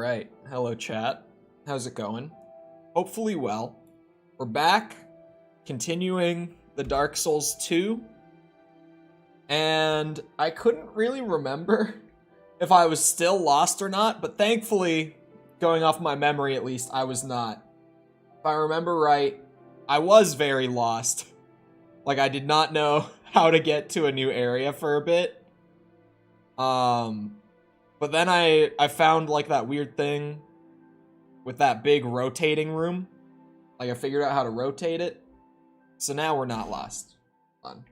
Alright, hello chat. How's it going? Hopefully well. We're back, continuing the Dark Souls 2. And I couldn't really remember if I was still lost or not, but thankfully, going off my memory at least, I was not. If I remember right, I was very lost. Like, I did not know how to get to a new area for a bit. But then I found, like, that weird thing with that big rotating room. Like, I figured out how to rotate it. So now we're not lost. Hold on.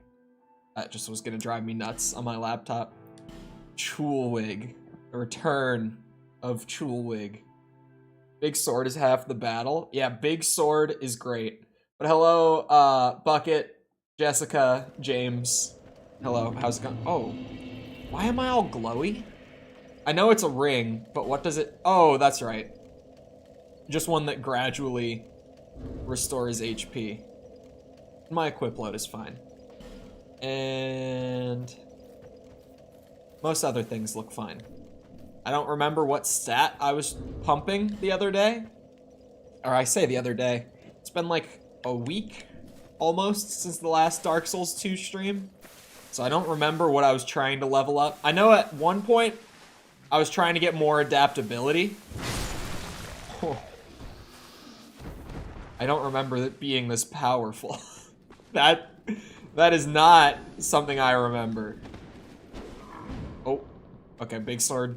That just was gonna drive me nuts on my laptop. Chulwig. The return of Chulwig. Big sword is half the battle. Yeah, big sword is great. But hello, Bucket, Jessica, James. Hello, how's it going? Oh, why am I all glowy? I know it's a ring, but what does it... Oh, that's right. Just one that gradually restores HP. My equip load is fine. And most other things look fine. I don't remember what stat I was pumping the other day. Or I say the other day. It's been like a week almost since the last Dark Souls 2 stream. So I don't remember what I was trying to level up. I know at one point I was trying to get more adaptability. Oh. I don't remember it being this powerful. That is not something I remember. Oh, okay, big sword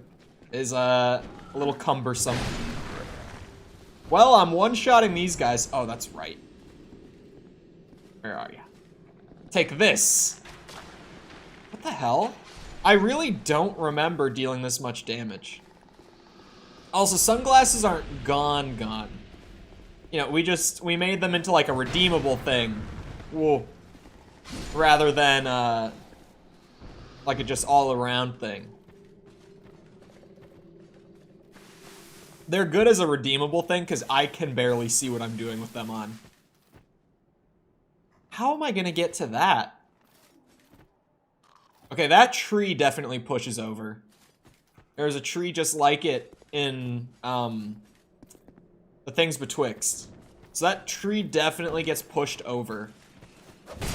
is a little cumbersome. Well, I'm one-shotting these guys. Oh, that's right. Where are you? Take this. What the hell? I really don't remember dealing this much damage. Also, sunglasses aren't gone. You know, we made them into like a redeemable thing. Whoa. Rather than, like a just all-around thing. They're good as a redeemable thing because I can barely see what I'm doing with them on. How am I gonna get to that? Okay, that tree definitely pushes over. There's a tree just like it in, the things betwixt. So that tree definitely gets pushed over.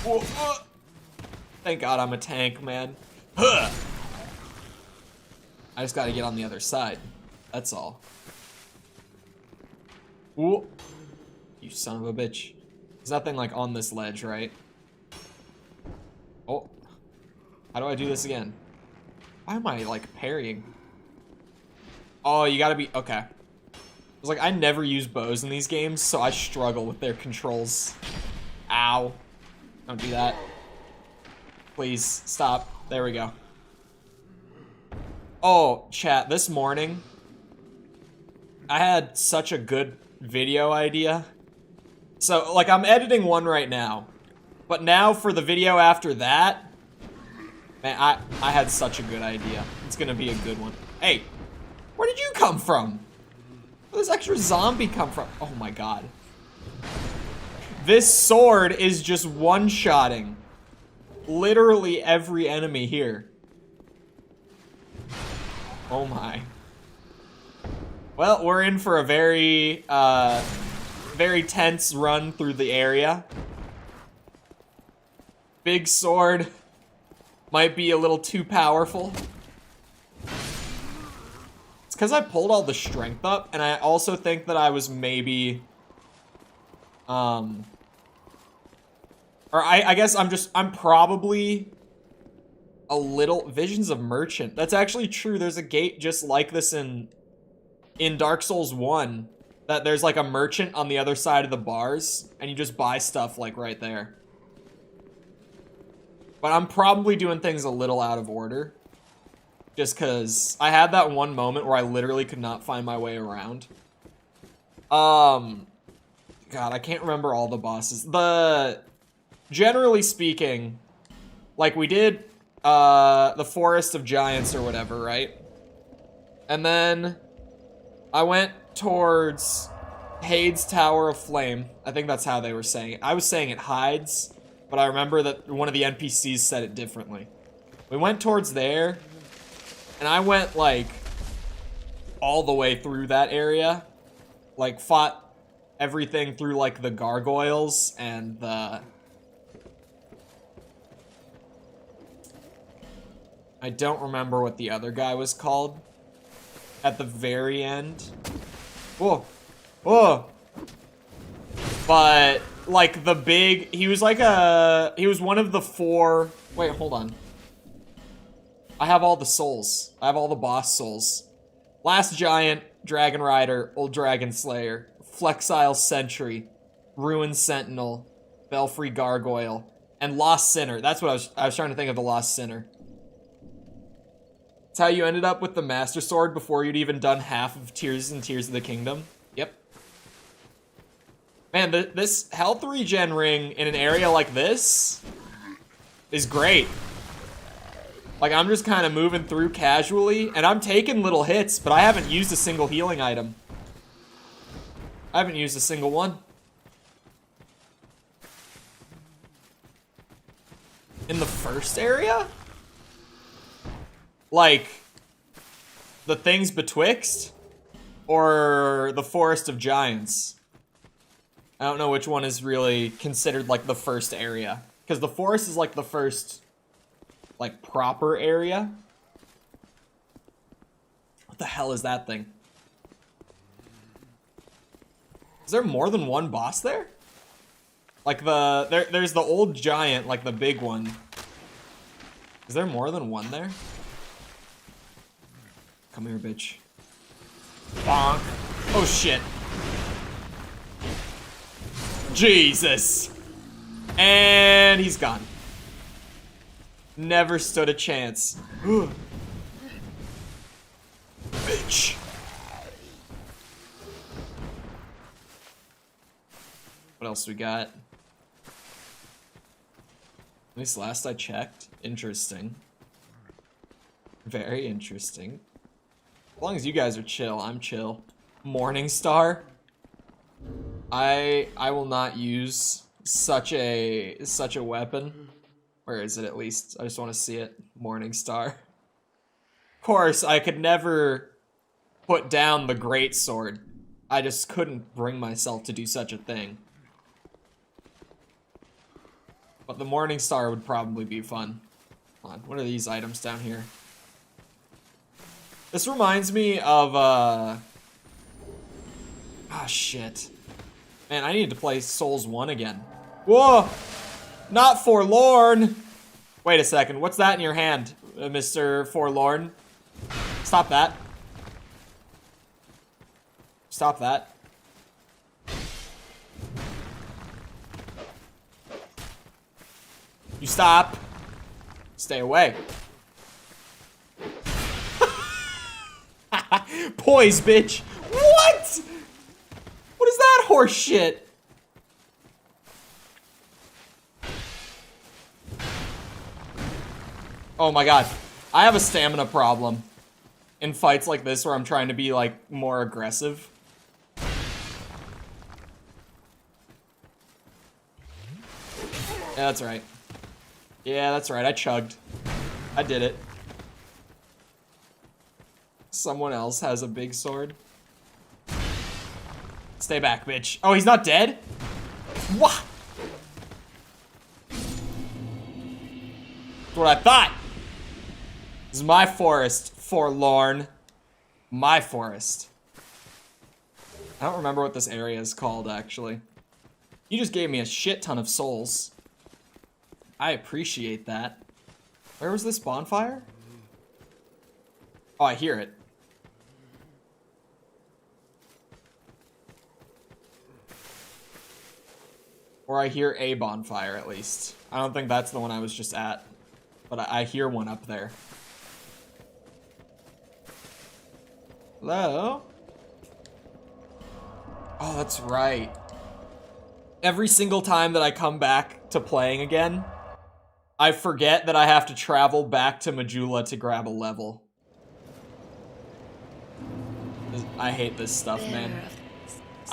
Whoa, thank God I'm a tank, man. Huh. I just gotta get on the other side. That's all. Ooh. You son of a bitch. There's nothing like on this ledge, right? Oh. How do I do this again? Why am I like parrying? Oh, you gotta be, okay. I was like, I never use bows in these games, so I struggle with their controls. Ow. Don't do that. Please, stop. There we go. Oh, chat, this morning, I had such a good video idea. So, like, I'm editing one right now. But now, for the video after that, man, I had such a good idea. It's gonna be a good one. Hey, where did you come from? Where does extra zombie come from? Oh my god. This sword is just one-shotting literally every enemy here. Oh my. Well, we're in for a very, very tense run through the area. Big sword might be a little too powerful. It's because I pulled all the strength up, and I also think that I was maybe, or I guess I'm probably a little, Visions of Merchant. That's actually true. There's a gate just like this in Dark Souls 1, that there's like a merchant on the other side of the bars, and you just buy stuff like right there. But I'm probably doing things a little out of order. Just because I had that one moment where I literally could not find my way around. God, I can't remember all the bosses. Generally speaking, like we did the Forest of Giants or whatever, right? And then I went towards Hade's Tower of Flame. I think that's how they were saying it. I was saying it Hides, but I remember that one of the NPCs said it differently. We went towards there, and I went like all the way through that area. Like, fought everything through, like, the gargoyles and the... I don't remember what the other guy was called at the very end. Whoa. Whoa. But, like, the big... He was like a... He was one of the 4... Wait, hold on. I have all the souls. I have all the boss souls. Last Giant, Dragon Rider, Old Dragon Slayer, Flexile Sentry, Ruined Sentinel, Belfry Gargoyle, and Lost Sinner. That's what I was trying to think of, the Lost Sinner. That's how you ended up with the Master Sword before you'd even done half of Tears and Tears of the Kingdom. Yep. Man, this health regen ring in an area like this is great. Like, I'm just kind of moving through casually, and I'm taking little hits, but I haven't used a single healing item. I haven't used a single one. In the first area? Like, the things betwixt? Or the Forest of Giants? I don't know which one is really considered, like, the first area. Because the forest is, like, the first... like, proper area. What the hell is that thing? Is there more than one boss there? Like there's the old giant, like the big one. Is there more than one there? Come here, bitch. Bonk. Oh, shit. Jesus. And he's gone. Never stood a chance. Bitch. What else we got? At least last I checked. Interesting. Very interesting. As long as you guys are chill, I'm chill. Morningstar. I will not use such a weapon. Where is it at least? I just want to see it. Morningstar. Of course, I could never put down the greatsword. I just couldn't bring myself to do such a thing. But the Morningstar would probably be fun. Hold on, what are these items down here? This reminds me of, oh, shit. Man, I need to play Souls 1 again. Whoa! Not Forlorn! Wait a second, what's that in your hand, Mr. Forlorn? Stop that. Stop that. You stop. Stay away. Poise, bitch. What? What is that horse shit? Oh my god. I have a stamina problem in fights like this where I'm trying to be, like, more aggressive. Yeah, that's right. Yeah, that's right. I chugged. I did it. Someone else has a big sword. Stay back, bitch. Oh, he's not dead? What? That's what I thought. This is my forest, Forlorn. My forest. I don't remember what this area is called, actually. You just gave me a shit ton of souls. I appreciate that. Where was this bonfire? Oh, I hear it. Or I hear a bonfire, at least. I don't think that's the one I was just at. But I hear one up there. Hello? Oh, that's right. Every single time that I come back to playing again, I forget that I have to travel back to Majula to grab a level. I hate this stuff, man.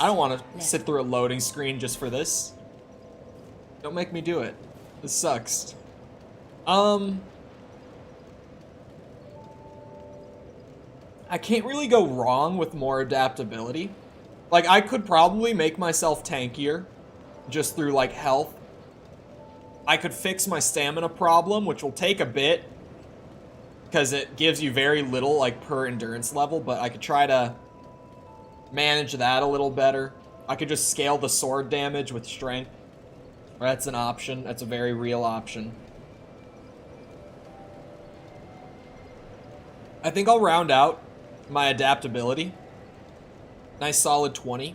I don't want to sit through a loading screen just for this. Don't make me do it. This sucks. I I can't really go wrong with more adaptability. Like, I could probably make myself tankier just through, like, health. I could fix my stamina problem, which will take a bit because it gives you very little, like, per endurance level, but I could try to manage that a little better. I could just scale the sword damage with strength. That's an option. That's a very real option. I think I'll round out my adaptability. Nice solid 20.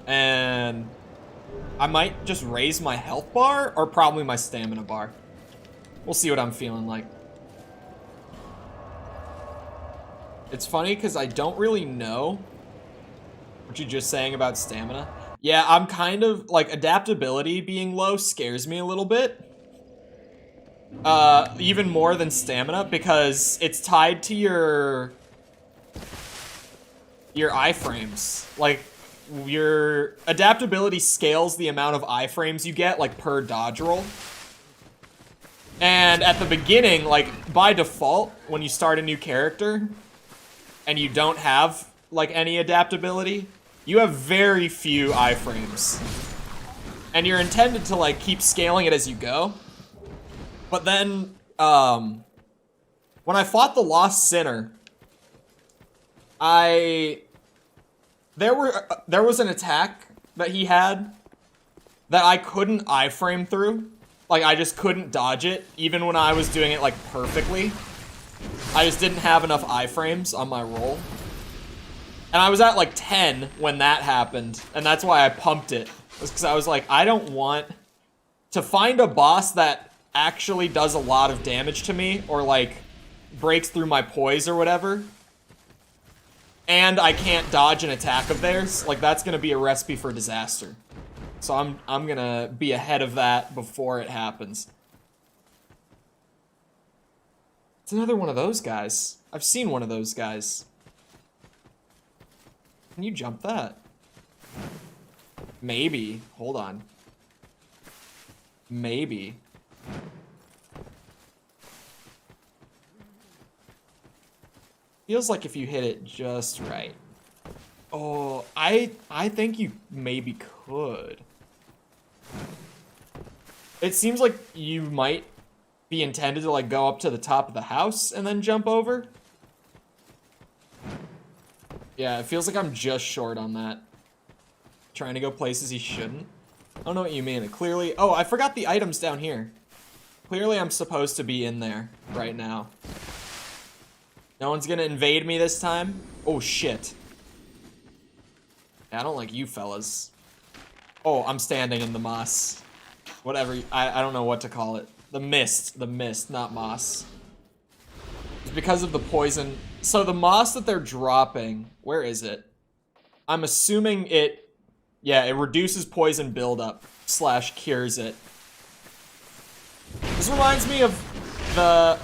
And I might just raise my health bar or probably my stamina bar. We'll see what I'm feeling like. It's funny because I don't really know what you're just saying about stamina. Yeah, I'm kind of, like, adaptability being low scares me a little bit. Even more than stamina, because it's tied to your iframes. Like, your adaptability scales the amount of iframes you get, like, per dodge roll. And at the beginning, like, by default, when you start a new character, and you don't have, like, any adaptability, you have very few iframes. And you're intended to, like, keep scaling it as you go. But then, when I fought the Lost Sinner, there was an attack that he had that I couldn't iframe through. Like, I just couldn't dodge it, even when I was doing it, like, perfectly. I just didn't have enough iframes on my roll. And I was at, like, 10 when that happened, and that's why I pumped it. Because I was like, I don't want to find a boss that actually does a lot of damage to me, or, like, breaks through my poise or whatever, and I can't dodge an attack of theirs. Like, that's gonna be a recipe for disaster. So I'm gonna be ahead of that before it happens. It's another one of those guys. I've seen one of those guys. Can you jump that? Maybe. Hold on. Maybe. Feels like if you hit it just right. Oh, I think you maybe could. It seems like you might be intended to, like, go up to the top of the house and then jump over. Yeah, it feels like I'm just short on that. Trying to go places he shouldn't. I don't know what you mean. Clearly... Oh, I forgot the items down here. Clearly I'm supposed to be in there right now. No one's gonna invade me this time? Oh, shit. Yeah, I don't like you fellas. Oh, I'm standing in the moss. Whatever, I don't know what to call it. The mist, not moss. It's because of the poison. So the moss that they're dropping, where is it? I'm assuming it, yeah, it reduces poison buildup / cures it. This reminds me of the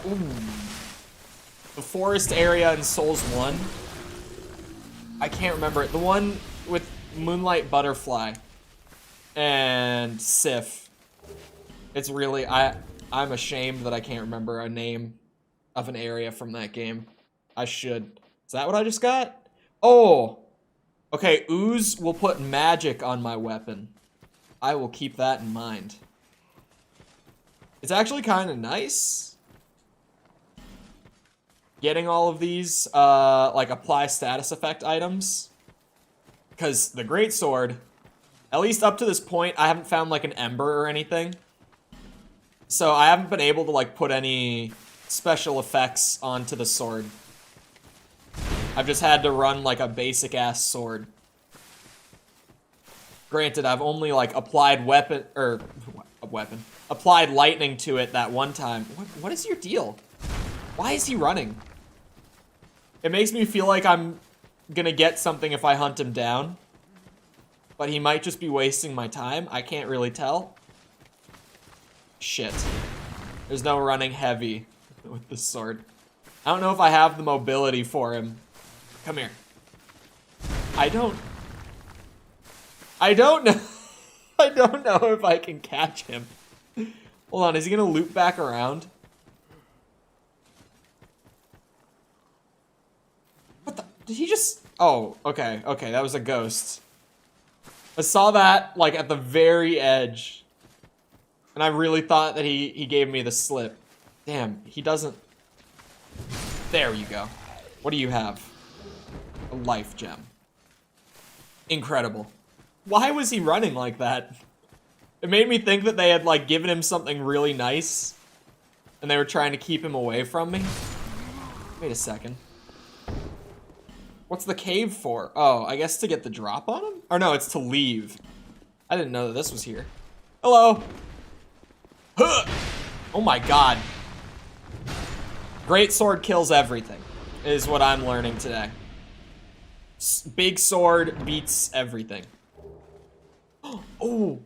forest area in Souls 1. I can't remember it. The one with Moonlight Butterfly and Sif. It's really, I'm ashamed that I can't remember a name of an area from that game. I should. Is that what I just got? Oh! Okay, Ooze will put magic on my weapon. I will keep that in mind. It's actually kind of nice. Getting all of these, like, apply status effect items. Because the Greatsword, at least up to this point, I haven't found, like, an Ember or anything. So I haven't been able to, like, put any special effects onto the sword. I've just had to run, like, a basic-ass sword. Granted, I've only, like, applied applied lightning to it that one time. What is your deal? Why is he running? It makes me feel like I'm gonna get something if I hunt him down. But he might just be wasting my time. I can't really tell. Shit. There's no running heavy with this sword. I don't know if I have the mobility for him. Come here. I don't know. I don't know if I can catch him. Hold on, is he gonna loop back around? Did he just... Oh, okay, okay, that was a ghost. I saw that, like, at the very edge. And I really thought that he gave me the slip. Damn, he doesn't... There you go. What do you have? A life gem. Incredible. Why was he running like that? It made me think that they had, like, given him something really nice. And they were trying to keep him away from me. Wait a second. What's the cave for? Oh, I guess to get the drop on him? Or no, it's to leave. I didn't know that this was here. Hello. Huh. Oh my god. Great sword kills everything, is what I'm learning today. Big sword beats everything. Oh.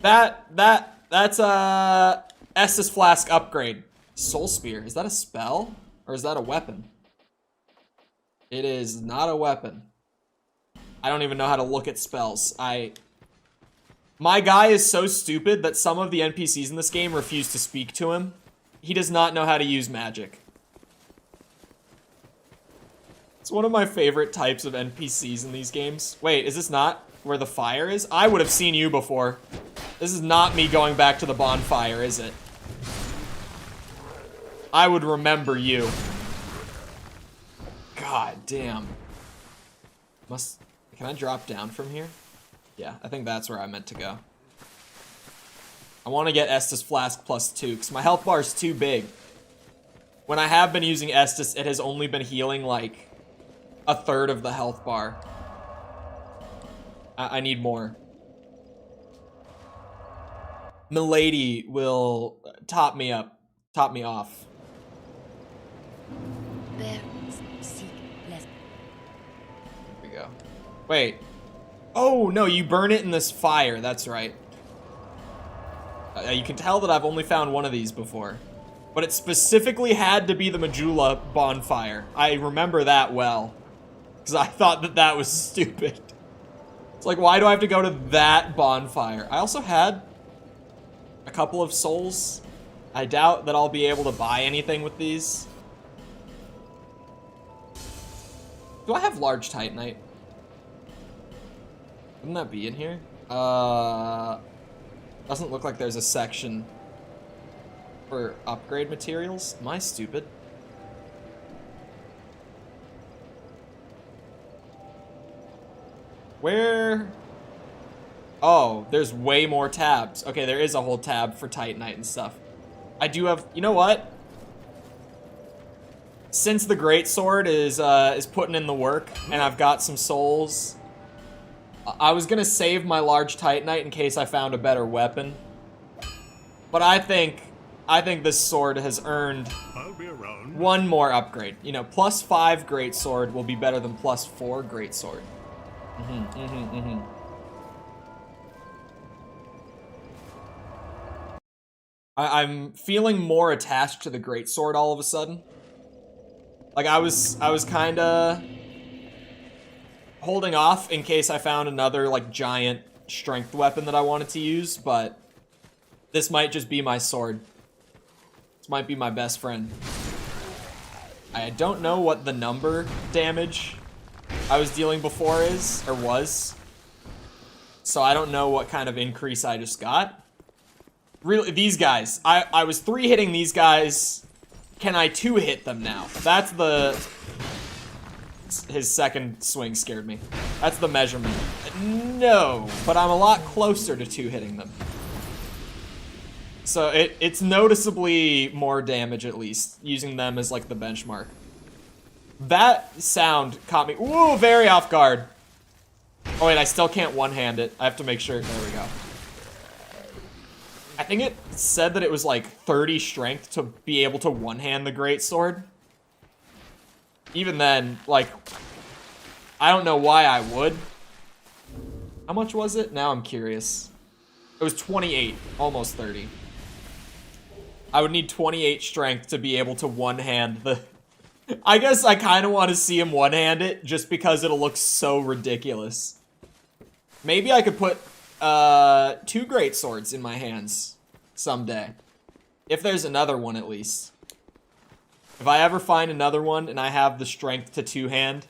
That's a Estus Flask upgrade. Soul Spear, is that a spell? Or is that a weapon? It is not a weapon. I don't even know how to look at spells. My guy is so stupid that some of the NPCs in this game refuse to speak to him. He does not know how to use magic. It's one of my favorite types of NPCs in these games. Wait, is this not where the fire is? I would have seen you before. This is not me going back to the bonfire, is it? I would remember you. God damn. Can I drop down from here? Yeah, I think that's where I meant to go. I want to get Estus Flask +2, because my health bar is too big. When I have been using Estus, it has only been healing, like, a third of the health bar. I need more. Milady will top me up. Top me off. There we go. Wait. Oh, no, you burn it in this fire. That's right. You can tell that I've only found one of these before. But it specifically had to be the Majula bonfire. I remember that well. Because I thought that that was stupid. It's like, why do I have to go to that bonfire? I also had a couple of souls. I doubt that I'll be able to buy anything with these. Do I have large titanite? Wouldn't that be in here? Doesn't look like there's a section for upgrade materials. Am I stupid? Where? Oh, there's way more tabs. Okay, there is a whole tab for titanite and stuff. I do have, you know what? Since the greatsword is putting in the work and I've got some souls, I was gonna save my large titanite in case I found a better weapon. But I think this sword has earned one more upgrade. You know, +5 greatsword will be better than +4 greatsword. I'm feeling more attached to the greatsword all of a sudden. Like I was kinda holding off in case I found another like giant strength weapon that I wanted to use, but this might just be my sword. This might be my best friend. I don't know what the number damage I was dealing before is, or was. So I don't know what kind of increase I just got. Really, these guys. I was 3-hitting these guys. Can I 2-hit them now? That's the... His second swing scared me. That's the measurement. No, but I'm a lot closer to 2-hitting them. So it's noticeably more damage, at least, using them as like the benchmark. That sound caught me, ooh, very off guard. Oh wait, I still can't one-hand it. I have to make sure, there we go. I think it said that it was like 30 strength to be able to one-hand the greatsword. Even then, like, I don't know why I would. How much was it? Now I'm curious. It was 28, almost 30. I would need 28 strength to be able to one-hand the... I guess I kind of want to see him one-hand it, just because it'll look so ridiculous. Maybe I could put 2 greatswords in my hands someday. If there's another one, at least. If I ever find another one and I have the strength to two-hand,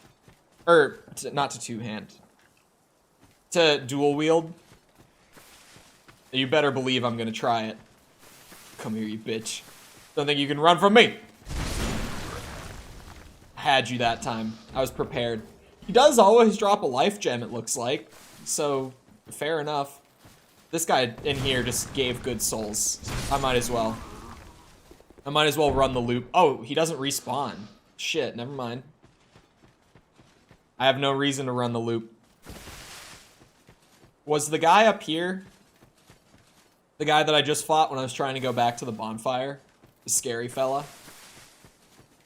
or not to two-hand, to dual wield, you better believe I'm gonna try it. Come here, you bitch. Don't think you can run from me. Had you that time. I was prepared. He does always drop a life gem, it looks like. So, fair enough. This guy in here just gave good souls. I might as well. I might as well run the loop. Oh, he doesn't respawn. Shit, never mind. I have no reason to run the loop. Was the guy up here the guy that I just fought when I was trying to go back to the bonfire? The scary fella?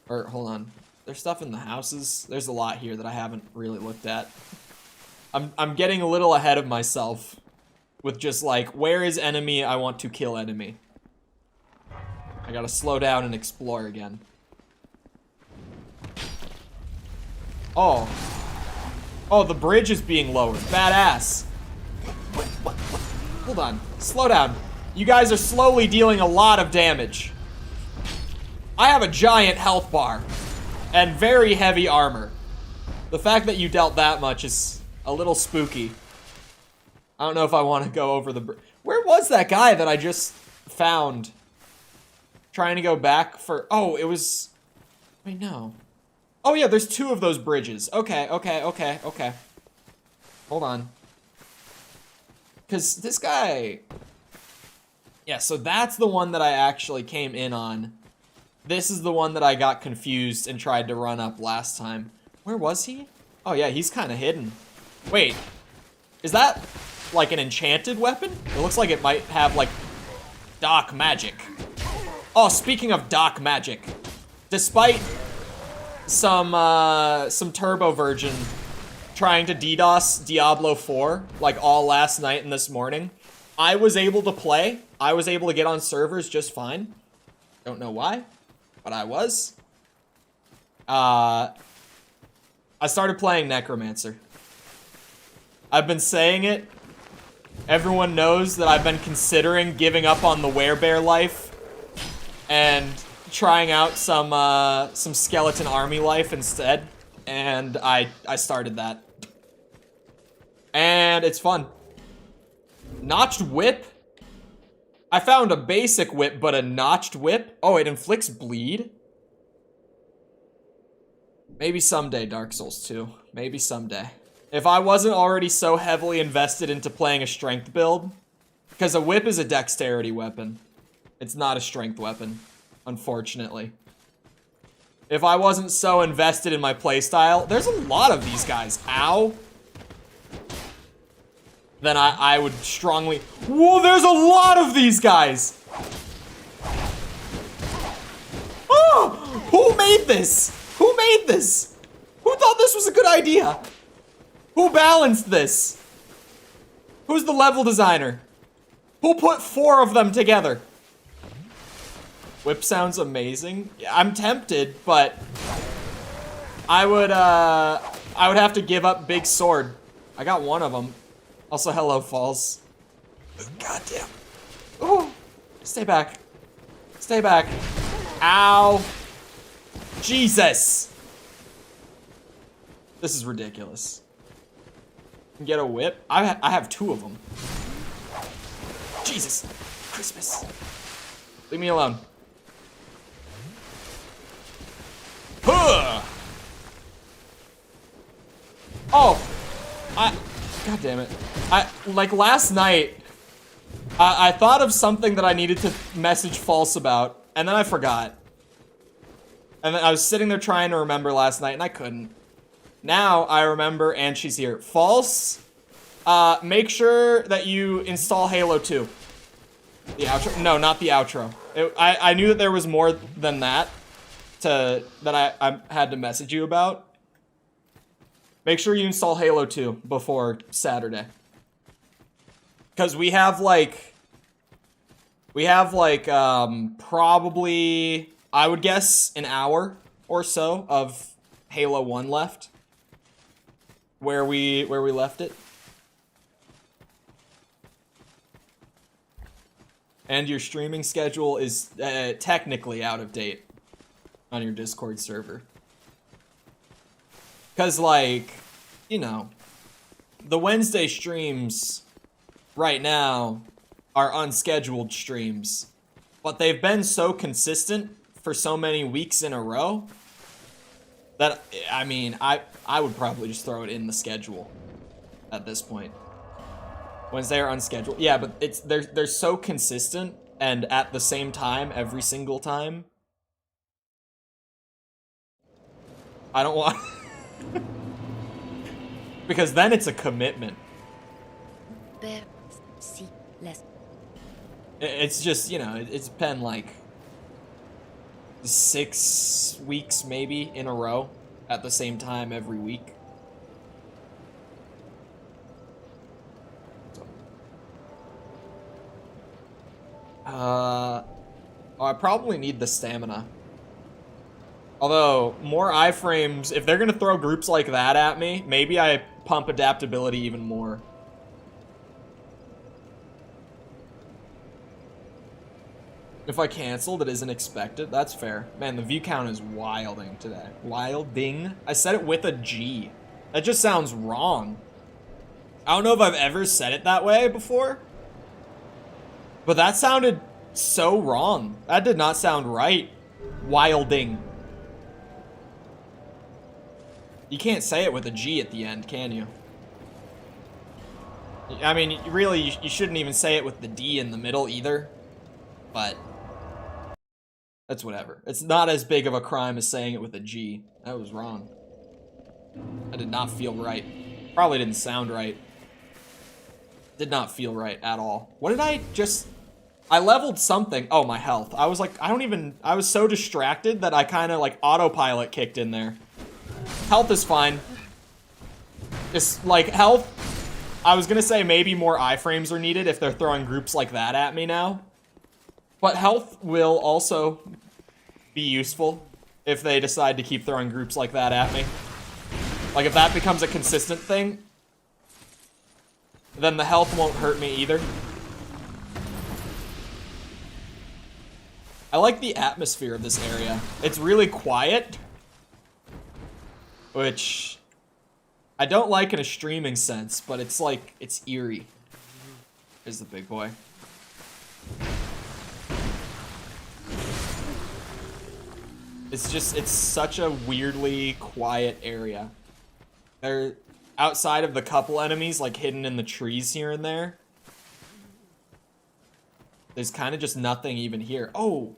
Or, hold on. There's stuff in the houses. There's a lot here that I haven't really looked at. I'm getting a little ahead of myself with just like, where is enemy? I want to kill enemy. I gotta slow down and explore again. Oh. Oh, the bridge is being lowered. Badass. What? Hold on. Slow down. You guys are slowly dealing a lot of damage. I have a giant health bar and very heavy armor. The fact that you dealt that much is a little spooky. I don't know if I want to go over the bridge. Where was that guy that I just found? Trying to go back for... Oh, it was... Wait, no. Oh, yeah, there's two of those bridges. Okay. Hold on. Because this guy... Yeah, so that's the one that I actually came in on. This is the one that I got confused and tried to run up last time. Where was he? Oh, yeah, he's kind of hidden. Wait. Is that, like, an enchanted weapon? It looks like it might have, like, dark magic. Oh, speaking of dark magic, despite some turbo version trying to DDoS Diablo 4, like all last night and this morning, I was able to play. I was able to get on servers just fine. Don't know why, but I was. I started playing Necromancer. I've been saying it. Everyone knows that I've been considering giving up on the werebear life and trying out some skeleton army life instead, and I started that. And it's fun. Notched whip? I found a basic whip, but a notched whip? Oh, it inflicts bleed? Maybe someday, Dark Souls 2. Maybe someday. If I wasn't already so heavily invested into playing a strength build, because a whip is a dexterity weapon. It's not a strength weapon, unfortunately. If I wasn't so invested in my playstyle, there's a lot of these guys. Ow. Then I would strongly... Whoa, there's a lot of these guys! Oh! Who made this? Who made this? Who thought this was a good idea? Who balanced this? Who's the level designer? Who put 4 of them together? Whip sounds amazing. Yeah, I'm tempted, but I would have to give up big sword. I got one of them. Also, hello, Falls. Goddamn. Oh, stay back. Stay back. Ow. Jesus. This is ridiculous. Get a whip. I have 2 of them. Jesus. Christmas. Leave me alone. Huh. Oh. God damn it. Like last night, I thought of something that I needed to message False about, and then I forgot. And then I was sitting there trying to remember last night, and I couldn't. Now I remember, and she's here. False, make sure that you install Halo 2. The outro? No, not the outro. I knew that there was more than that that I had to message you about. Make sure you install Halo 2 before Saturday. Because we have probably, I would guess, an hour or so of Halo 1 left. Where we left it. And your streaming schedule is technically out of date. on your Discord server. Because, like, you know, the Wednesday streams right now are unscheduled streams, but they've been so consistent for so many weeks in a row that, I mean, I would probably just throw it in the schedule at this point. Wednesday are unscheduled. Yeah, but they're so consistent and at the same time every single time. I don't want because then it's a commitment. It's just, you know, it's been like 6 weeks maybe in a row at the same time every week. Oh, I probably need the stamina. Although, more iframes, if they're gonna throw groups like that at me, maybe I pump adaptability even more. If I canceled, it isn't expected. That's fair. Man, the view count is wilding today. Wilding? I said it with a G. That just sounds wrong. I don't know if I've ever said it that way before. But that sounded so wrong. That did not sound right. Wilding. You can't say it with a G at the end, can you? I mean, really, you shouldn't even say it with the D in the middle either. But that's whatever. It's not as big of a crime as saying it with a G. That was wrong. That did not feel right. Probably didn't sound right. Did not feel right at all. What did I just... I leveled something. Oh, my health. I was like, I was so distracted that I kind of like autopilot kicked in there. Health is fine. Just like health, I was gonna say maybe more iframes are needed if they're throwing groups like that at me now. But health will also be useful if they decide to keep throwing groups like that at me. Like if that becomes a consistent thing, then the health won't hurt me either. I like the atmosphere of this area. It's really quiet, which I don't like in a streaming sense, but it's like, it's eerie. Is the big boy. It's just, it's such a weirdly quiet area. They're outside of the couple enemies, like hidden in the trees here and there. There's kind of just nothing even here. Oh,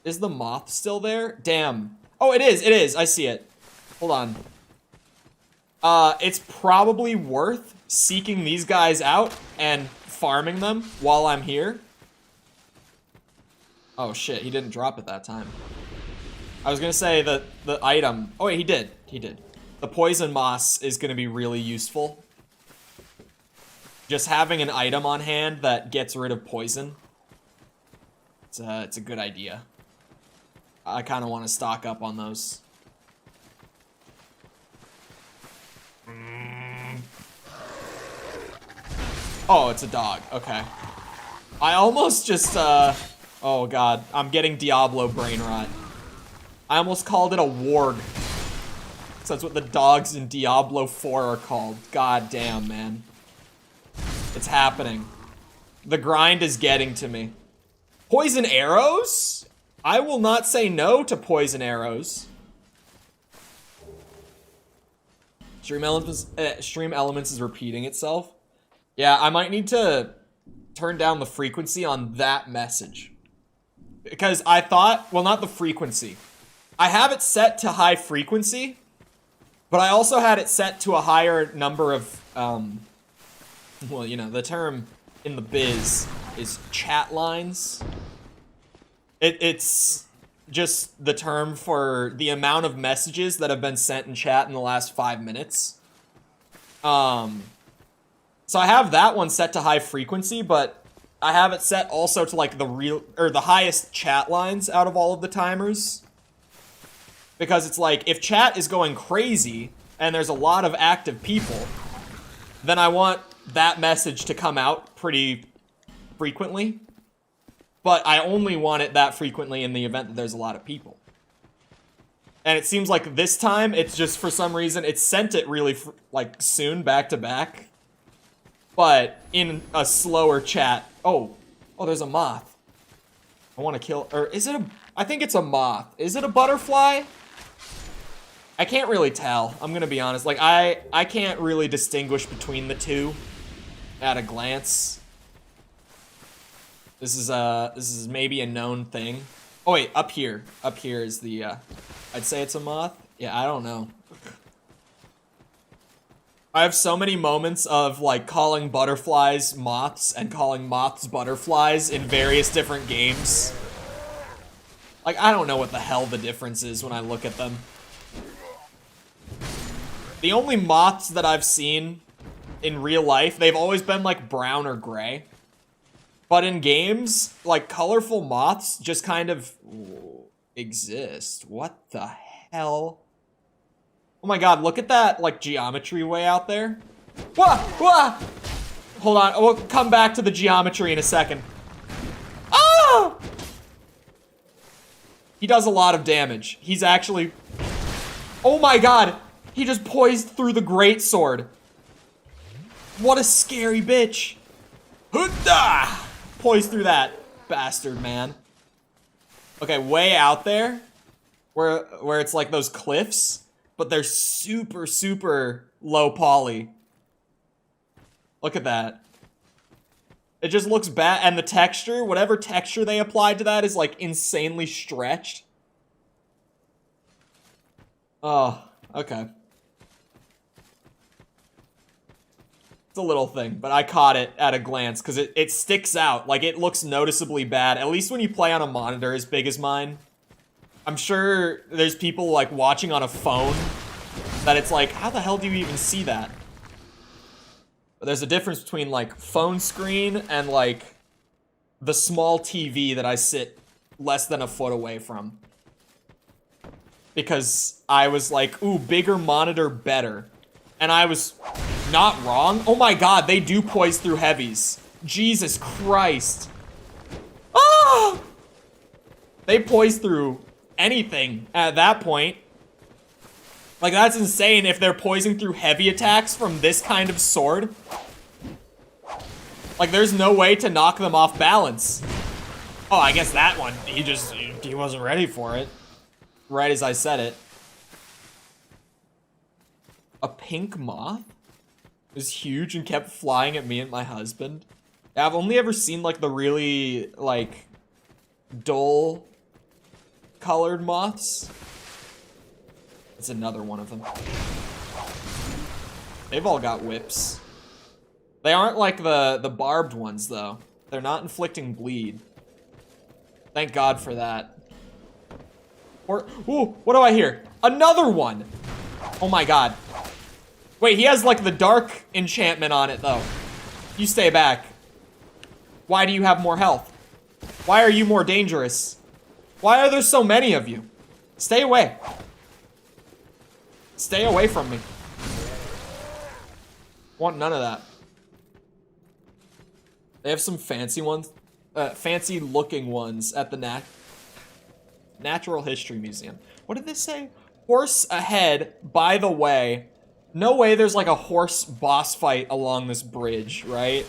is the moth still there? Damn. Oh, it is, I see it. Hold on. It's probably worth seeking these guys out and farming them while I'm here. Oh shit, he didn't drop it that time. I was gonna say that the item, oh wait, he did. The poison moss is gonna be really useful. Just having an item on hand that gets rid of poison. It's a good idea. I kind of want to stock up on those. Oh, it's a dog. Okay. I almost just, oh god. I'm getting Diablo brain rot. I almost called it a warg. So that's what the dogs in Diablo 4 are called. God damn, man. It's happening. The grind is getting to me. Poison arrows? I will not say no to poison arrows. Stream Elements is repeating itself. Yeah, I might need to turn down the frequency on that message. Because I thought, well, not the frequency. I have it set to high frequency, but I also had it set to a higher number of, well, you know, the term in the biz is chat lines. It's just the term for the amount of messages that have been sent in chat in the last 5 minutes. So I have that one set to high frequency, but I have it set also to like the highest chat lines out of all of the timers. Because it's like, if chat is going crazy and there's a lot of active people, then I want that message to come out pretty frequently. But I only want it that frequently in the event that there's a lot of people. And it seems like this time, it's just, for some reason, it sent it really, like, soon, back to back. But in a slower chat. Oh, there's a moth. I want to kill, or is it I think it's a moth. Is it a butterfly? I can't really tell. I'm gonna be honest. Like, I can't really distinguish between the two at a glance. This is maybe a known thing. Oh wait, up here is the, I'd say it's a moth. Yeah, I don't know. I have so many moments of, like, calling butterflies moths and calling moths butterflies in various different games. Like, I don't know what the hell the difference is when I look at them. The only moths that I've seen in real life, they've always been, like, brown or gray. But in games, like, colorful moths just kind of exist. What the hell? Oh my god, look at that, like, geometry way out there. Wah! Wah! Hold on, we'll come back to the geometry in a second. Oh! He does a lot of damage. He's actually... Oh my god! He just poised through the greatsword. What a scary bitch. Hudda! Poised through that bastard, man. Okay, way out there, where it's like those cliffs, but they're super, super low poly. Look at that. It just looks bad, and the texture, whatever texture they applied to that is like insanely stretched. Oh, okay. It's a little thing, but I caught it at a glance because it sticks out. Like, it looks noticeably bad, at least when you play on a monitor as big as mine. I'm sure there's people, like, watching on a phone that it's like, how the hell do you even see that? But there's a difference between, like, phone screen and, like, the small TV that I sit less than a foot away from. Because I was like, ooh, bigger monitor, better. And I was not wrong. Oh my god, they do poise through heavies. Jesus Christ. Ah! They poise through anything at that point. Like, that's insane if they're poising through heavy attacks from this kind of sword. Like, there's no way to knock them off balance. Oh, I guess that one, he wasn't ready for it. Right as I said it. A pink moth is huge and kept flying at me and my husband. Yeah, I've only ever seen, like, the really, like, dull colored moths. It's another one of them. They've all got whips. They aren't like the barbed ones, though. They're not inflicting bleed. Thank God for that. Or, ooh, what do I hear? Another one! Oh my god. Wait, he has, like, the dark enchantment on it, though. You stay back. Why do you have more health? Why are you more dangerous? Why are there so many of you? Stay away. Stay away from me. Want none of that. They have some fancy ones, fancy looking ones at the Natural History Museum. What did this say? Horse ahead, by the way. No way there's like a horse boss fight along this bridge, right?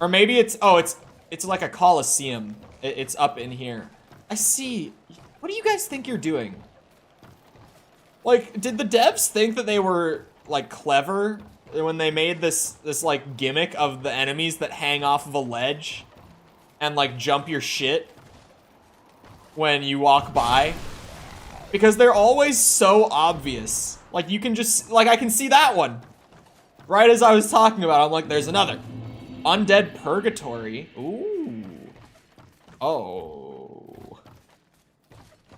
Or maybe it's, oh, it's like a coliseum. It's up in here. I see. What do you guys think you're doing? Like, did the devs think that they were, like, clever when they made this like, gimmick of the enemies that hang off of a ledge and, like, jump your shit when you walk by? Because they're always so obvious. Like, you can just, like, I can see that one. Right as I was talking about, I'm like, there's another. Undead Purgatory. Ooh. Oh.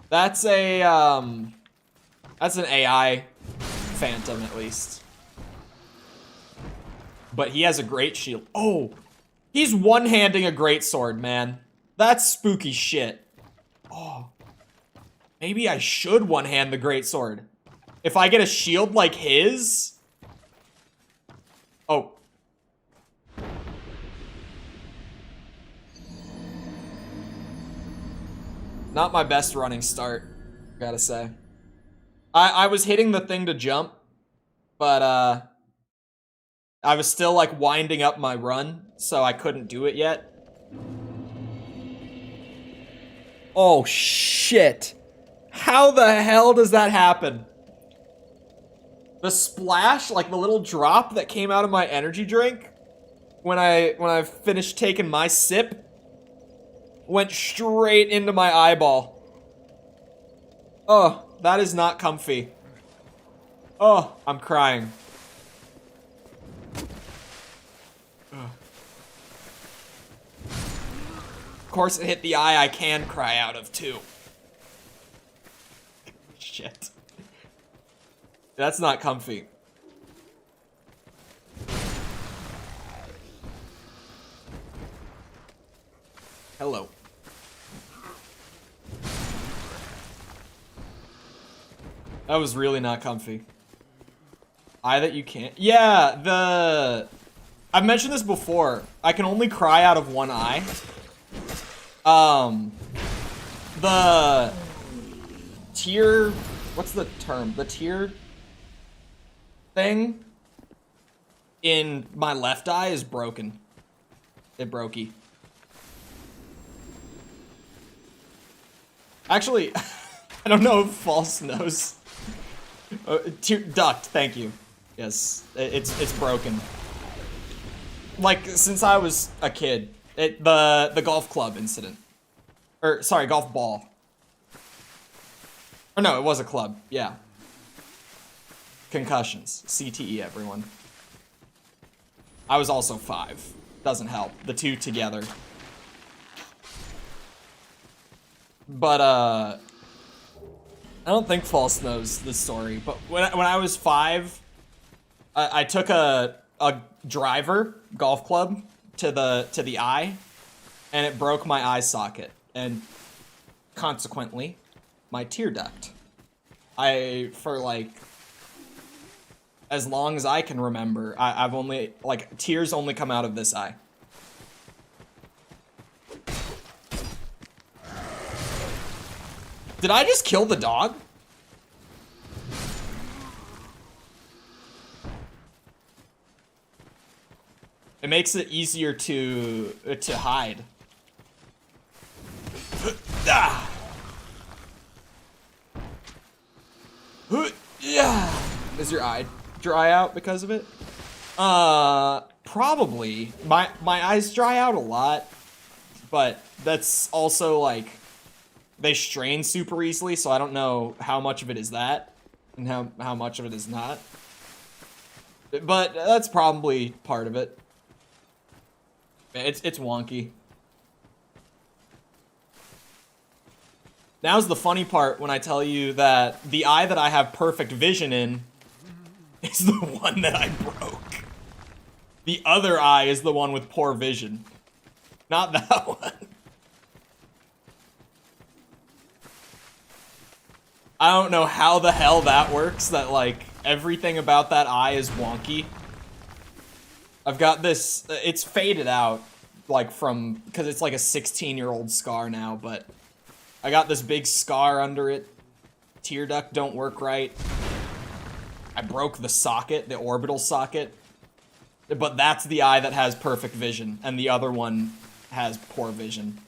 That's an AI phantom, at least. But he has a great shield. Oh, he's one-handing a greatsword, man. That's spooky shit. Oh, maybe I should one-hand the greatsword. If I get a shield like his. Oh. Not my best running start. Gotta say. I was hitting the thing to jump, but I was still like winding up my run, so I couldn't do it yet. Oh shit. How the hell does that happen? The splash, like the little drop that came out of my energy drink when I finished taking my sip, went straight into my eyeball. Oh, that is not comfy. Oh, I'm crying. Ugh. Of course it hit the eye I can cry out of too. Shit. That's not comfy. Hello. That was really not comfy. Eye that you can't. Yeah, I've mentioned this before. I can only cry out of one eye. The tear, what's the term? The tear thing in my left eye is broken. It brokey. Actually, I don't know if False knows. Duct, thank you. Yes, it's broken. Like since I was a kid, the golf club incident, or sorry, golf ball. Or no, it was a club. Yeah. Concussions, CTE, everyone. I was also 5. Doesn't help. The two together. But I don't think False knows this story. But when I was 5, I took a driver golf club to the eye, and it broke my eye socket, and consequently, my tear duct. For like as long as I can remember, I've only like tears only come out of this eye. Did I just kill the dog? It makes it easier to hide. Does your eye dry out because of it? Probably. My eyes dry out a lot, but that's also like they strain super easily, so I don't know how much of it is that and how much of it is not. But that's probably part of it. It's wonky. Now's the funny part when I tell you that the eye that I have perfect vision in is the one that I broke. The other eye is the one with poor vision. Not that one. I don't know how the hell that works, that like everything about that eye is wonky. I've got this, it's faded out, like from, because it's like a 16-year-old scar now, but I got this big scar under it. Tear duct don't work right. I broke the socket, the orbital socket. But that's the eye that has perfect vision, and the other one has poor vision.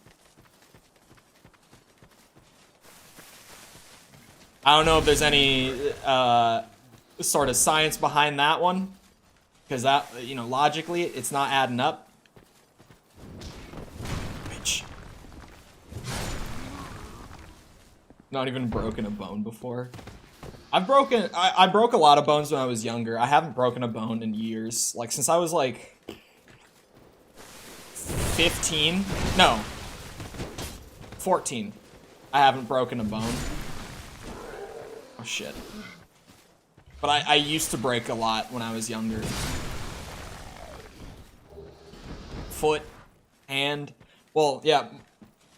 I don't know if there's any sort of science behind that one, because that, you know, logically, it's not adding up. Bitch. Not even broken a bone before. I broke a lot of bones when I was younger. I haven't broken a bone in years. Like, since I was, like, 15? No. 14. I haven't broken a bone. Oh, shit. But I used to break a lot when I was younger. Foot. Hand. Well, yeah.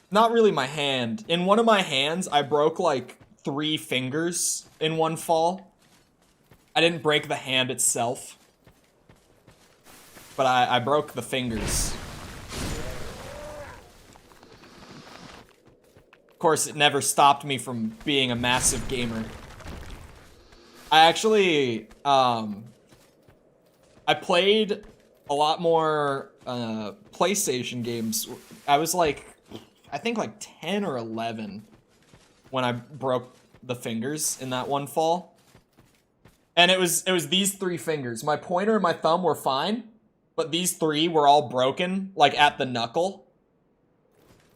Not really my hand. In one of my hands, I broke, like, 3 fingers in one fall. I didn't break the hand itself, but I broke the fingers. course, it never stopped me from being a massive gamer. I actually, I played a lot more PlayStation games. I was like, I think like 10 or 11 when I broke the fingers in that one fall. And it was these 3 fingers. My pointer and my thumb were fine, but these 3 were all broken, like at the knuckle.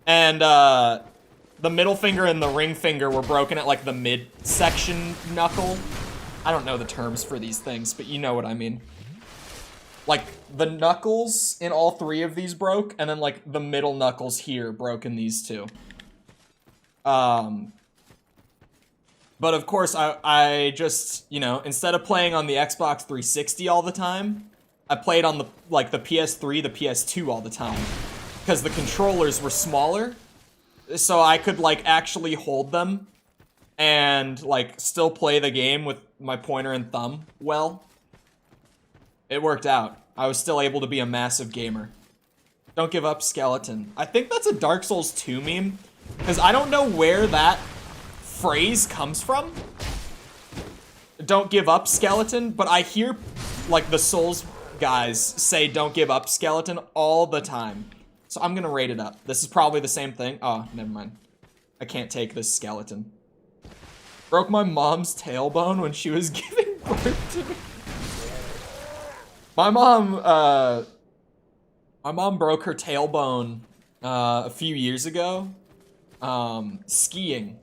And the middle finger and the ring finger were broken at like the midsection knuckle. I don't know the terms for these things, but you know what I mean. Like, the knuckles in all 3 of these broke, and then, like, the middle knuckles here broke in these 2. But, of course, I just, you know, instead of playing on the Xbox 360 all the time, I played on, the PS3, the PS2 all the time. Because the controllers were smaller, so I could, like, actually hold them and, like, still play the game with my pointer and thumb well. It worked out. I was still able to be a massive gamer. Don't give up, skeleton. I think that's a Dark Souls 2 meme, because I don't know where that phrase comes from. Don't give up, skeleton, but I hear, like, the Souls guys say don't give up, skeleton all the time. So I'm gonna rate it up. This is probably the same thing. Oh, never mind. I can't take this skeleton. Broke my mom's tailbone when she was giving birth to me. My mom broke her tailbone a few years ago, skiing.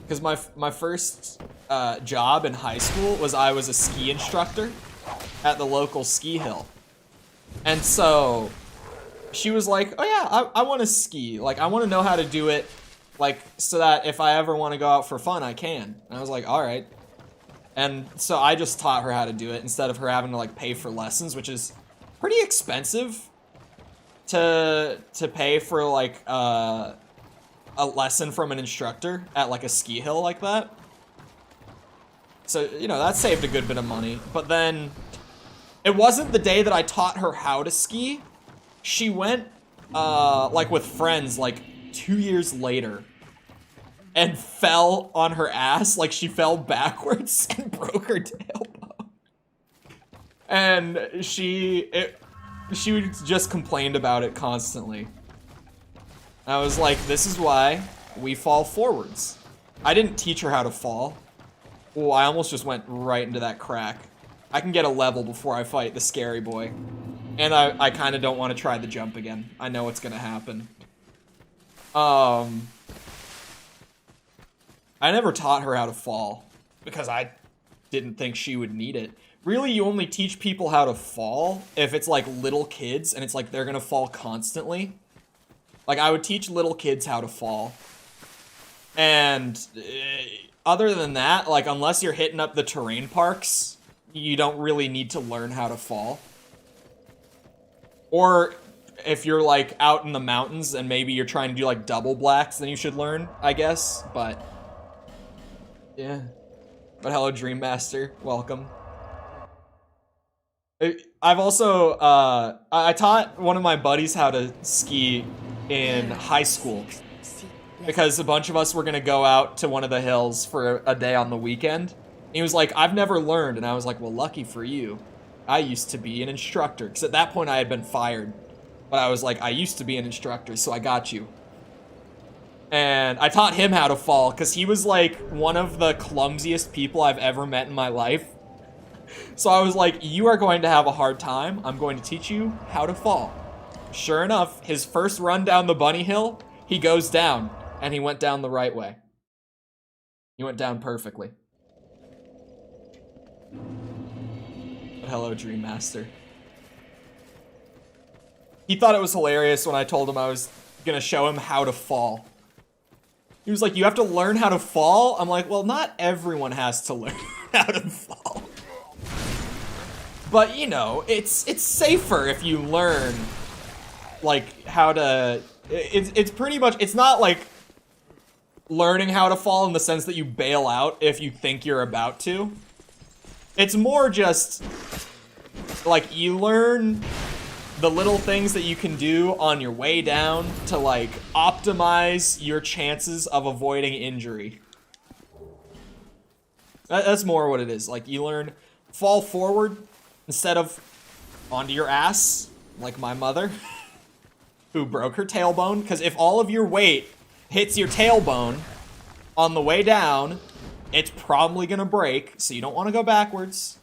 Because my first job in high school was I was a ski instructor at the local ski hill. And so she was like, oh yeah, I want to ski. Like, I want to know how to do it, like, so that if I ever want to go out for fun, I can. And I was like, all right. And so I just taught her how to do it instead of her having to, like, pay for lessons, which is pretty expensive to pay for, like, a lesson from an instructor at, like, a ski hill like that. So, you know, that saved a good bit of money. But then it wasn't the day that I taught her how to ski. She went, like, with friends, like, 2 years later. And fell on her ass, like she fell backwards and broke her tailbone. And she just complained about it constantly. I was like, this is why we fall forwards. I didn't teach her how to fall. Oh, I almost just went right into that crack. I can get a level before I fight the scary boy. And I kind of don't want to try the jump again. I know what's gonna happen. I never taught her how to fall because I didn't think she would need it. Really, you only teach people how to fall if it's like little kids and it's like they're gonna fall constantly. Like, I would teach little kids how to fall. And other than that, like, unless you're hitting up the terrain parks, you don't really need to learn how to fall. Or if you're like out in the mountains and maybe you're trying to do like double blacks, then you should learn, I guess. But yeah. But hello, Dream Master. Welcome. I've also, I taught one of my buddies how to ski in high school. Because a bunch of us were gonna go out to one of the hills for a day on the weekend. And he was like, I've never learned. And I was like, well, lucky for you. I used to be an instructor. Because at that point I had been fired. But I was like, I used to be an instructor, so I got you. And I taught him how to fall, because he was like one of the clumsiest people I've ever met in my life. So I was like, you are going to have a hard time. I'm going to teach you how to fall. Sure enough, his first run down the bunny hill, he goes down. And he went down the right way. He went down perfectly. But hello, Dream Master. He thought it was hilarious when I told him I was gonna show him how to fall. He was like, you have to learn how to fall? I'm like, well, not everyone has to learn how to fall. But, you know, it's safer if you learn, like, how to... It's pretty much... It's not, like, learning how to fall in the sense that you bail out if you think you're about to. It's more just, like, you learn the little things that you can do on your way down to like optimize your chances of avoiding injury. That's more what it is. Like you learn fall forward instead of onto your ass, like my mother, who broke her tailbone. Because if all of your weight hits your tailbone on the way down, it's probably gonna break, so you don't want to go backwards.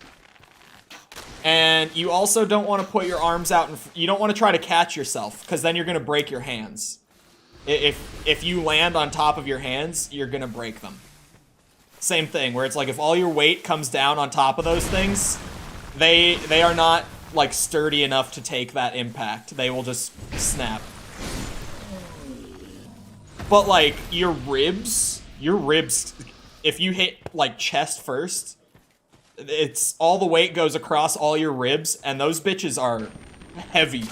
And you also don't want to put your arms out, and you don't want to try to catch yourself, because then you're gonna break your hands. If you land on top of your hands, you're gonna break them. Same thing, where it's like if all your weight comes down on top of those things, they are not like sturdy enough to take that impact. They will just snap. But like your ribs, if you hit like chest first, it's all the weight goes across all your ribs, and those bitches are heavy.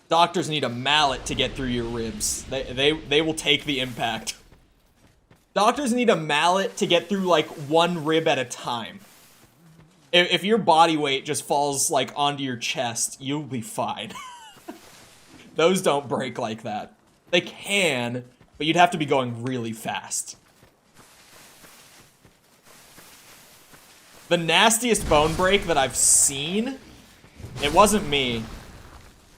Doctors need a mallet to get through your ribs. They will take the impact. Doctors need a mallet to get through like one rib at a time. If your body weight just falls like onto your chest, you'll be fine. Those don't break like that. They can, but you'd have to be going really fast. The nastiest bone break that I've seen, it wasn't me,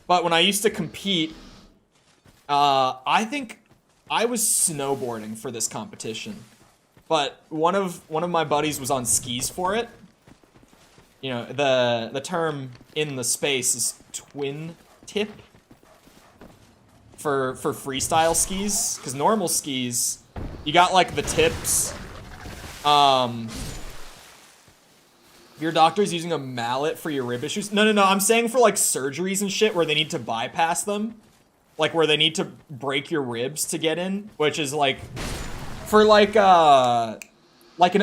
but when I used to compete, I think I was snowboarding for this competition, but one of my buddies was on skis for it. You know, the term in the space is twin tip for freestyle skis, because normal skis, you got like the tips. If your doctor's using a mallet for your rib issues, no, I'm saying for like surgeries and shit where they need to bypass them, like where they need to break your ribs to get in, which is like for like an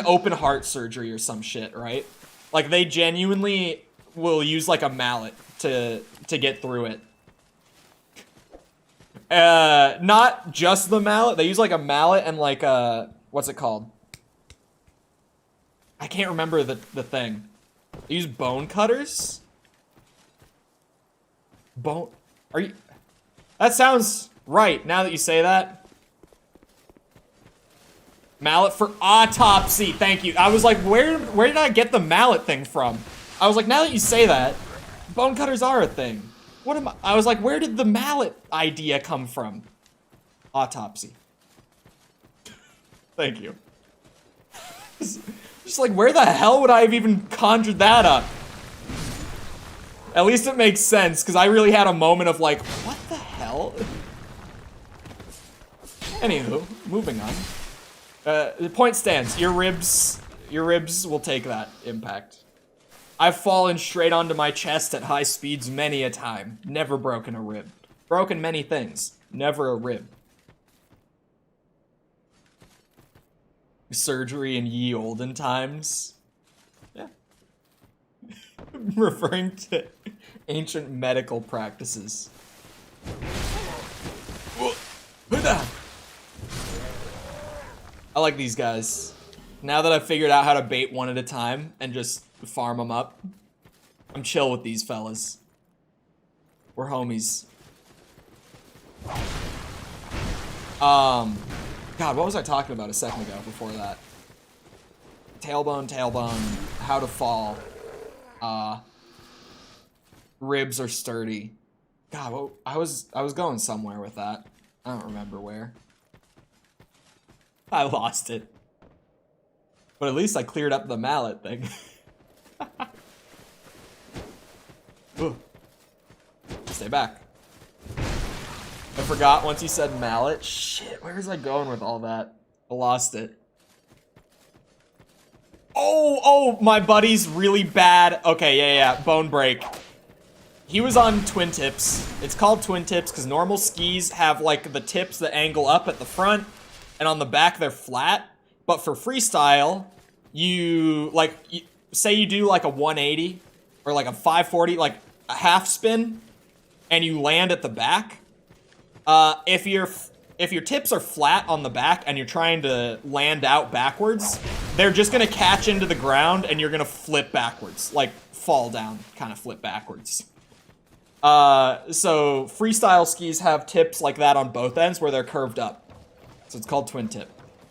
open heart surgery or some shit, right? Like they genuinely will use like a mallet to get through it. Not just the mallet. They use like a mallet and like what's it called? I can't remember the thing. They use bone cutters? Are you... That sounds right, now that you say that. Mallet for autopsy, thank you. I was like, where did I get the mallet thing from? I was like, now that you say that, bone cutters are a thing. I was like, where did the mallet idea come from? Autopsy. Thank you. Just like, where the hell would I have even conjured that up? At least it makes sense, because I really had a moment of like, what the hell? Anywho, moving on. The point stands. Your ribs will take that impact. I've fallen straight onto my chest at high speeds many a time. Never broken a rib. Broken many things. Never a rib. Surgery in ye olden times. Yeah. Referring to ancient medical practices. I like these guys. Now that I've figured out how to bait one at a time and just farm them up, I'm chill with these fellas. We're homies. God, what was I talking about a second ago before that? Tailbone, how to fall. Ribs are sturdy. God, well, I was going somewhere with that. I don't remember where. I lost it. But at least I cleared up the mallet thing. Ooh. Stay back. I forgot once you said mallet. Shit, where was I going with all that? I lost it. Oh, my buddy's really bad. Okay, yeah, bone break. He was on twin tips. It's called twin tips because normal skis have like the tips that angle up at the front, and on the back they're flat. But for freestyle, say you do like a 180 or like a 540, like a half spin, and you land at the back. If your if your tips are flat on the back and you're trying to land out backwards, they're just gonna catch into the ground and you're gonna flip backwards, like fall down, kind of flip backwards. So freestyle skis have tips like that on both ends where they're curved up. So it's called twin tip.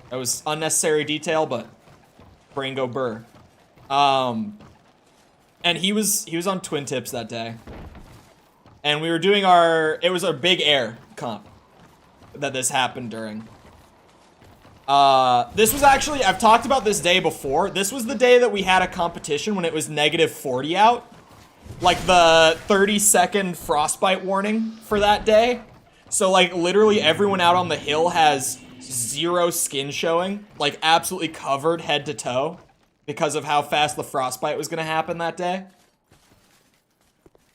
That was unnecessary detail, but brain go burr. And he was on twin tips that day. And we were doing it was our big air comp that this happened during. This was actually, I've talked about this day before. This was the day that we had a competition when it was -40 out. Like the 30-second frostbite warning for that day. So like literally everyone out on the hill has 0 skin showing. Like absolutely covered head to toe because of how fast the frostbite was gonna happen that day.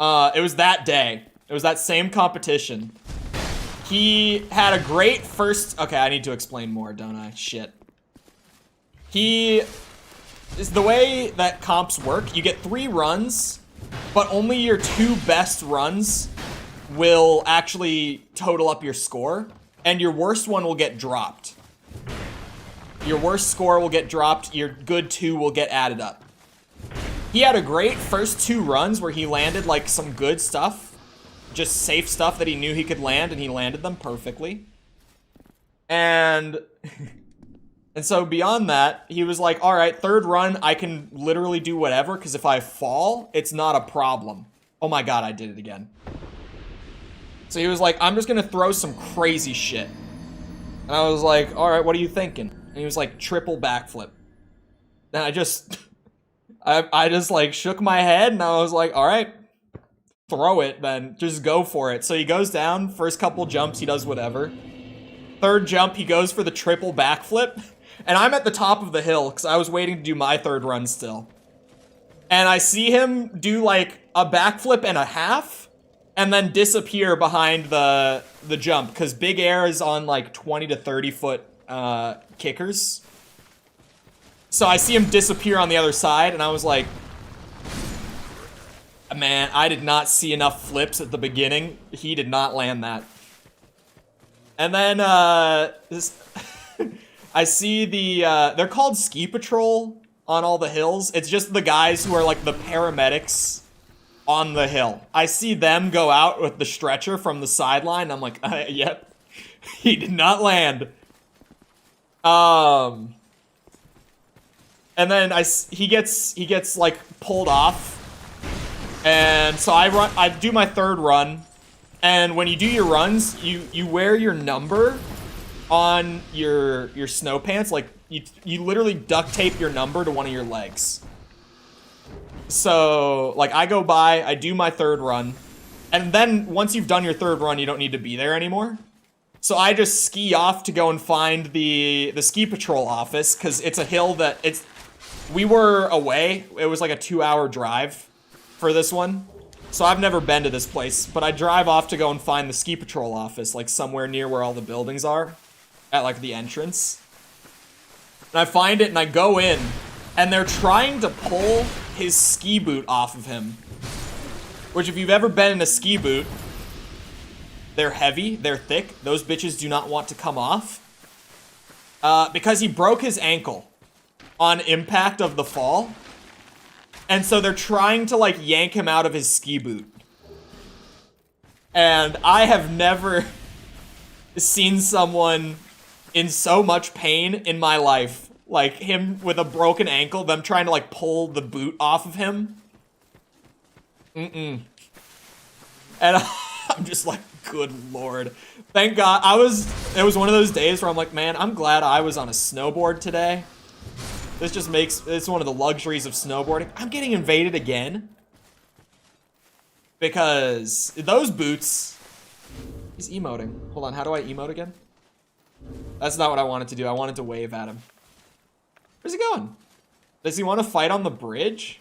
It was that day. It was that same competition. He had a great first... Okay, I need to explain more, don't I? Shit. The way that comps work, you get 3 runs, but only your 2 best runs will actually total up your score, and your worst one will get dropped. Your worst score will get dropped, your good 2 will get added up. He had a great first 2 runs where he landed like some good stuff. Just safe stuff that he knew he could land, and he landed them perfectly. And so beyond that, he was like, all right, 3rd run, I can literally do whatever, because if I fall, it's not a problem. Oh my god, I did it again. So he was like, I'm just gonna throw some crazy shit. And I was like, all right, what are you thinking? And he was like, triple backflip. And I just like shook my head, and I was like, all right. Throw it, then. Just go for it. So he goes down, first couple jumps, he does whatever. 3rd jump, he goes for the triple backflip. And I'm at the top of the hill, because I was waiting to do my 3rd run still. And I see him do, like, a backflip and a half, and then disappear behind the jump, because big air is on, like, 20 to 30 foot kickers. So I see him disappear on the other side, and I was like... Man, I did not see enough flips at the beginning. He did not land that. And then, I see they're called ski patrol on all the hills. It's just the guys who are like the paramedics on the hill. I see them go out with the stretcher from the sideline. I'm like, yep, he did not land. And then he gets like pulled off. And so I do my 3rd run, and when you do your runs, you wear your number on your snow pants, like you literally duct tape your number to one of your legs. So like I go by, I do my 3rd run, and then once you've done your 3rd run, you don't need to be there anymore. So I just ski off to go and find the ski patrol office, because it's a hill that we were away. It was like a 2-hour drive for this one. So I've never been to this place, but I drive off to go and find the ski patrol office, like somewhere near where all the buildings are, at like the entrance. And I find it and I go in, and they're trying to pull his ski boot off of him. Which, if you've ever been in a ski boot, they're heavy, they're thick, those bitches do not want to come off. Because he broke his ankle on impact of the fall. And so they're trying to, like, yank him out of his ski boot. And I have never seen someone in so much pain in my life. Like, him with a broken ankle, them trying to, like, pull the boot off of him. And I'm just like, good lord. Thank God. It was one of those days where I'm like, man, I'm glad I was on a snowboard today. This just makes, it's one of the luxuries of snowboarding. I'm getting invaded again. Because those boots, he's emoting. Hold on, how do I emote again? That's not what I wanted to do. I wanted to wave at him. Where's he going? Does he want to fight on the bridge?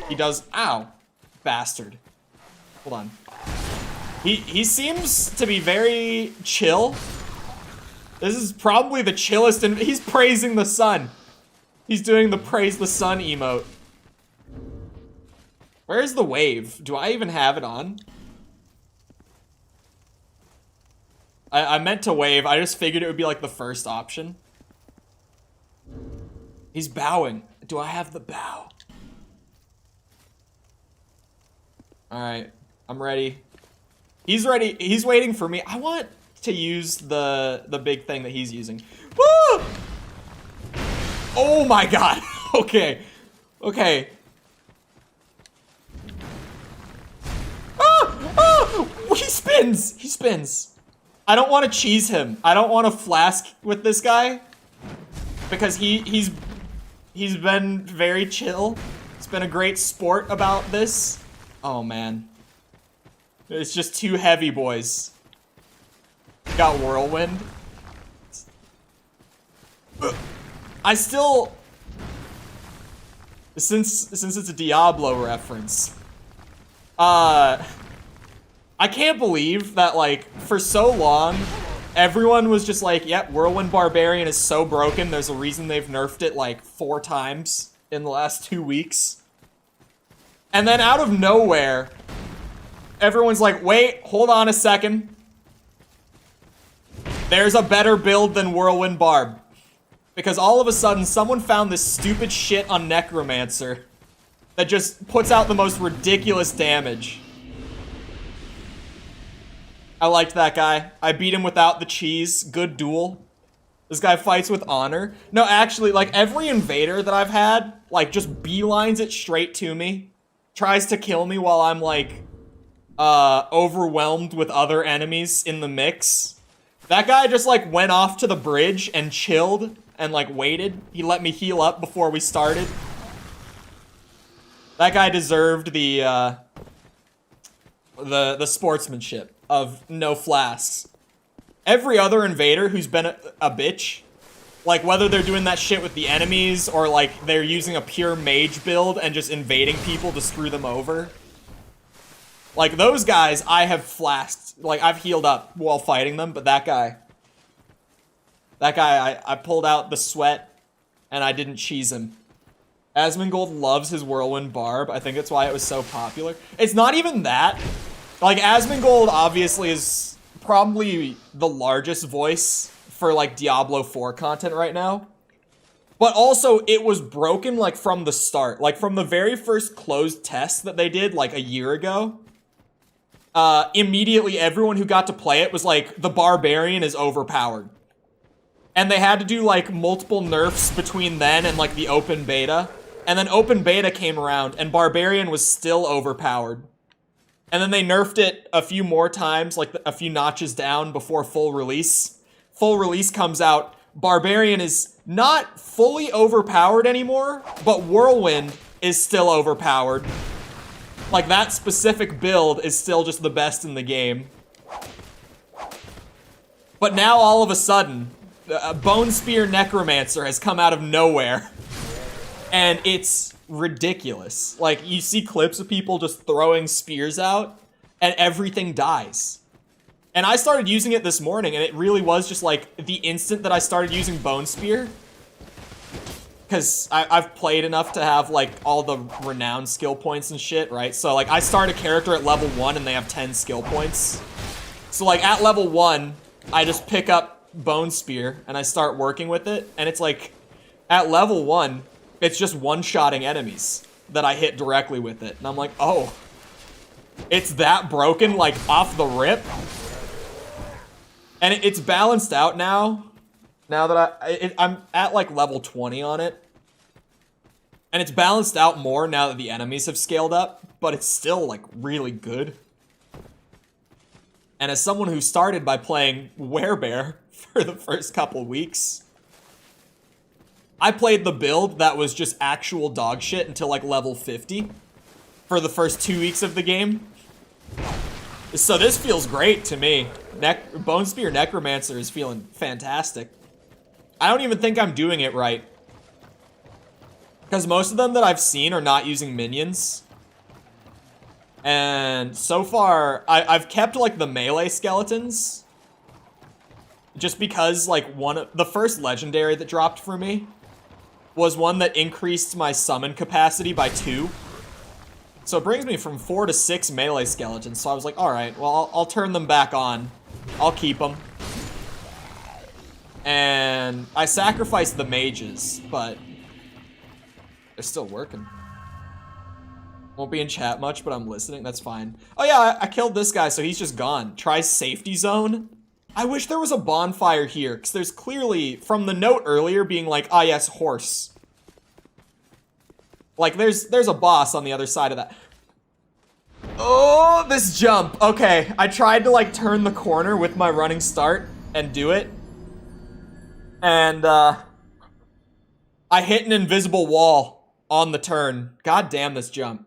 He does. Ow. Bastard. Hold on. He seems to be very chill. This is probably the chillest, and he's praising the sun. He's doing the praise the sun emote. Where's the wave? Do I even have it on? I meant to wave. I just figured it would be like the first option. He's bowing. Do I have the bow? Alright. I'm ready. He's ready. He's waiting for me. I want to use the big thing that he's using. Woo! Oh my god. Okay. Okay. He spins! He spins. I don't want to cheese him. I don't want to flask with this guy. Because he's been very chill. He's been a great sport about this. Oh man. It's just two heavy boys. Got whirlwind. I still... Since it's a Diablo reference. I can't believe that, like, for so long, everyone was just like, yep, Whirlwind Barbarian is so broken, there's a reason they've nerfed it, like, 4 times in the last 2 weeks. And then out of nowhere, everyone's like, wait, hold on a second. There's a better build than Whirlwind Barb. Because all of a sudden, someone found this stupid shit on Necromancer that just puts out the most ridiculous damage. I liked that guy. I beat him without the cheese. Good duel. This guy fights with honor. No, actually, like, every invader that I've had, like, just beelines it straight to me. Tries to kill me while I'm, like, overwhelmed with other enemies in the mix. That guy just, like, went off to the bridge and chilled and, like, waited. He let me heal up before we started. That guy deserved the sportsmanship of no flasks. Every other invader who's been a bitch, like whether they're doing that shit with the enemies or like they're using a pure mage build and just invading people to screw them over, like those guys I have flasked, like I've healed up while fighting them, but that guy I pulled out the sweat and I didn't cheese him. Asmongold loves his Whirlwind Barb. I think that's why it was so popular. It's not even that. Like, Asmongold obviously is probably the largest voice for, like, Diablo 4 content right now. But also, it was broken, like, from the start. Like, from the very first closed test that they did, like, a year ago. Immediately, everyone who got to play it was like, the Barbarian is overpowered. And they had to do, like, multiple nerfs between then and, like, the open beta. And then open beta came around, and Barbarian was still overpowered. And then they nerfed it a few more times, like a few notches down before full release. Full release comes out. Barbarian is not fully overpowered anymore, but Whirlwind is still overpowered. Like, that specific build is still just the best in the game. But now, all of a sudden, Bone Spear Necromancer has come out of nowhere. And it's ridiculous. Like, you see clips of people just throwing spears out, and everything dies. And I started using it this morning, and it really was just, like, the instant that I started using Bone Spear. Because I've played enough to have, like, all the renowned skill points and shit, right? So, like, I start a character at level 1, and they have 10 skill points. So, like, at level 1, I just pick up Bone Spear, and I start working with it, and it's, like, at level 1... it's just one-shotting enemies that I hit directly with it. And I'm like, oh, it's that broken, like, off the rip? And it's balanced out now. Now that I'm at, like, level 20 on it. And it's balanced out more now that the enemies have scaled up. But it's still, like, really good. And as someone who started by playing Werebear for the first couple weeks... I played the build that was just actual dog shit until like level 50 for the first 2 weeks of the game. So this feels great to me. Bone Spear Necromancer is feeling fantastic. I don't even think I'm doing it right. Because most of them that I've seen are not using minions. And so far, I've kept like the melee skeletons. Just because like the first legendary that dropped for me was one that increased my summon capacity by 2. So it brings me from 4 to 6 melee skeletons. So I was like, alright, well, I'll turn them back on. I'll keep them. And I sacrificed the mages, but they're still working. Won't be in chat much, but I'm listening. That's fine. Oh yeah, I killed this guy, so he's just gone. Try safety zone. I wish there was a bonfire here, because there's clearly, from the note earlier being like, ah yes, horse. Like, there's a boss on the other side of that. Oh, this jump. Okay, I tried to, like, turn the corner with my running start and do it. And, I hit an invisible wall on the turn. God damn this jump.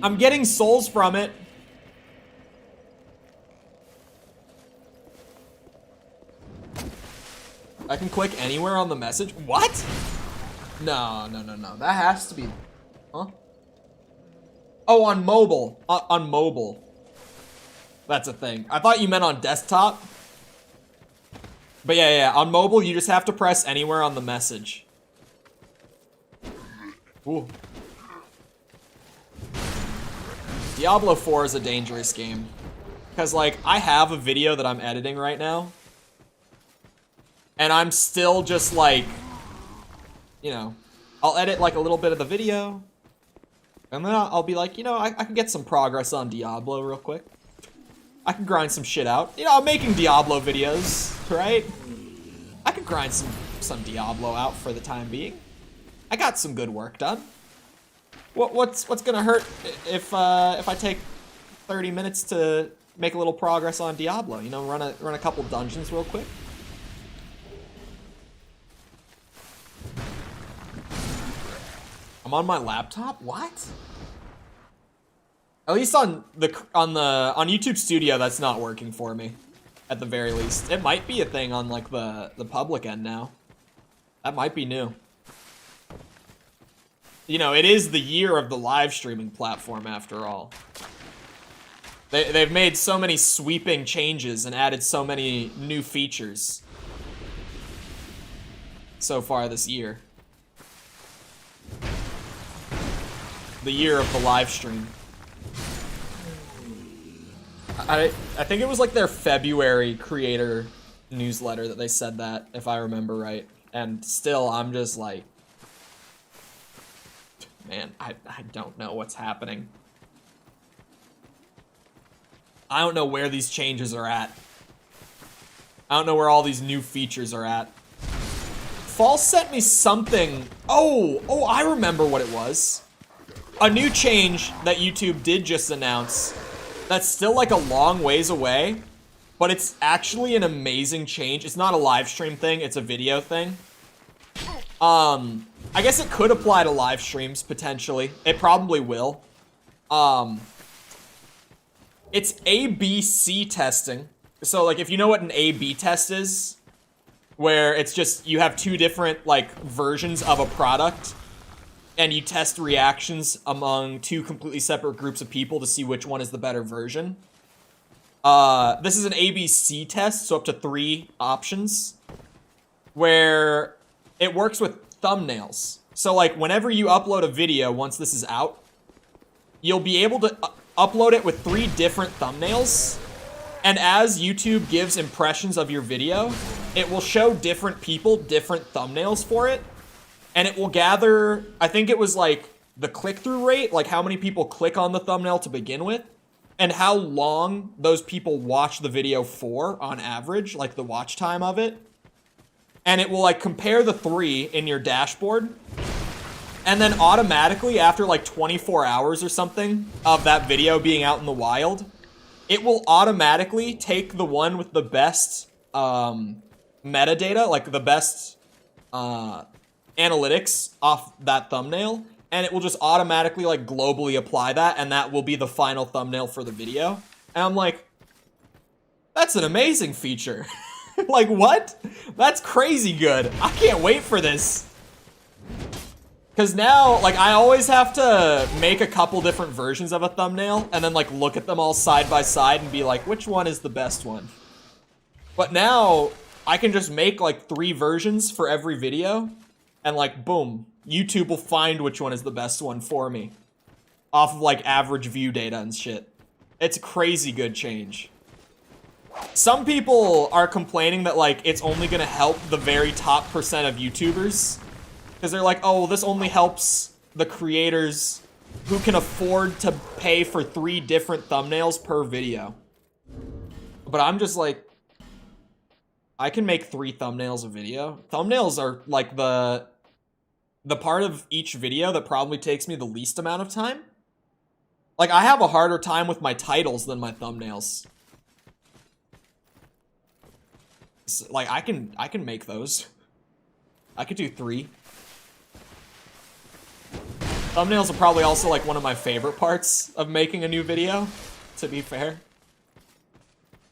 I'm getting souls from it. I can click anywhere on the message. What? No. That has to be... Huh? Oh, on mobile. On mobile. That's a thing. I thought you meant on desktop. But yeah, on mobile, you just have to press anywhere on the message. Ooh. Diablo 4 is a dangerous game. Because, like, I have a video that I'm editing right now. And I'm still just, like, you know, I'll edit, like, a little bit of the video. And then I'll be like, you know, I can get some progress on Diablo real quick. I can grind some shit out. You know, I'm making Diablo videos, right? I can grind some Diablo out for the time being. I got some good work done. What's gonna hurt if I take 30 minutes to make a little progress on Diablo? You know, run a couple dungeons real quick. I'm on my laptop? What? At least on YouTube Studio, that's not working for me. At the very least. It might be a thing on like the public end now. That might be new. You know, it is the year of the live streaming platform after all. They've made so many sweeping changes and added so many new features so far this year. The year of the live stream. I think it was like their February creator newsletter that they said that, if I remember right. And still, I'm just like, man, I don't know what's happening. I don't know where these changes are at. I don't know where all these new features are at. False sent me something. Oh, I remember what it was. A new change that YouTube did just announce that's still like a long ways away, but it's actually an amazing change. It's not a live stream thing, it's a video thing. I guess it could apply to live streams, potentially. It probably will. It's A/B/C testing. So, like, if you know what an A/B test is, where it's just, you have two different, like, versions of a product, and you test reactions among two completely separate groups of people to see which one is the better version. This is an A/B/C test, so up to 3 options, where it works with thumbnails. So, like, whenever you upload a video, once this is out, you'll be able to upload it with 3 different thumbnails, and as YouTube gives impressions of your video, it will show different people different thumbnails for it, and it will gather, I think it was like the click-through rate, like how many people click on the thumbnail to begin with, and how long those people watch the video for on average, like the watch time of it. And it will like compare the 3 in your dashboard, and then automatically after like 24 hours or something of that video being out in the wild, it will automatically take the one with the best metadata, like the best analytics off that thumbnail, and it will just automatically like globally apply that, and that will be the final thumbnail for the video. And I'm like, that's an amazing feature. Like, what? That's crazy good. I can't wait for this. Because now, like, I always have to make a couple different versions of a thumbnail and then, like, look at them all side by side and be like, which one is the best one? But now, I can just make, like, 3 versions for every video, and, like, boom. YouTube will find which one is the best one for me. Off of, like, average view data and shit. It's a crazy good change. Some people are complaining that, like, it's only gonna help the very top percent of YouTubers. Because they're like, oh, well, this only helps the creators who can afford to pay for 3 different thumbnails per video. But I'm just like, I can make 3 thumbnails a video. Thumbnails are like the part of each video that probably takes me the least amount of time. Like, I have a harder time with my titles than my thumbnails. Like, I can make those. I could do 3. Thumbnails are probably also like one of my favorite parts of making a new video, to be fair.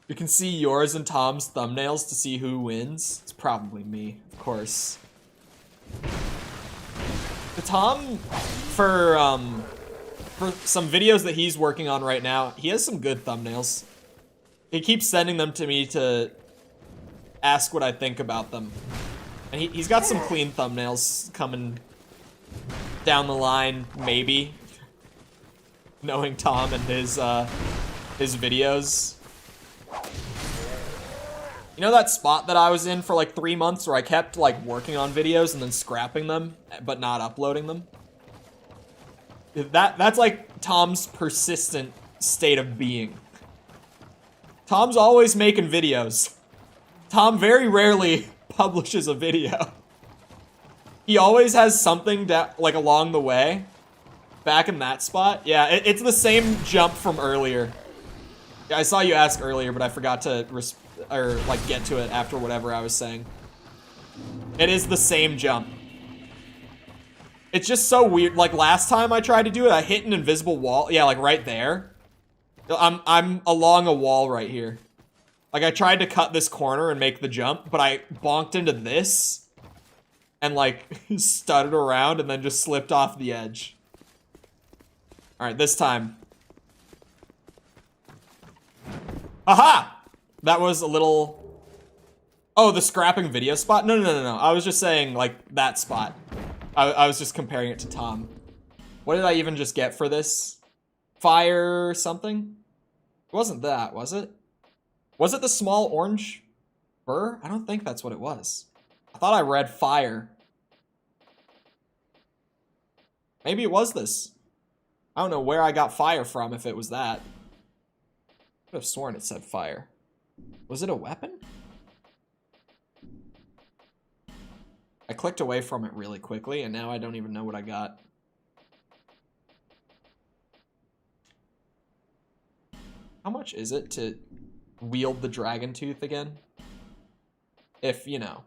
You can see yours and Tom's thumbnails to see who wins. It's probably me, of course. The Tom, for some videos that he's working on right now, he has some good thumbnails. He keeps sending them to me to ask what I think about them. And he's got some clean thumbnails coming down the line, maybe. Knowing Tom and his videos. You know that spot that I was in for like 3 months where I kept like working on videos and then scrapping them, but not uploading them? That's like Tom's persistent state of being. Tom's always making videos. Tom very rarely publishes a video. He always has something like along the way. Back in that spot. Yeah, it's the same jump from earlier. Yeah, I saw you ask earlier, but I forgot to like get to it after whatever I was saying. It is the same jump. It's just so weird. Like last time I tried to do it, I hit an invisible wall. Yeah, like right there. I'm along a wall right here. Like I tried to cut this corner and make the jump, but I bonked into this and like stuttered around and then just slipped off the edge. All right, this time. Aha! That was a little... Oh, the scrapping video spot? No. I was just saying, like, that spot. I was just comparing it to Tom. What did I even just get for this? Fire something? It wasn't that, was it? Was it the small orange burr? I don't think that's what it was. I thought I read fire. Maybe it was this. I don't know where I got fire from if it was that. I could have sworn it said fire. Was it a weapon? I clicked away from it really quickly and now I don't even know what I got. How much is it to wield the dragon tooth again? If, you know,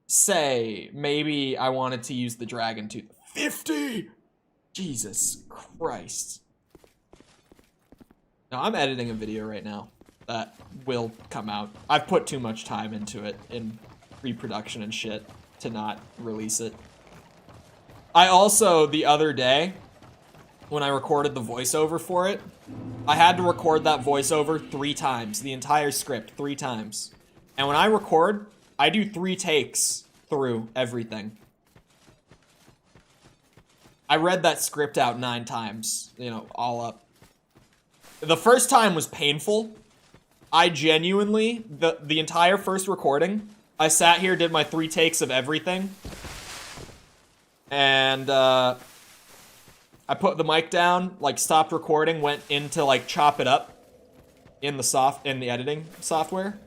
say maybe I wanted to use the dragon tooth. 50! Jesus Christ. No, I'm editing a video right now that will come out. I've put too much time into it in pre-production and shit to not release it. I also, the other day, when I recorded the voiceover for it, I had to record that voiceover 3 times, the entire script 3 times. And when I record, I do 3 takes through everything. I read that script out 9 times, you know, all up. The first time was painful. I genuinely, the entire first recording, I sat here, did my 3 takes of everything. And, I put the mic down, like stopped recording, went in to like chop it up in the editing software.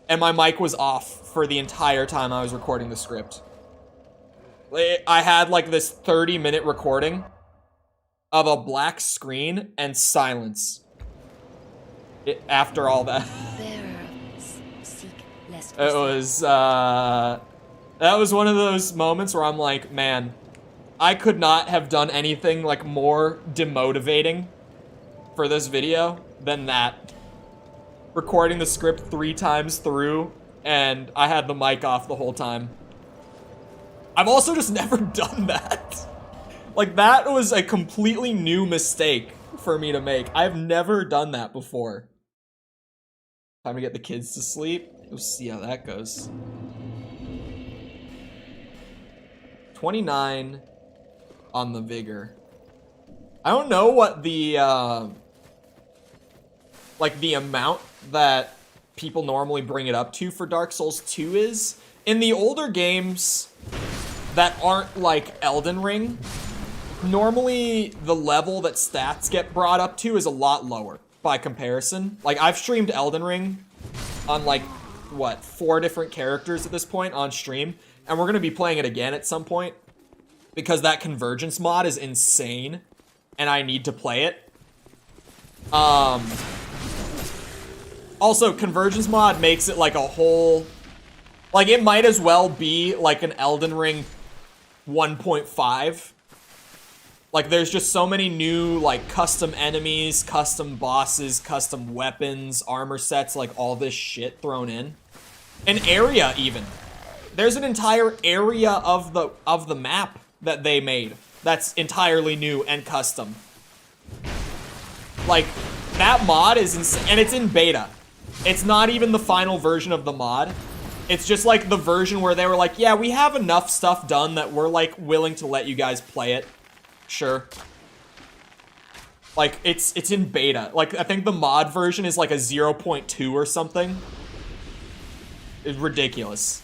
And my mic was off for the entire time I was recording the script. I had like this 30-minute recording of a black screen and silence. After all that. It was, that was one of those moments where I'm like, man, I could not have done anything like more demotivating for this video than that. Recording the script 3 times through, and I had the mic off the whole time. I've also just never done that. Like, that was a completely new mistake for me to make. I've never done that before. Time to get the kids to sleep. We'll see how that goes. 29 on the vigor. I don't know what the, like, the amount that people normally bring it up to for Dark Souls 2 is. In the older games that aren't like Elden Ring, normally the level that stats get brought up to is a lot lower by comparison. Like, I've streamed Elden Ring on, like, what, 4 different characters at this point on stream, and we're going to be playing it again at some point because that convergence mod is insane and I need to play it. Also, convergence mod makes it like a whole, like, it might as well be like an Elden Ring 1.5. Like, there's just so many new, like, custom enemies, custom bosses, custom weapons, armor sets, like, all this shit thrown in. An area, even. There's an entire area of the map that they made that's entirely new and custom. Like, that mod is insane, and it's in beta. It's not even the final version of the mod. It's just, like, the version where they were like, yeah, we have enough stuff done that we're, like, willing to let you guys play it. Sure. Like, it's in beta. Like, I think the mod version is like a 0.2 or something. It's ridiculous.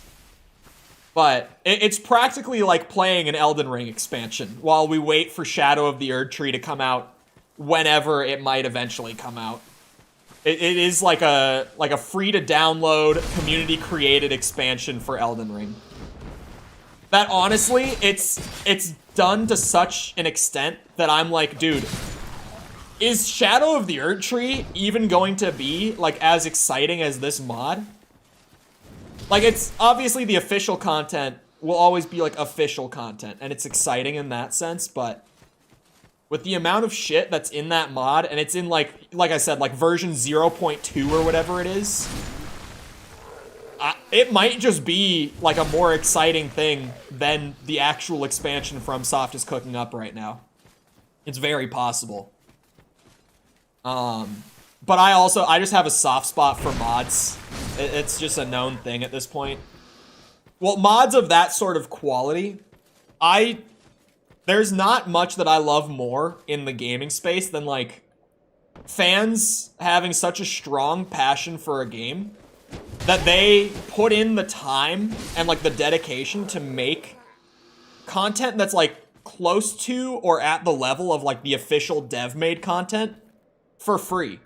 But it's practically like playing an Elden Ring expansion while we wait for Shadow of the Erdtree to come out whenever it might eventually come out. It is like a free to download, community created expansion for Elden Ring. That honestly, it's done to such an extent that I'm like, dude, is Shadow of the Erdtree even going to be like as exciting as this mod? Like, it's obviously the official content will always be like official content and it's exciting in that sense, but with the amount of shit that's in that mod, and it's in like I said, like version 0.2 or whatever it is, it might just be like a more exciting thing than the actual expansion FromSoft is cooking up right now. It's very possible. But I just have a soft spot for mods. It's just a known thing at this point. Well, mods of that sort of quality, there's not much that I love more in the gaming space than, like, fans having such a strong passion for a game that they put in the time and, like, the dedication to make content that's, like, close to or at the level of, like, the official dev-made content for free.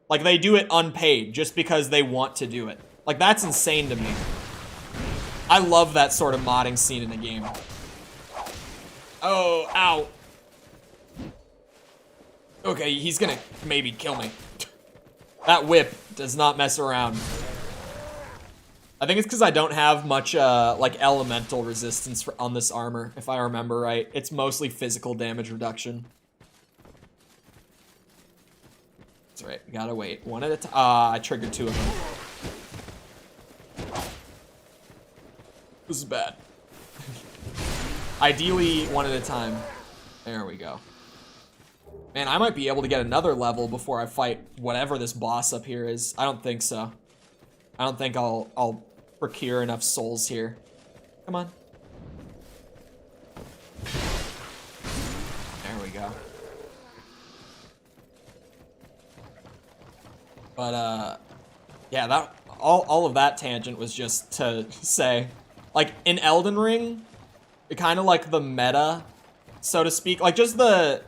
Like, they do it unpaid just because they want to do it. Like, that's insane to me. I love that sort of modding scene in a game. Oh, ow. Okay, he's gonna maybe kill me. That whip does not mess around. I think it's because I don't have much, like, elemental resistance on this armor, if I remember right. It's mostly physical damage reduction. That's right, we gotta wait. One at a time. I triggered 2 of them. This is bad. Ideally, 1 at a time. There we go. Man, I might be able to get another level before I fight whatever this boss up here is. I don't think so. I don't think I'll procure enough souls here. Come on. There we go. But, yeah, that all of that tangent was just to say, like, in Elden Ring, kind of like the meta, so to speak, like, just the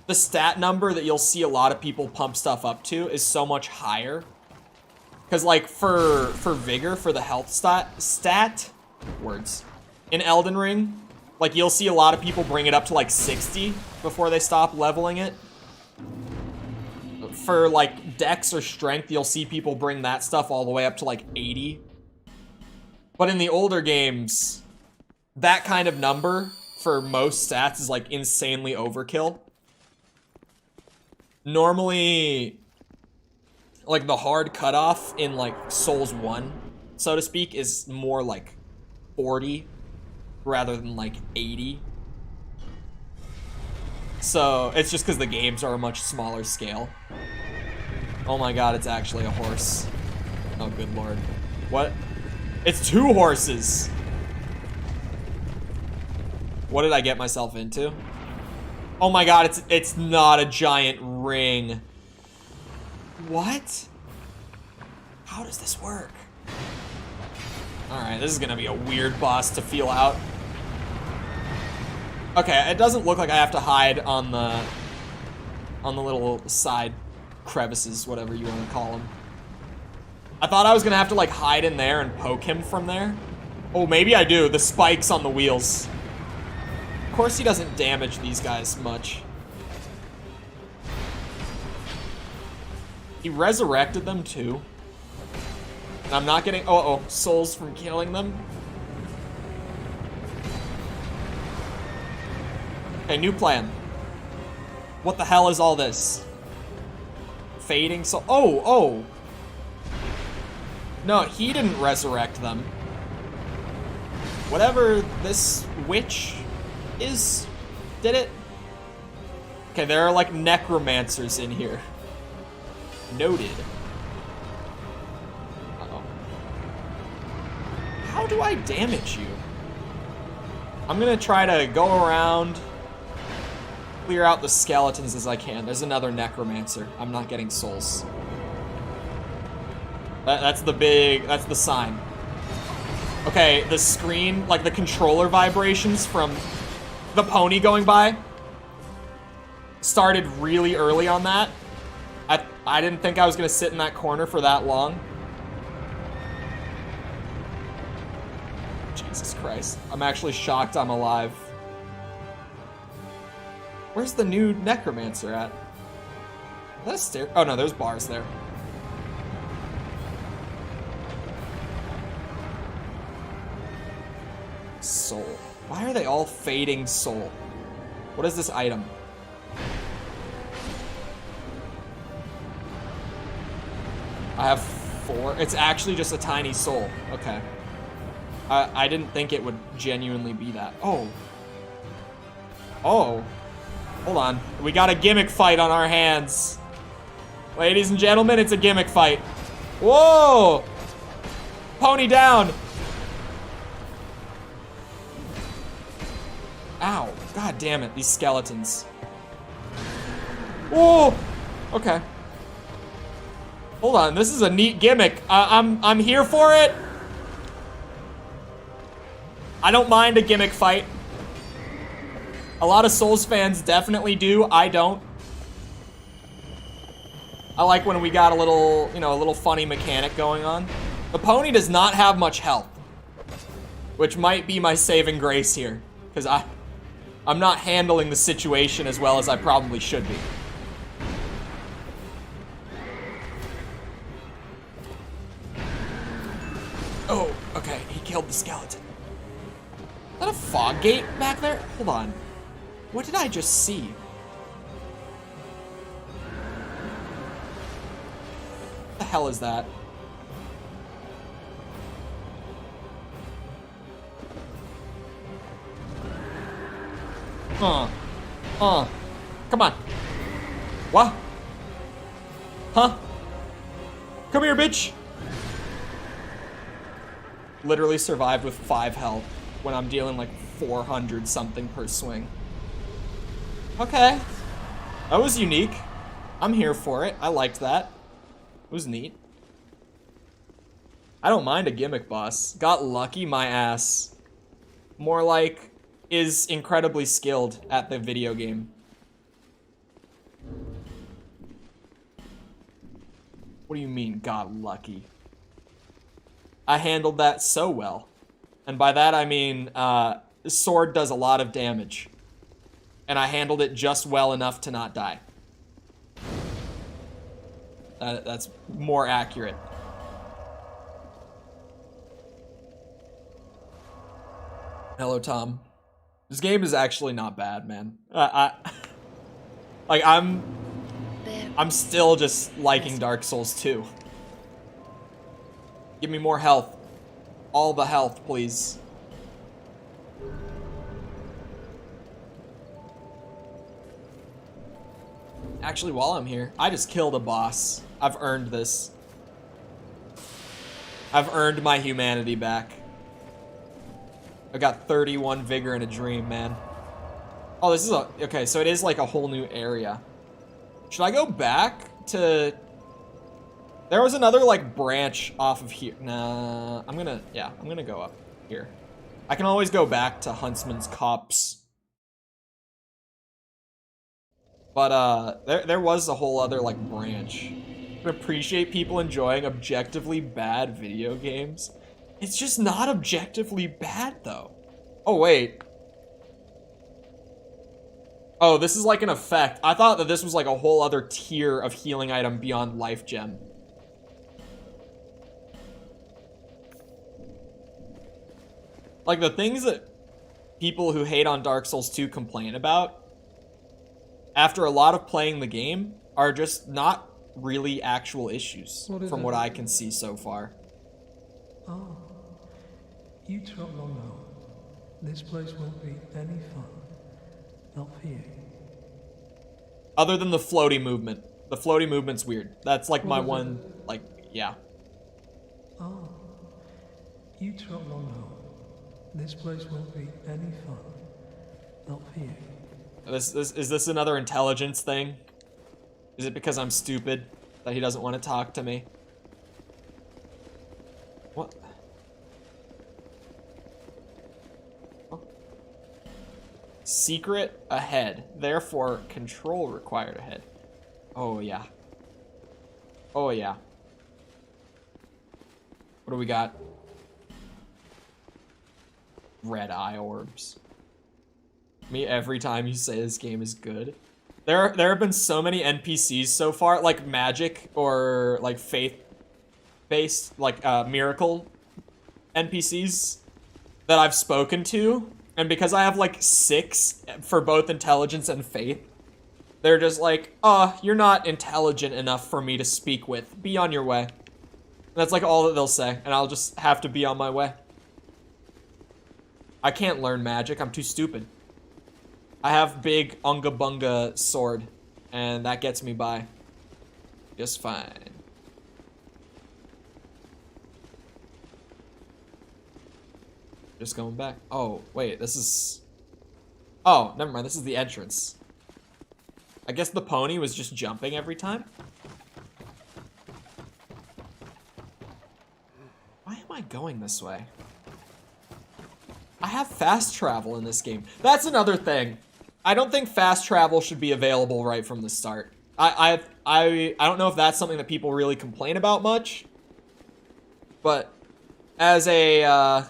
stat number that you'll see a lot of people pump stuff up to is so much higher. Because, like, for Vigor, for the health stat, words, in Elden Ring, like, you'll see a lot of people bring it up to, like, 60 before they stop leveling it. For, like, dex or strength, you'll see people bring that stuff all the way up to, like, 80. But in the older games, that kind of number for most stats is, like, insanely overkill. Normally, like, the hard cutoff in, like, Souls 1, so to speak, is more like 40 rather than, like, 80. So, it's just because the games are a much smaller scale. Oh my god, it's actually a horse. Oh, good lord. What? It's 2 horses! What did I get myself into? Oh my god, it's not a giant ring. What? How does this work? Alright, this is gonna be a weird boss to feel out. Okay, it doesn't look like I have to hide on the little side crevices, whatever you want to call them. I thought I was gonna have to like hide in there and poke him from there. Oh, maybe I do. The spikes on the wheels. Of course he doesn't damage these guys much. He resurrected them too. And I'm not getting souls from killing them. Okay, new plan. What the hell is all this? Fading soul. Oh. No, he didn't resurrect them. Whatever this witch is, did it? Okay, there are like necromancers in here. Noted. Uh-oh. How do I damage you? I'm gonna try to go around, clear out the skeletons as I can. There's another necromancer. I'm not getting souls. That's the sign. Okay, the screen, like the controller vibrations from the pony going by started really early on that. I didn't think I was gonna sit in that corner for that long. Jesus Christ. I'm actually shocked I'm alive. Where's the new necromancer at? Is that a stair? Oh no, there's bars there. Soul. Why are they all fading soul? What is this item? I have 4. It's actually just a tiny soul. Okay. I didn't think it would genuinely be that. Oh. Hold on. We got a gimmick fight on our hands. Ladies and gentlemen, it's a gimmick fight. Whoa! Pony down! Ow. God damn it, these skeletons. Whoa! Okay. Hold on, this is a neat gimmick. I'm here for it. I don't mind a gimmick fight. A lot of Souls fans definitely do. I don't. I like when we got a little, a little funny mechanic going on. The pony does not have much health, which might be my saving grace here, because I'm not handling the situation as well as I probably should be. Oh, okay, he killed the skeleton. Is that a fog gate back there? Hold on. What did I just see? What the hell is that? Come on. What? Huh? Come here, bitch. Literally survived with 5 health when I'm dealing like 400 something per swing. Okay. That was unique. I'm here for it. I liked that. It was neat. I don't mind a gimmick boss. Got lucky, my ass. More like, is incredibly skilled at the video game. What do you mean, got lucky? I handled that so well. And by that I mean, this sword does a lot of damage. And I handled it just well enough to not die. That's more accurate. Hello, Tom. This game is actually not bad, man. I'm still just liking Dark Souls 2. Give me more health. All the health, please. Actually, while I'm here, I just killed a boss. I've earned this. I've earned my humanity back. I got 31 vigor and a dream, man. Oh, this is a... Okay, so it is like a whole new area. Should I go back to... There was another, like, branch off of here. Nah, I'm gonna... Yeah, I'm gonna go up here. I can always go back to Huntsman's Copse. But, there was a whole other, like, branch. I appreciate people enjoying objectively bad video games. It's just not objectively bad, though. Oh, wait. Oh, this is like an effect. I thought that this was like a whole other tier of healing item beyond Life Gem. Like, the things that people who hate on Dark Souls 2 complain about, after a lot of playing the game, are just not really actual issues, from what I can see so far. Oh, you trot along now. This place won't be any fun. Not for you. Other than the floaty movement. The floaty movement's weird. That's like my one, like, yeah. Oh, you trot along now. This place won't be any fun. Not for you. Is this another intelligence thing? Is it because I'm stupid that he doesn't want to talk to me? What? Oh. Secret ahead. Therefore, control required ahead. Oh, yeah. Oh, yeah. What do we got? Red eye orbs. Me every time you say this game is good. There have been so many NPCs so far, like magic or like faith-based, like miracle NPCs that I've spoken to, and because I have like 6 for both intelligence and faith, they're just like, "Oh, you're not intelligent enough for me to speak with. Be on your way." And that's like all that they'll say, and I'll just have to be on my way. I can't learn magic. I'm too stupid. I have big Unga Bunga sword, and that gets me by just fine. Just going back. Oh, wait, this is... Oh, never mind, this is the entrance. I guess the pony was just jumping every time? Why am I going this way? I have fast travel in this game. That's another thing. I don't think fast travel should be available right from the start. I don't know if that's something that people really complain about much, but as a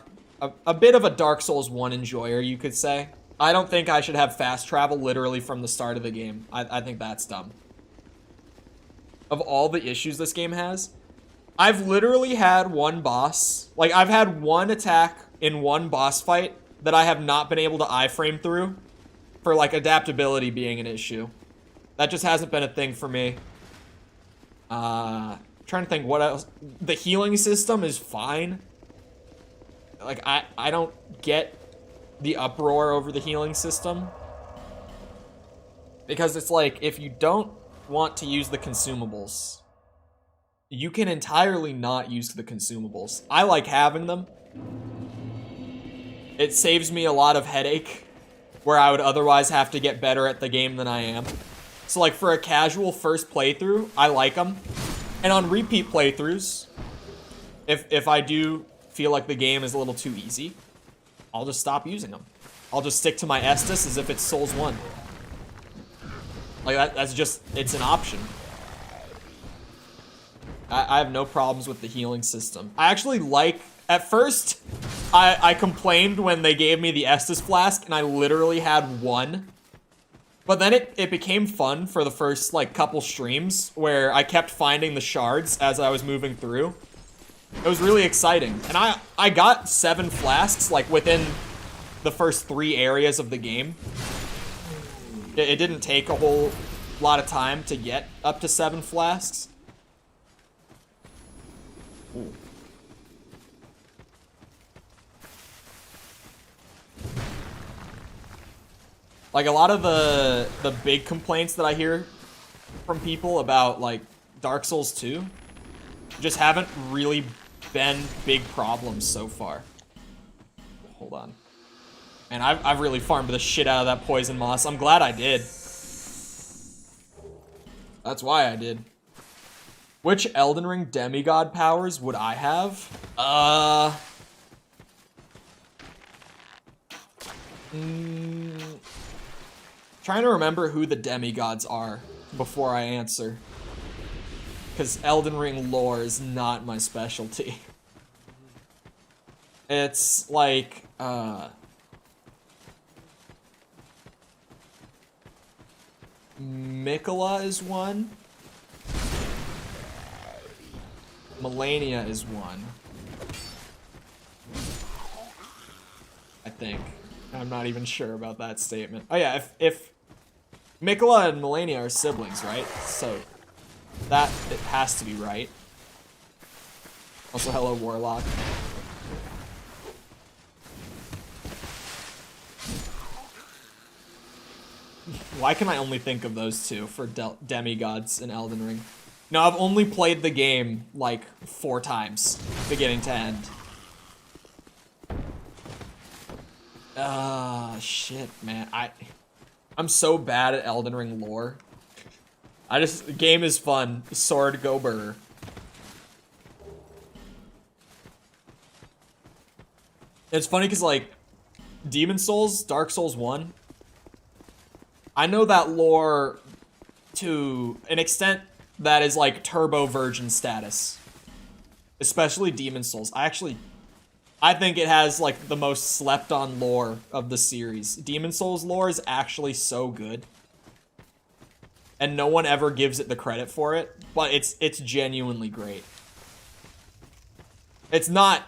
bit of a Dark Souls 1 enjoyer, you could say, I don't think I should have fast travel literally from the start of the game. I think that's dumb. Of all the issues this game has, I've literally had one boss, like I've had one attack in one boss fight that I have not been able to iframe through for like adaptability being an issue. That just hasn't been a thing for me. Trying to think what else. The healing system is fine. Like I don't get the uproar over the healing system, because it's like, if you don't want to use the consumables, you can entirely not use the consumables. I like having them. It saves me a lot of headache where I would otherwise have to get better at the game than I am. So like for a casual first playthrough, I like them. And on repeat playthroughs, if I do feel like the game is a little too easy, I'll just stop using them. I'll just stick to my Estus as if it's Souls 1. Like that's just, it's an option. I have no problems with the healing system. I actually like, at first, I complained when they gave me the Estus flask and I literally had one. But then it became fun for the first like couple streams where I kept finding the shards as I was moving through. It was really exciting. And I got 7 flasks like within the first 3 areas of the game. It didn't take a whole lot of time to get up to 7 flasks. Ooh. Like a lot of the big complaints that I hear from people about like Dark Souls 2 just haven't really been big problems so far. Hold on. And I've really farmed the shit out of that poison moss. I'm glad I did. That's why I did. Which Elden Ring demigod powers would I have? Trying to remember who the demigods are before I answer. Because Elden Ring lore is not my specialty. It's like, Mikola is one. Melania is one. I think. I'm not even sure about that statement. Oh yeah, if Mikola and Melania are siblings, right? So that it has to be right. Also, hello, Warlock. Why can I only think of those two for demigods in Elden Ring? No, I've only played the game like 4 times, beginning to end. Shit, man. I'm so bad at Elden Ring lore. The game is fun. Sword go burr. It's funny because, like, Demon Souls, Dark Souls 1, I know that lore to an extent that is, like, turbo virgin status. Especially Demon Souls. I think it has, like, the most slept on lore of the series. Demon Souls lore is actually so good. And no one ever gives it the credit for it, but it's genuinely great. It's not...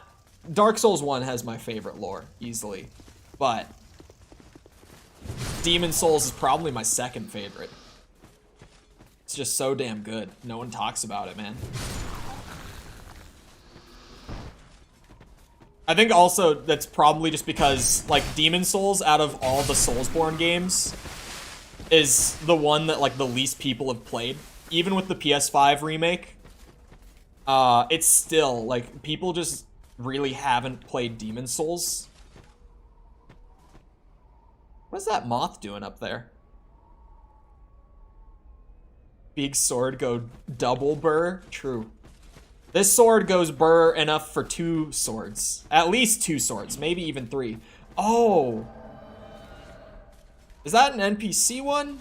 Dark Souls 1 has my favorite lore, easily. But Demon Souls is probably my second favorite. It's just so damn good. No one talks about it, man. I think also that's probably just because, like, Demon Souls, out of all the Soulsborne games, is the one that, like, the least people have played. Even with the PS5 remake, it's still, like, people just really haven't played Demon Souls. What's that moth doing up there? Big sword go double burr? True. This sword goes burr enough for 2 swords. At least 2 swords, maybe even 3. Oh! Is that an NPC one?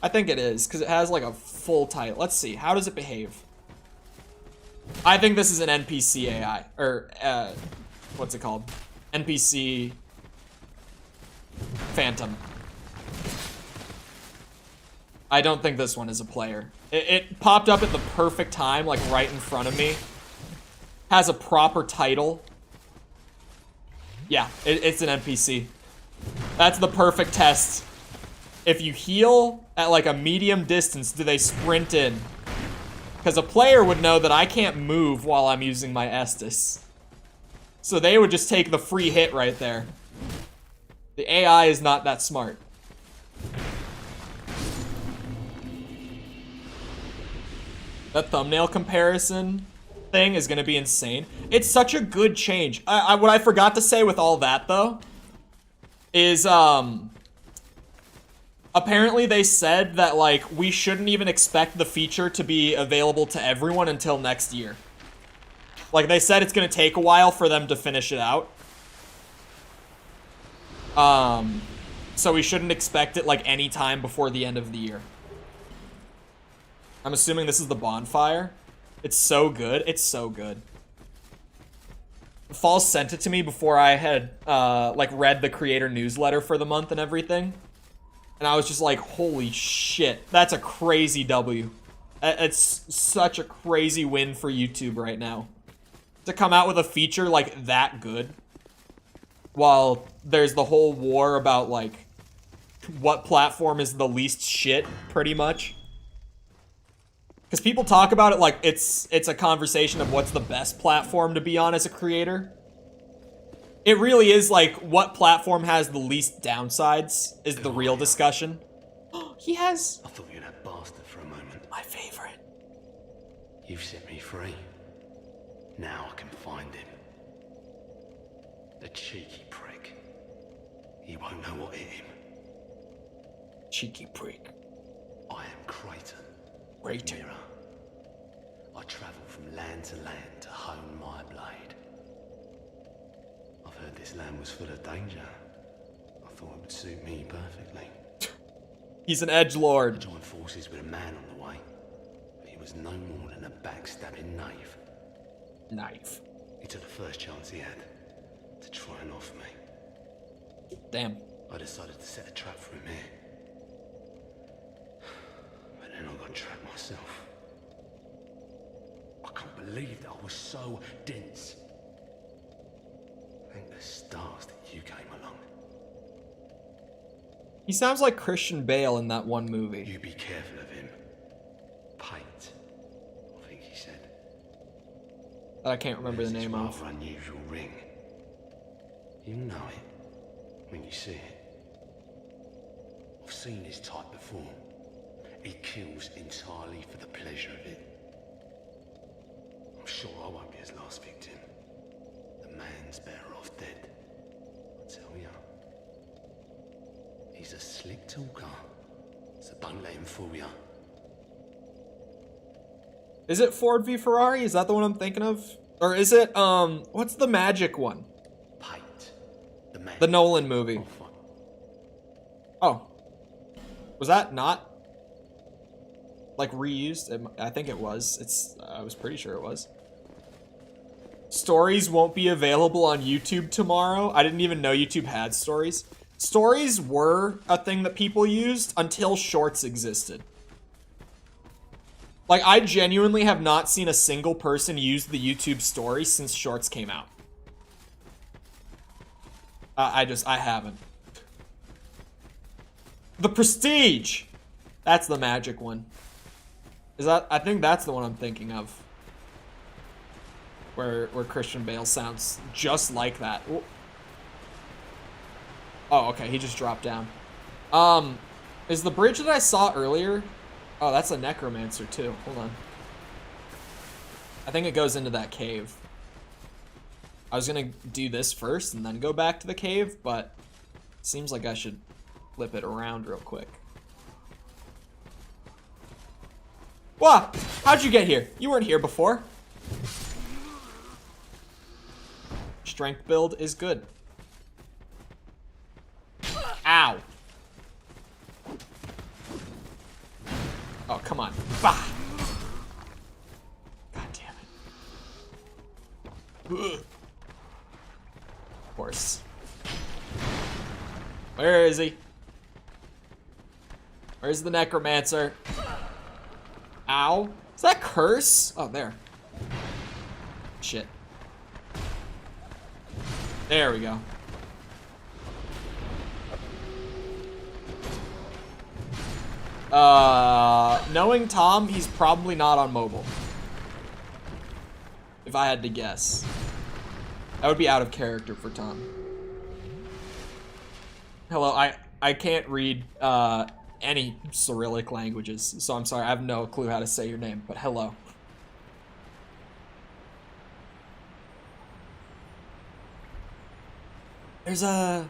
I think it is, because it has like a full title. Let's see, how does it behave? I think this is an NPC AI, or, what's it called? NPC Phantom. I don't think this one is a player. It popped up at the perfect time, like right in front of me. Has a proper title. Yeah, it's an NPC. That's the perfect test. If you heal at like a medium distance, do they sprint in? Because a player would know that I can't move while I'm using my Estus. So they would just take the free hit right there. The AI is not that smart. That thumbnail comparison thing is gonna be insane. It's such a good change. What I forgot to say with all that, though, is, apparently they said that, like, we shouldn't even expect the feature to be available to everyone until next year. Like, they said it's gonna take a while for them to finish it out. So we shouldn't expect it, like, any time before the end of the year. I'm assuming this is the bonfire. It's so good. It's so good. Fall sent it to me before I had, like, read the creator newsletter for the month and everything. And I was just like, holy shit. That's a crazy W. It's such a crazy win for YouTube right now. To come out with a feature, like, that good. While there's the whole war about, like, what platform is the least shit, pretty much. Because people talk about it like it's a conversation of what's the best platform to be on as a creator. It really is like, what platform has the least downsides is the real discussion. He has... I thought you were that bastard for a moment. My favorite. You've set me free. Now I can find him. The cheeky prick. he won't know what hit him. Cheeky prick. I am Creighton. Creighton. Mirror. I travel from land to land to hone my blade. I've heard this land was full of danger. I thought it would suit me perfectly. He's an I edgelord. joined forces with a man on the way, but he was no more than a backstabbing knave. Knife. He took the first chance he had to try and off me. Damn. I decided to set a trap for him here. But then I got trapped myself. I can't believe that I was so dense. Thank the stars that you came along. He sounds like Christian Bale in that one movie. You be careful of him. Paint, I think he said. That I can't remember the There's name this of. rather unusual ring. You know it when you see it. I've seen his type before. He kills entirely for the pleasure of it. I'm sure I won't be his last victim. The man's better off dead. I tell ya. He's a slick talker, so don't let him fool ya. Is it Ford v Ferrari? Is that the one I'm thinking of? Or is it, what's the magic one? Paint. The man. The Nolan movie. Oh, fuck. Oh. Was that not, like, reused? I think it was. I was pretty sure it was. Stories won't be available on YouTube tomorrow. I didn't even know YouTube had stories. Stories were a thing that people used until shorts existed. Like, I genuinely have not seen a single person use the YouTube story since shorts came out. I haven't. The Prestige! That's the magic one. I think that's the one I'm thinking of. Where Christian Bale sounds just like that. Ooh. Oh, okay, he just dropped down. Is the bridge that I saw earlier? Oh, that's a necromancer too. Hold on. I think it goes into that cave. I was gonna do this first and then go back to the cave, but it seems like I should flip it around real quick. Whoa! How'd you get here? You weren't here before. Strength build is good. Ow. Oh, come on. Bah! God damn it. Ugh. Of course. Where is he? Where's the necromancer? Ow. Is that curse? Oh, there. Shit. There we go. Knowing Tom, he's probably not on mobile. If I had to guess. That would be out of character for Tom. Hello, I can't read any Cyrillic languages, so I'm sorry, I have no clue how to say your name, but hello. There's a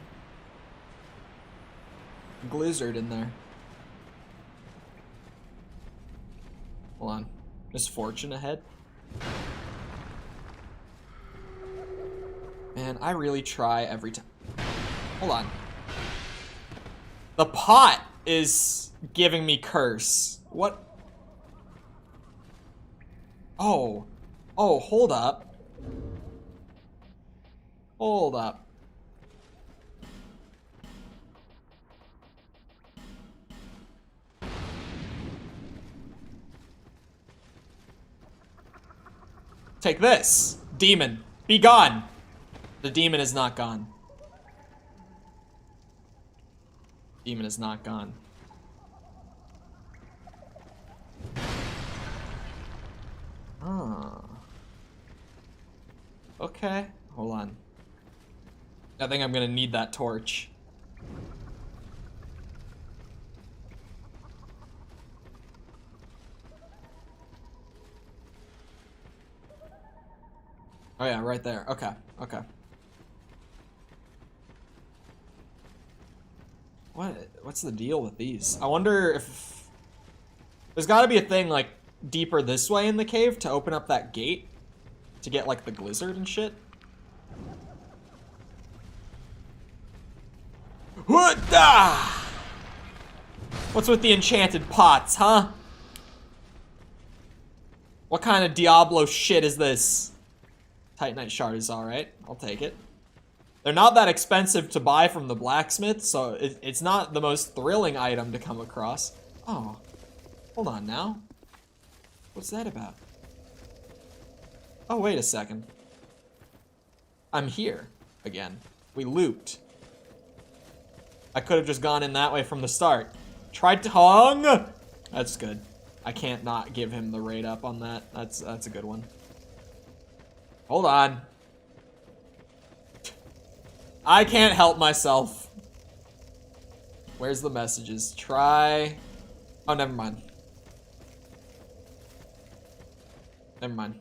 Blizzard in there. Hold on. Is Fortune ahead? Man, I really try every time. Hold on. The pot is giving me curse. What? Oh. Oh, hold up. Hold up. Take this. Demon. Be gone. The demon is not gone. Demon is not gone. Ah. Okay. Hold on. I think I'm gonna need that torch. Oh yeah, right there. Okay, okay. What's the deal with these? I wonder if there's got to be a thing like deeper this way in the cave to open up that gate to get like the glizzard and shit. What the? What's with the enchanted pots, huh? What kind of Diablo shit is this? Titanite shard is alright. I'll take it. They're not that expensive to buy from the blacksmith, so it's not the most thrilling item to come across. Oh, hold on now. What's that about? Oh, wait a second. I'm here again. We looped. I could have just gone in that way from the start. Tried to hung. That's good. I can't not give him the raid up on that. That's a good one. Hold on. I can't help myself. Where's the messages? Try. Oh, never mind. Never mind.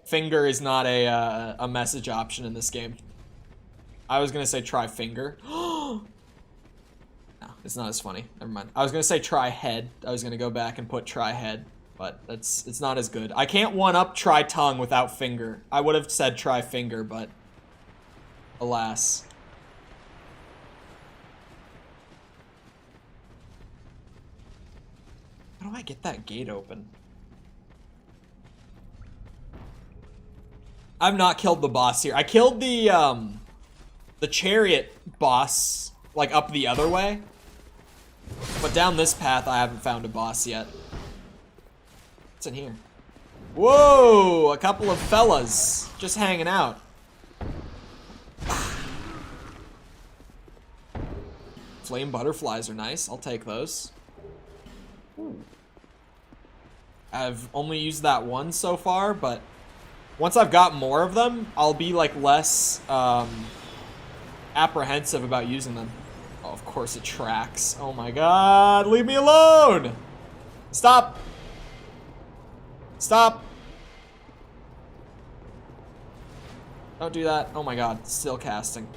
Finger is not a message option in this game. I was gonna say try finger. No, it's not as funny. Never mind. I was gonna say try head. I was gonna go back and put try head, but it's not as good. I can't one up try tongue without finger. I would have said try finger, but alas. How do I get that gate open? I've not killed the boss here. I killed the chariot boss, like, up the other way. But down this path, I haven't found a boss yet. What's in here? Whoa! A couple of fellas just hanging out. Flame butterflies are nice. I'll take those. Ooh. I've only used that one so far, but once I've got more of them, I'll be like less apprehensive about using them. Oh, of course it tracks. Oh my god, leave me alone! Stop! Stop! Don't do that. Oh my god, still casting.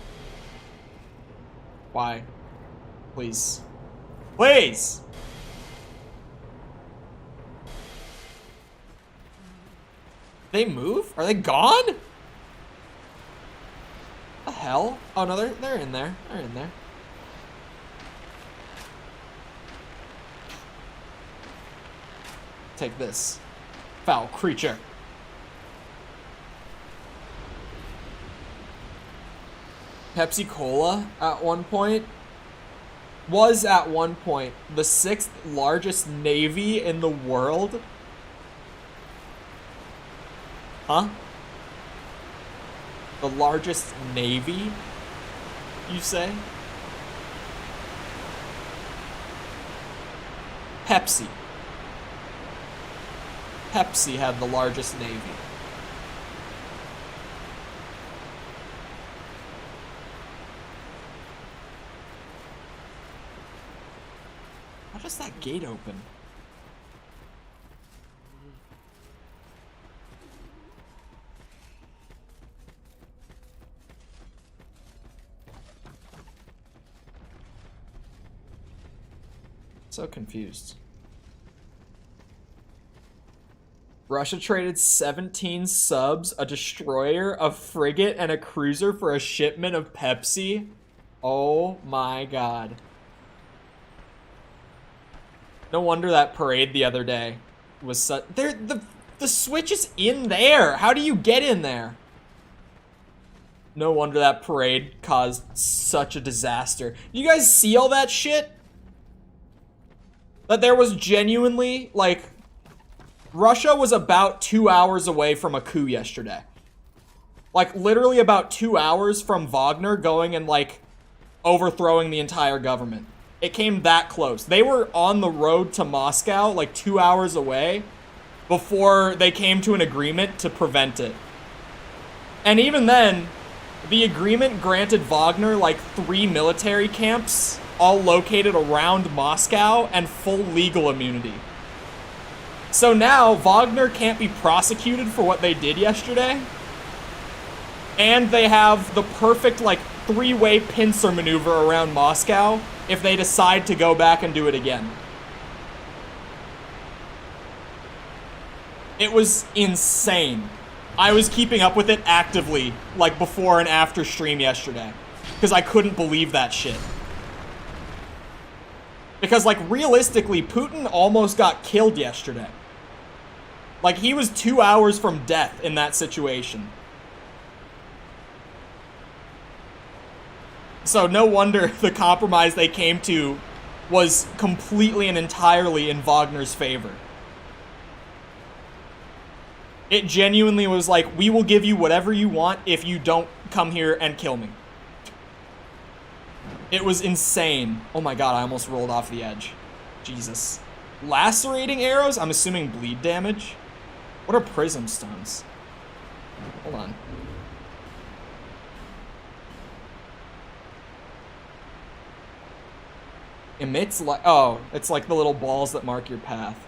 Why? Please. Please! They move? Are they gone? The hell? Oh no, they're in there. They're in there. Take this. Foul creature. Pepsi Cola at one point was at one point the 6th largest navy in the world. Huh? The largest navy, you say? Pepsi. Pepsi had the largest navy. How does that gate open? So confused. Russia traded 17 subs, a destroyer, a frigate, and a cruiser for a shipment of Pepsi. Oh my god. No wonder that parade the other day was such. The switch is in there. How do you get in there? No wonder that parade caused such a disaster. You guys see all that shit? That there was genuinely, like, Russia was about 2 hours away from a coup yesterday. Like, literally about 2 hours from Wagner going and, like, overthrowing the entire government. It came that close. They were on the road to Moscow, like, 2 hours away before they came to an agreement to prevent it. And even then, the agreement granted Wagner, like, 3 military camps, all located around Moscow, and full legal immunity. So now, Wagner can't be prosecuted for what they did yesterday. And they have the perfect, like, 3-way pincer maneuver around Moscow if they decide to go back and do it again. It was insane. I was keeping up with it actively, like before and after stream yesterday, because I couldn't believe that shit. Because, like, realistically, Putin almost got killed yesterday. Like, he was 2 hours from death in that situation. So no wonder the compromise they came to was completely and entirely in Wagner's favor. It genuinely was like, we will give you whatever you want if you don't come here and kill me. It was insane. Oh my god, I almost rolled off the edge. Jesus. Lacerating arrows? I'm assuming bleed damage. What are prism stones? Hold on. Emits light. Oh, it's like the little balls that mark your path.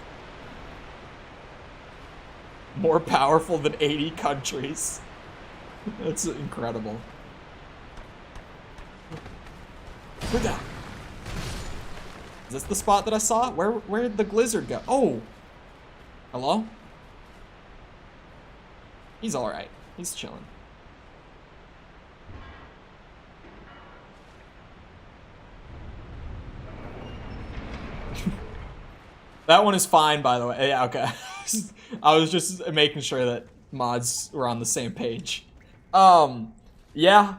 More powerful than 80 countries. That's incredible. Is this the spot that I saw? Where'd the Glizzard go? Oh! Hello? He's alright. He's chilling. That one is fine, by the way. Yeah, okay. I was just making sure that mods were on the same page. Yeah.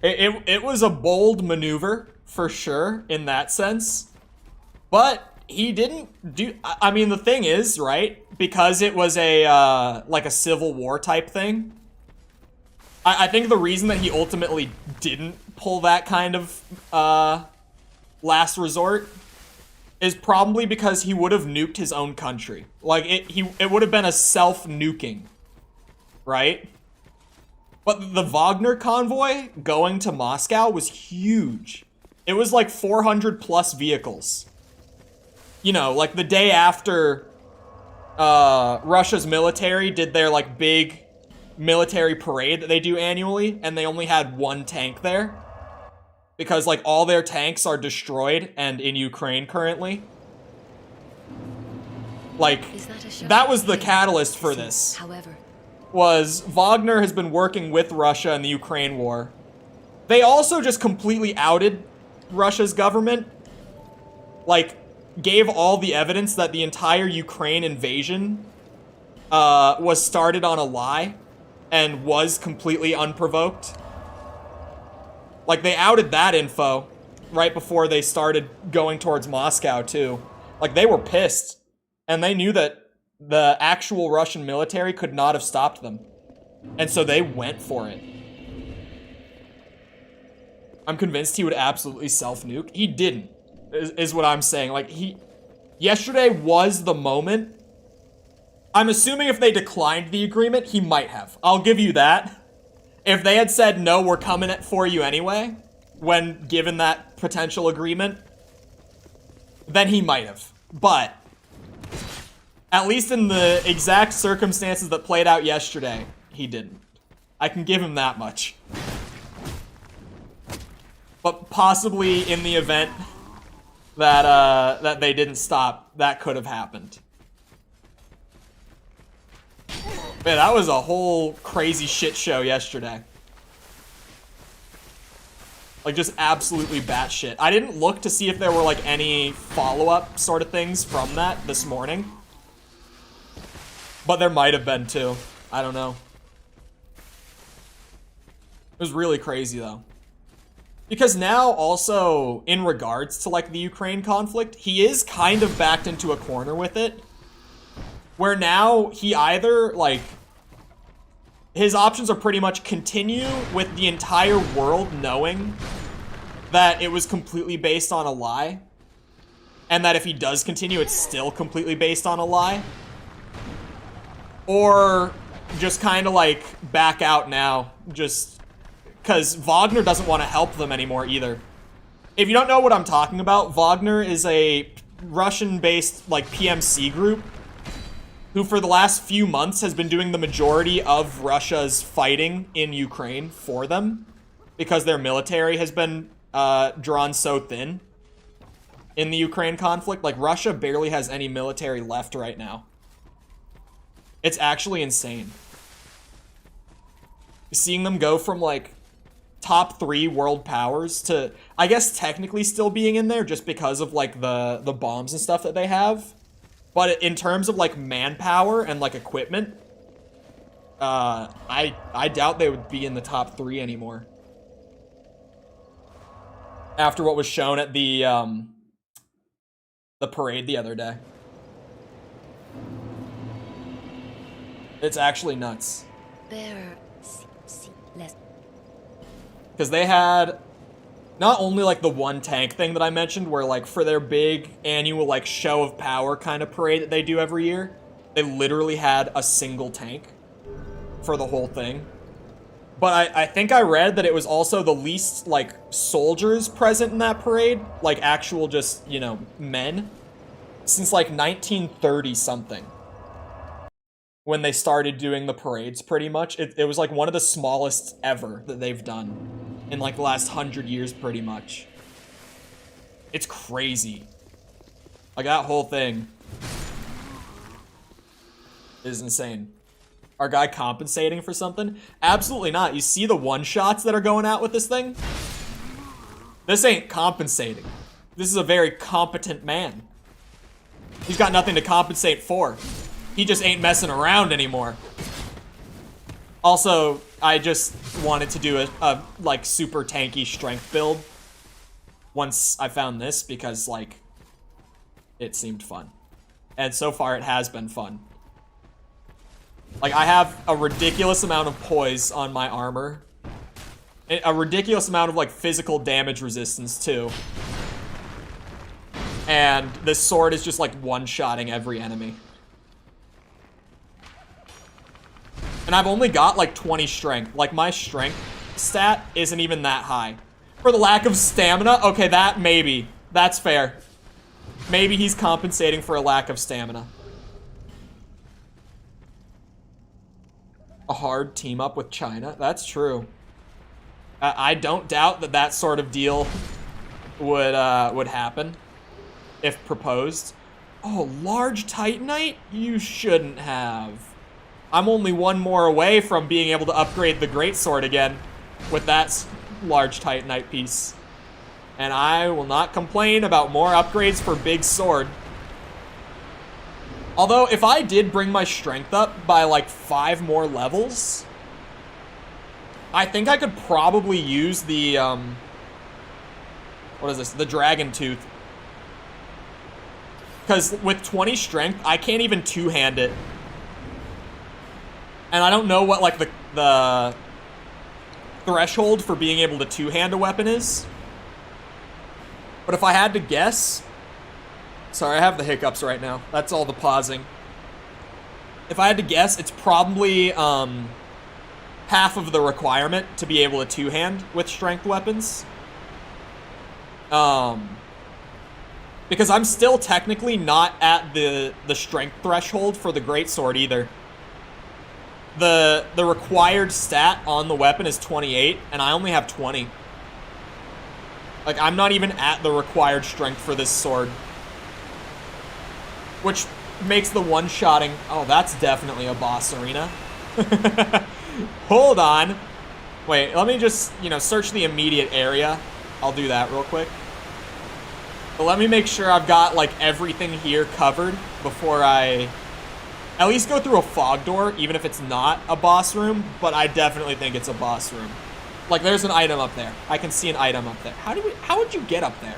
It was a bold maneuver, for sure, in that sense. But he didn't do... I mean, the thing is, right? Because it was a, like a civil war type thing. I think the reason that he ultimately didn't pull that kind of, last resort is probably because he would have nuked his own country. Like, it would have been a self-nuking, right? But the Wagner convoy going to Moscow was huge. It was like 400 plus vehicles. You know, like the day after Russia's military did their like big military parade that they do annually, and they only had one tank there. Because, like, all their tanks are destroyed and in Ukraine currently. Like, that was the catalyst for this. However, Was Wagner has been working with Russia in the Ukraine war. They also just completely outed Russia's government. Like, gave all the evidence that the entire Ukraine invasion was started on a lie and was completely unprovoked. Like, they outed that info right before they started going towards Moscow, too. Like, they were pissed. And they knew that the actual Russian military could not have stopped them. And so they went for it. I'm convinced he would absolutely self-nuke. He didn't, is what I'm saying. Like, yesterday was the moment. I'm assuming if they declined the agreement, he might have. I'll give you that. If they had said, no, we're coming for you anyway, when given that potential agreement, then he might have. But, at least in the exact circumstances that played out yesterday, he didn't. I can give him that much. But possibly in the event that, that they didn't stop, that could have happened. Man, that was a whole crazy shit show yesterday. Like, just absolutely batshit. I didn't look to see if there were, like, any follow-up sort of things from that this morning. But there might have been, too. I don't know. It was really crazy, though. Because now, also, in regards to, like, the Ukraine conflict, he is kind of backed into a corner with it. Where now, he either, like... His options are pretty much continue with the entire world knowing that it was completely based on a lie. And that if he does continue, it's still completely based on a lie. Or just kind of, like, back out now. Just... because Wagner doesn't want to help them anymore either. If you don't know what I'm talking about, Wagner is a Russian-based, like, PMC group who for the last few months has been doing the majority of Russia's fighting in Ukraine for them because their military has been drawn so thin. in the Ukraine conflict. Like, Russia barely has any military left right now. It's actually insane. Seeing them go from, like, top 3 world powers to, I guess, technically still being in there just because of, like, the bombs and stuff that they have. But in terms of, like, manpower and, like, equipment, I doubt they would be in the top 3 anymore. After what was shown at the parade the other day. It's actually nuts. Because they had not only like the one tank thing that I mentioned, where like for their big annual like show of power kind of parade that they do every year, they literally had a single tank for the whole thing. But I think I read that it was also the least like soldiers present in that parade, like actual just, you know, men, since like 1930 something. When they started doing the parades, pretty much. It was like one of the smallest ever that they've done in like the last 100 years, pretty much. It's crazy. Like, that whole thing is insane. Our guy compensating for something? Absolutely not. You see the one-shots that are going out with this thing? This ain't compensating. This is a very competent man. He's got nothing to compensate for. He just ain't messing around anymore. Also, I just wanted to do a like super tanky strength build once I found this because like it seemed fun. And so far it has been fun. Like, I have a ridiculous amount of poise on my armor. A ridiculous amount of like physical damage resistance too. And this sword is just like one-shotting every enemy. And I've only got like 20 strength. Like, my strength stat isn't even that high. For the lack of stamina, okay, that maybe. That's fair. Maybe he's compensating for a lack of stamina. A hard team up with China? That's true. I don't doubt that that sort of deal would happen if proposed. Oh, large Titanite? You shouldn't have. I'm only one more away from being able to upgrade the greatsword again with that large Titanite piece. And I will not complain about more upgrades for big sword. Although, if I did bring my strength up by like 5 more levels, I think I could probably use the, what is this? The Dragon Tooth. Because with 20 strength, I can't even two-hand it. And I don't know what, like, the threshold for being able to two-hand a weapon is. But if I had to guess... Sorry, I have the hiccups right now. That's all the pausing. If I had to guess, it's probably, half of the requirement to be able to two-hand with strength weapons. Because I'm still technically not at the strength threshold for the greatsword either. The required stat on the weapon is 28, and I only have 20. Like, I'm not even at the required strength for this sword. Which makes the one-shotting... Oh, that's definitely a boss arena. Hold on. Wait, let me just, you know, search the immediate area. I'll do that real quick. But let me make sure I've got, like, everything here covered before I... At least go through a fog door, even if it's not a boss room, but I definitely think it's a boss room. Like, there's an item up there. I can see an item up there. How would you get up there?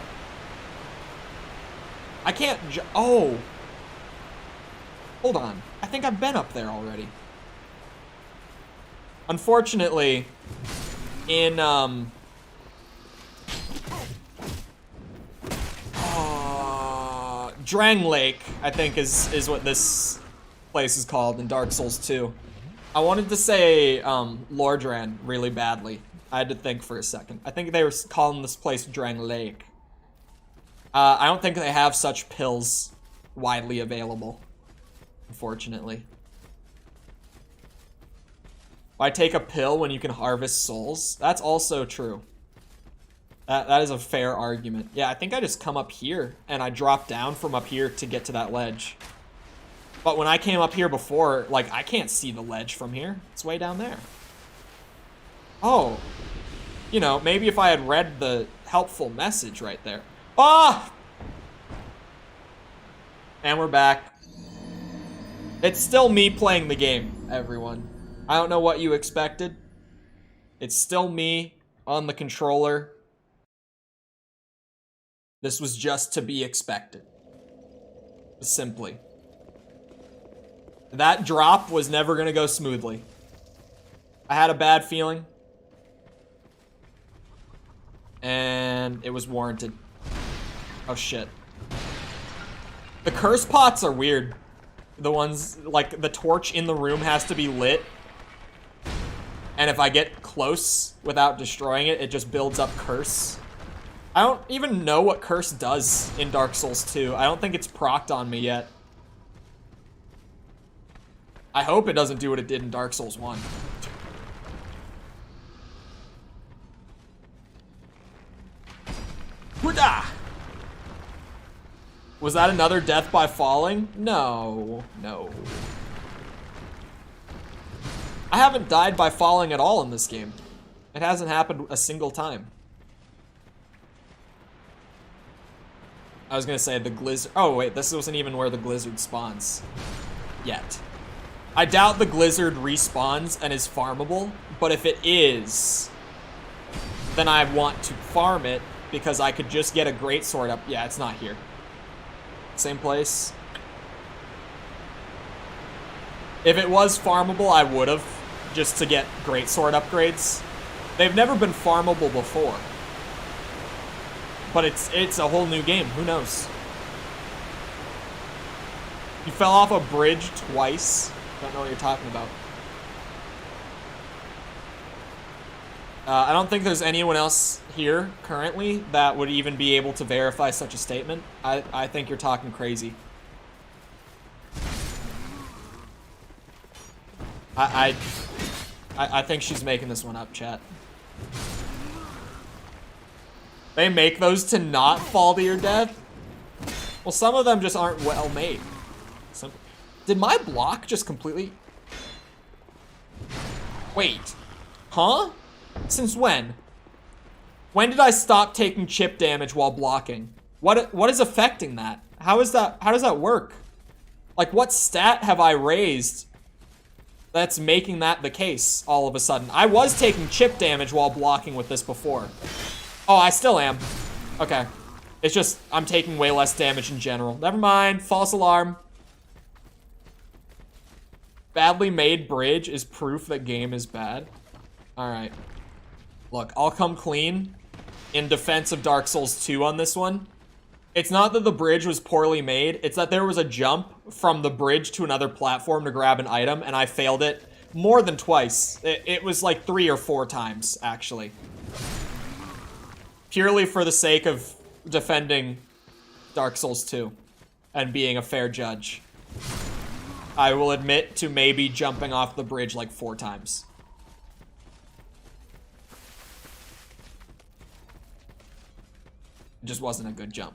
I can't oh. Hold on. I think I've been up there already. Unfortunately, in, Drang Lake, I think is what this place is called in Dark Souls 2. I wanted to say Lordran really badly. I had to think for a second. I think they were calling this place Drang Lake. I don't think they have such pills widely available, unfortunately. Why take a pill when you can harvest souls? That's also true. That is a fair argument. Yeah, I think I just come up here and I drop down from up here to get to that ledge. But when I came up here before, like, I can't see the ledge from here. It's way down there. Oh. You know, maybe if I had read the helpful message right there. Ah! And we're back. It's still me playing the game, everyone. I don't know what you expected. It's still me on the controller. This was just to be expected. Simply. That drop was never gonna go smoothly. I had a bad feeling. And it was warranted. Oh shit. The curse pots are weird. The ones, like, the torch in the room has to be lit. And if I get close without destroying it, it just builds up curse. I don't even know what curse does in Dark Souls 2. I don't think it's procced on me yet. I hope it doesn't do what it did in Dark Souls 1. Hoodah! Was that another death by falling? No, no. I haven't died by falling at all in this game. It hasn't happened a single time. I was gonna say the Glizzard. Oh wait, this wasn't even where the Glizzard spawns yet. I doubt the Glizzard respawns and is farmable, but if it is, then I want to farm it because I could just get a greatsword up. Yeah, it's not here. Same place. If it was farmable, I would have, just to get greatsword upgrades. They've never been farmable before. But it's a whole new game, who knows? You fell off a bridge twice. Don't know what you're talking about. I don't think there's anyone else here currently that would even be able to verify such a statement. I think you're talking crazy. I think she's making this one up, chat. They make those to not fall to your death? Well, some of them just aren't well made. Did my block just completely... Wait. Huh? Since when? When did I stop taking chip damage while blocking? What is affecting that? How does that work? Like, what stat have I raised that's making that the case all of a sudden? I was taking chip damage while blocking with this before. Oh, I still am. Okay. It's just, I'm taking way less damage in general. Never mind. False alarm. Badly made bridge is proof that game is bad. Alright. Look, I'll come clean in defense of Dark Souls 2 on this one. It's not that the bridge was poorly made. It's that there was a jump from the bridge to another platform to grab an item, and I failed it more than twice. It was like 3 or 4 times, actually. Purely for the sake of defending Dark Souls 2 and being a fair judge. I will admit to maybe jumping off the bridge like 4 times. It just wasn't a good jump.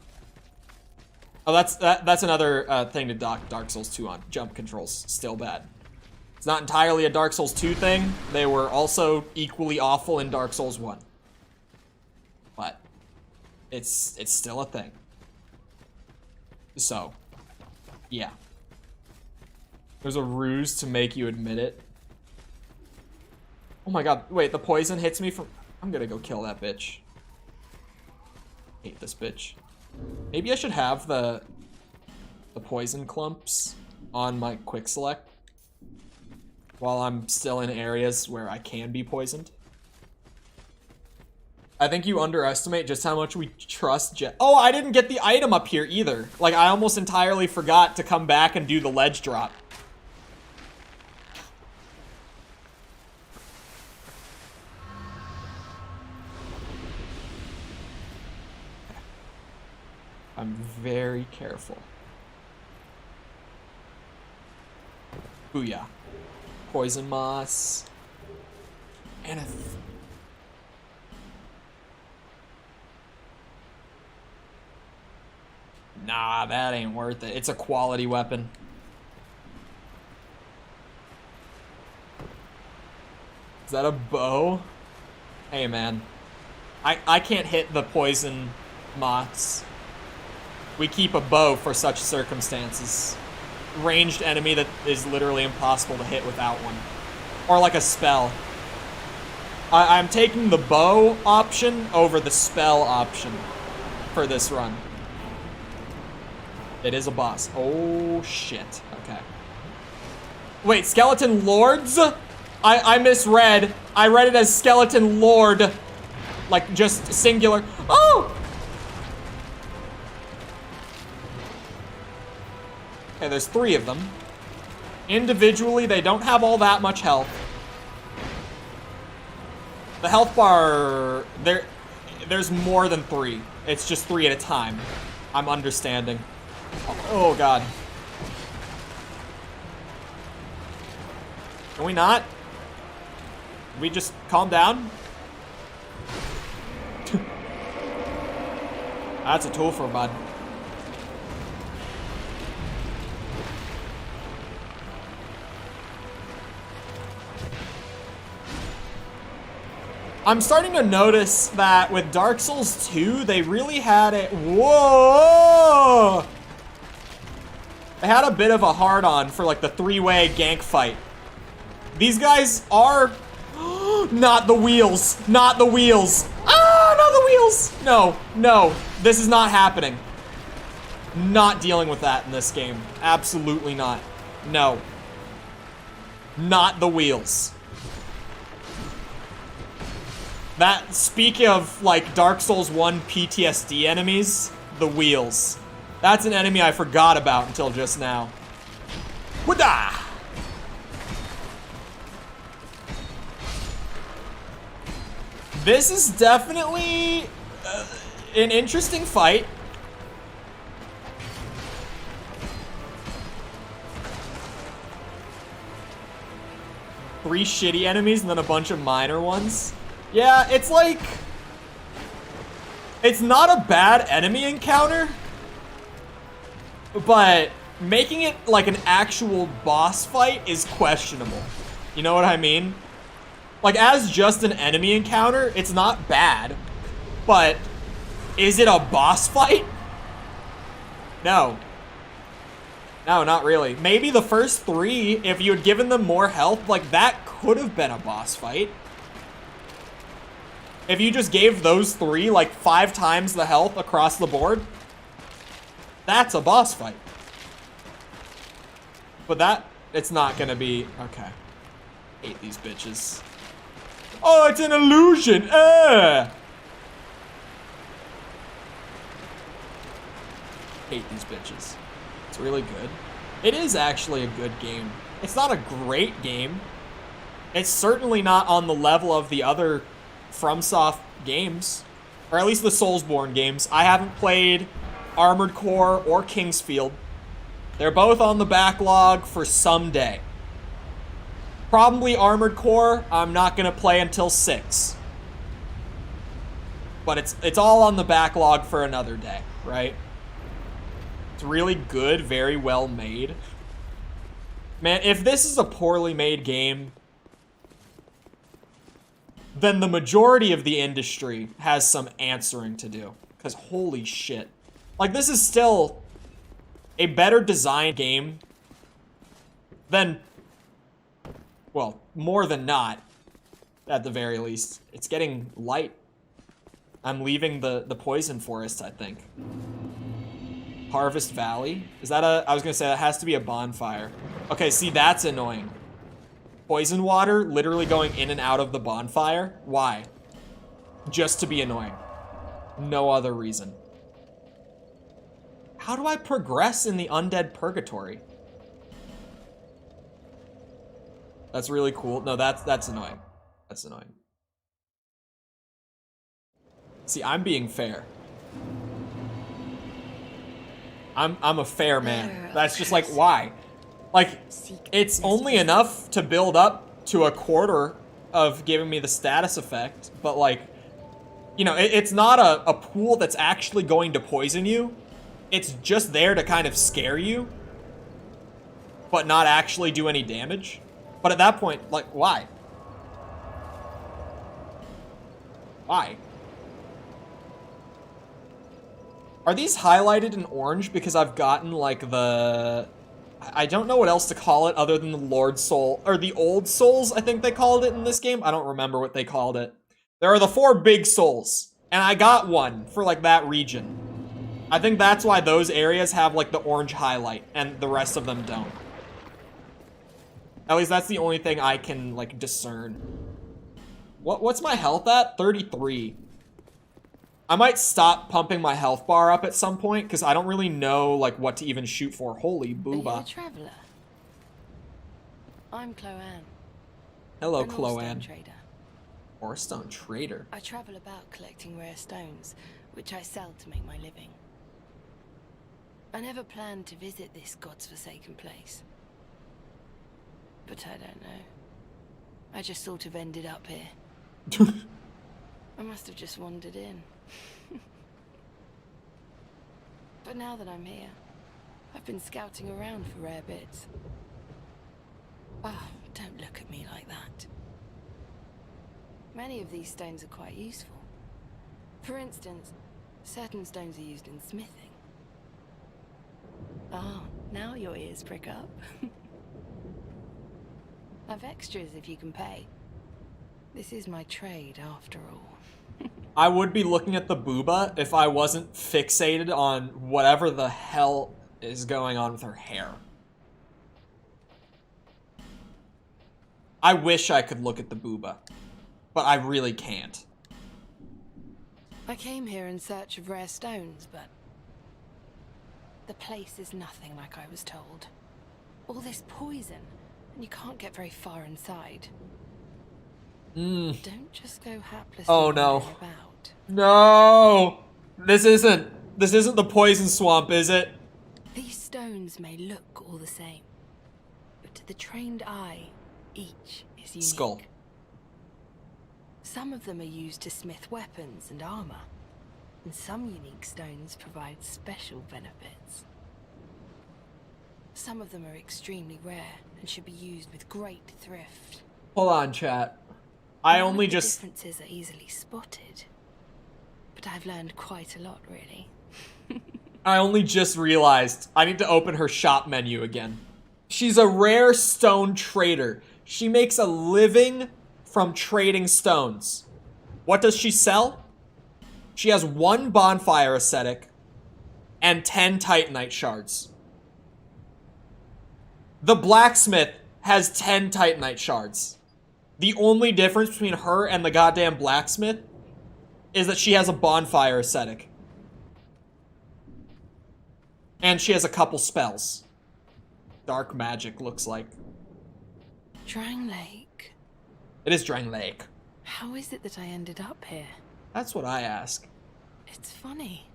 Oh, that's another thing to dock Dark Souls 2 on. Jump controls, still bad. It's not entirely a Dark Souls 2 thing. They were also equally awful in Dark Souls 1. But it's still a thing. So, yeah. There's a ruse to make you admit it. Oh my god, wait, the poison hits me from... I'm gonna go kill that bitch. Hate this bitch. Maybe I should have the poison clumps on my quick select while I'm still in areas where I can be poisoned. I think you underestimate just how much we trust Jet. Oh, I didn't get the item up here either. Like, I almost entirely forgot to come back and do the ledge drop. I'm very careful. Booyah. Poison moss. And a... Nah, that ain't worth it. It's a quality weapon. Is that a bow? Hey, man. I can't hit the poison moths. We keep a bow for such circumstances. Ranged enemy that is literally impossible to hit without one. Or like a spell. I'm taking the bow option over the spell option for this run. It is a boss. Oh, shit. Okay. Wait, Skeleton Lords? I misread. I read it as Skeleton Lord. Like, just singular. Oh! Okay, there's 3 of them. Individually, they don't have all that much health. The health bar, there's more than 3. It's just 3 at a time. I'm understanding. Oh, God. Can we not? Can we just calm down? That's a tool for bud. I'm starting to notice that with Dark Souls 2, they really had it. Whoa! They had a bit of a hard-on for like the 3-way gank fight. These guys are not the wheels. Not the wheels. Ah, not the wheels. No, no, this is not happening. Not dealing with that in this game. Absolutely not. No. Not the wheels. That, speaking of, like, Dark Souls 1 PTSD enemies, the wheels. That's an enemy I forgot about until just now. Wada! This is definitely an interesting fight. Three shitty enemies and then a bunch of minor ones. Yeah, it's like... It's not a bad enemy encounter, but making it like an actual boss fight is questionable. You know what I mean? Like, as just an enemy encounter, it's not bad, but is it a boss fight? No. No, not really. Maybe the first 3, if you had given them more health, like, that could have been a boss fight. If you just gave those 3, like, 5 times the health across the board, that's a boss fight. But that, it's not gonna be, okay. Hate these bitches. Oh, it's an illusion, Hate these bitches. It's really good. It is actually a good game. It's not a great game. It's certainly not on the level of the other FromSoft games, or at least the Soulsborne games. I haven't played Armored Core or Kingsfield. They're both on the backlog for someday. Probably Armored Core, I'm not gonna play until 6. But it's all on the backlog for another day, right? It's really good, very well made. Man, if this is a poorly made game, then the majority of the industry has some answering to do. Because holy shit. Like, this is still a better designed game than, well, more than not, at the very least. It's getting light. I'm leaving the poison forest, I think. Harvest Valley? Is that a, I was gonna say, that has to be a bonfire. Okay, see, that's annoying. Poison water literally going in and out of the bonfire? Why? Just to be annoying. No other reason. How do I progress in the undead purgatory? That's really cool. No, that's annoying. That's annoying. See, I'm being fair. I'm a fair man. That's just like, why? Like, it's only enough to build up to a quarter of giving me the status effect, but like, you know, it's not a pool that's actually going to poison you. it's just there to kind of scare you, but not actually do any damage. But at that point, like, why? Why? Are these highlighted in orange because I've gotten, like, the... I don't know what else to call it other than the Lord Soul, or the Old Souls, I think they called it in this game. I don't remember what they called it. There are the 4 big souls, and I got one for, like, that region. I think that's why those areas have, like, the orange highlight, and the rest of them don't. At least that's the only thing I can, like, discern. What's my health at? 33. I might stop pumping my health bar up at some point, because I don't really know, like, what to even shoot for. Holy booba. Are you a traveler? I'm Chloanne. Hello, An ore stone Chloanne. trader. Ore stone trader. I travel about collecting rare stones, which I sell to make my living. I never planned to visit this god's forsaken place. But I don't know. I just sort of ended up here. I must have just wandered in. But now that I'm here, I've been scouting around for rare bits. Oh, don't look at me like that. Many of these stones are quite useful. For instance, certain stones are used in smithing. Oh, now your ears prick up. I've extras if you can pay. This is my trade after all. I would be looking at the booba if I wasn't fixated on whatever the hell is going on with her hair. I wish I could look at the booba, but I really can't. I came here in search of rare stones, but the place is nothing like I was told. All this poison, and you can't get very far inside. Don't just go haplessly wandering about. No! This isn't the poison swamp, is it? These stones may look all the same, but to the trained eye, each is unique. Skull. Some of them are used to smith weapons and armor, and some unique stones provide special benefits. Some of them are extremely rare and should be used with great thrift. Hold on, chat. I None only of the just... differences are easily spotted, but I've learned quite a lot, really. I only just realized I need to open her shop menu again. She's a rare stone trader. She makes a living from trading stones. What does she sell? She has 1 bonfire ascetic and 10 titanite shards. The blacksmith has 10 titanite shards. The only difference between her and the goddamn blacksmith is that she has a bonfire ascetic. And she has a couple spells. Dark magic, looks like. Drang Lake. It is Drang Lake. How is it that I ended up here? That's what I ask. It's funny.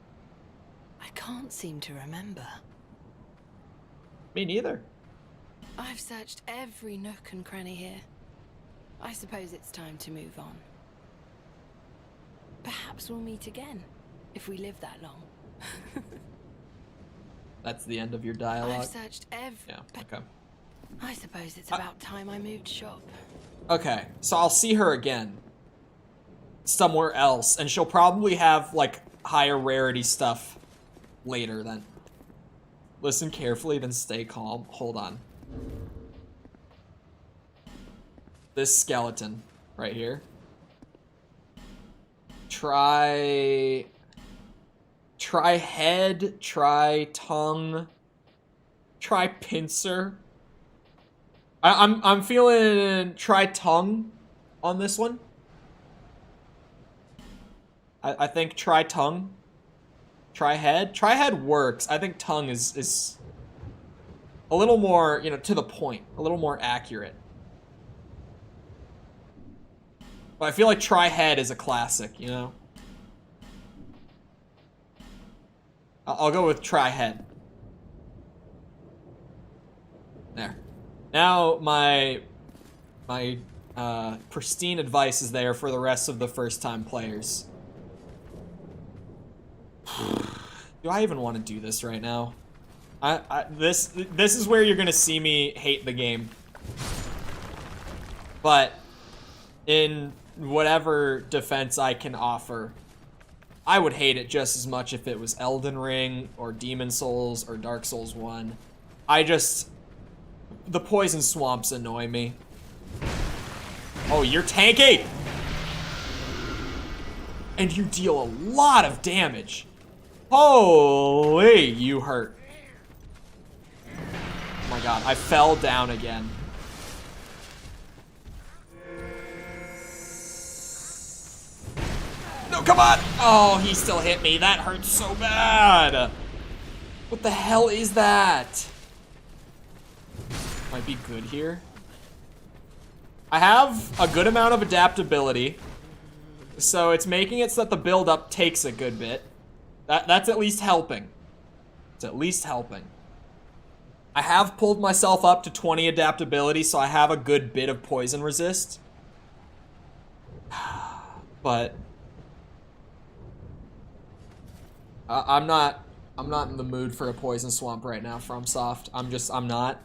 I can't seem to remember. Me neither. I've searched every nook and cranny here. I suppose it's time to move on. Perhaps we'll meet again, if we live that long. That's the end of your dialogue? I've searched every... Yeah, okay. I suppose it's about time I moved shop. Okay, so I'll see her again. Somewhere else, and she'll probably have, like, higher rarity stuff later then. Listen carefully, then stay calm. Hold on. This skeleton right here. Try head, try tongue, try pincer. I'm feeling try tongue on this one. I think try tongue. Try head. Try head works. I think tongue is a little more, you know, to the point, a little more accurate. But I feel like try head is a classic, you know? I'll go with try head. There. Now my pristine advice is there for the rest of the first-time players. You Do I even want to do this right now? This is where you're gonna see me hate the game. But in whatever defense I can offer, I would hate it just as much if it was Elden Ring or Demon Souls or Dark Souls 1. The poison swamps annoy me. Oh, you're tanky! And you deal a lot of damage. Holy, you hurt. Oh my god, I fell down again. No, come on! Oh, he still hit me. That hurts so bad. What the hell is that? Might be good here. I have a good amount of adaptability, so it's making it so that the build-up takes a good bit. That's at least helping. It's at least helping. I have pulled myself up to 20 adaptability, so I have a good bit of poison resist. But I'm not in the mood for a poison swamp right now, FromSoft. I'm not.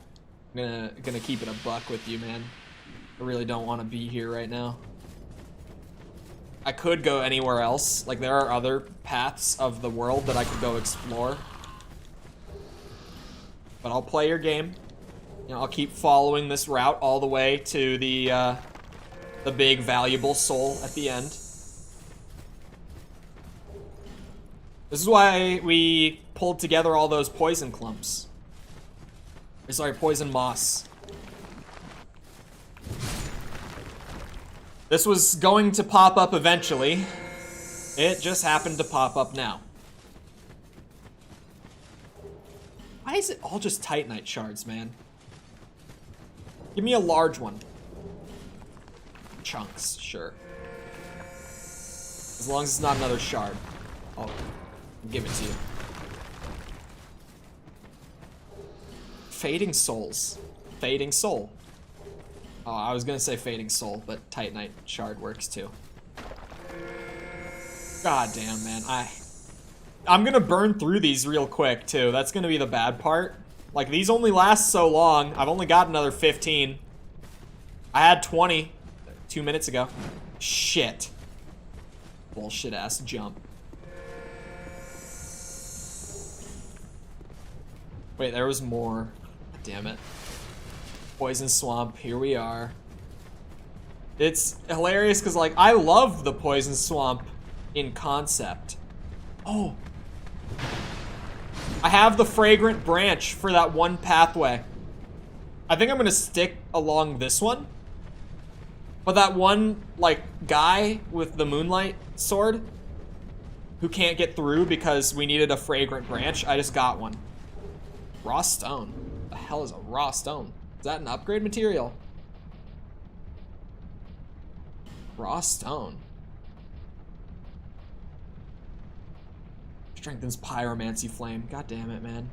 I'm gonna keep it a buck with you, man. I really don't want to be here right now. I could go anywhere else. Like, there are other paths of the world that I could go explore. But I'll play your game. You know, I'll keep following this route all the way to the big valuable soul at the end. This is why we pulled together all those poison clumps. Sorry, poison moss. This was going to pop up eventually. It just happened to pop up now. Why is it all just Titanite shards, man? Give me a large one. Chunks, sure. As long as it's not another shard. I'll give it to you. Fading souls. Fading soul. Oh, I was gonna say fading soul, but Titanite shard works too. God damn, man. I'm gonna burn through these real quick too. That's gonna be the bad part. Like, these only last so long. I've only got another 15. I had 20 2 minutes ago. Shit. Bullshit ass jump. Wait, there was more. Damn it. Poison swamp, here we are. It's hilarious because, like, I love the poison swamp in concept. Oh. I have the fragrant branch for that one pathway. I think I'm gonna stick along this one. But that one, like, guy with the moonlight sword who can't get through because we needed a fragrant branch, I just got one. Raw stone. What the hell is a raw stone? Is that an upgrade material? Raw stone. Strengthens pyromancy flame. God damn it, man.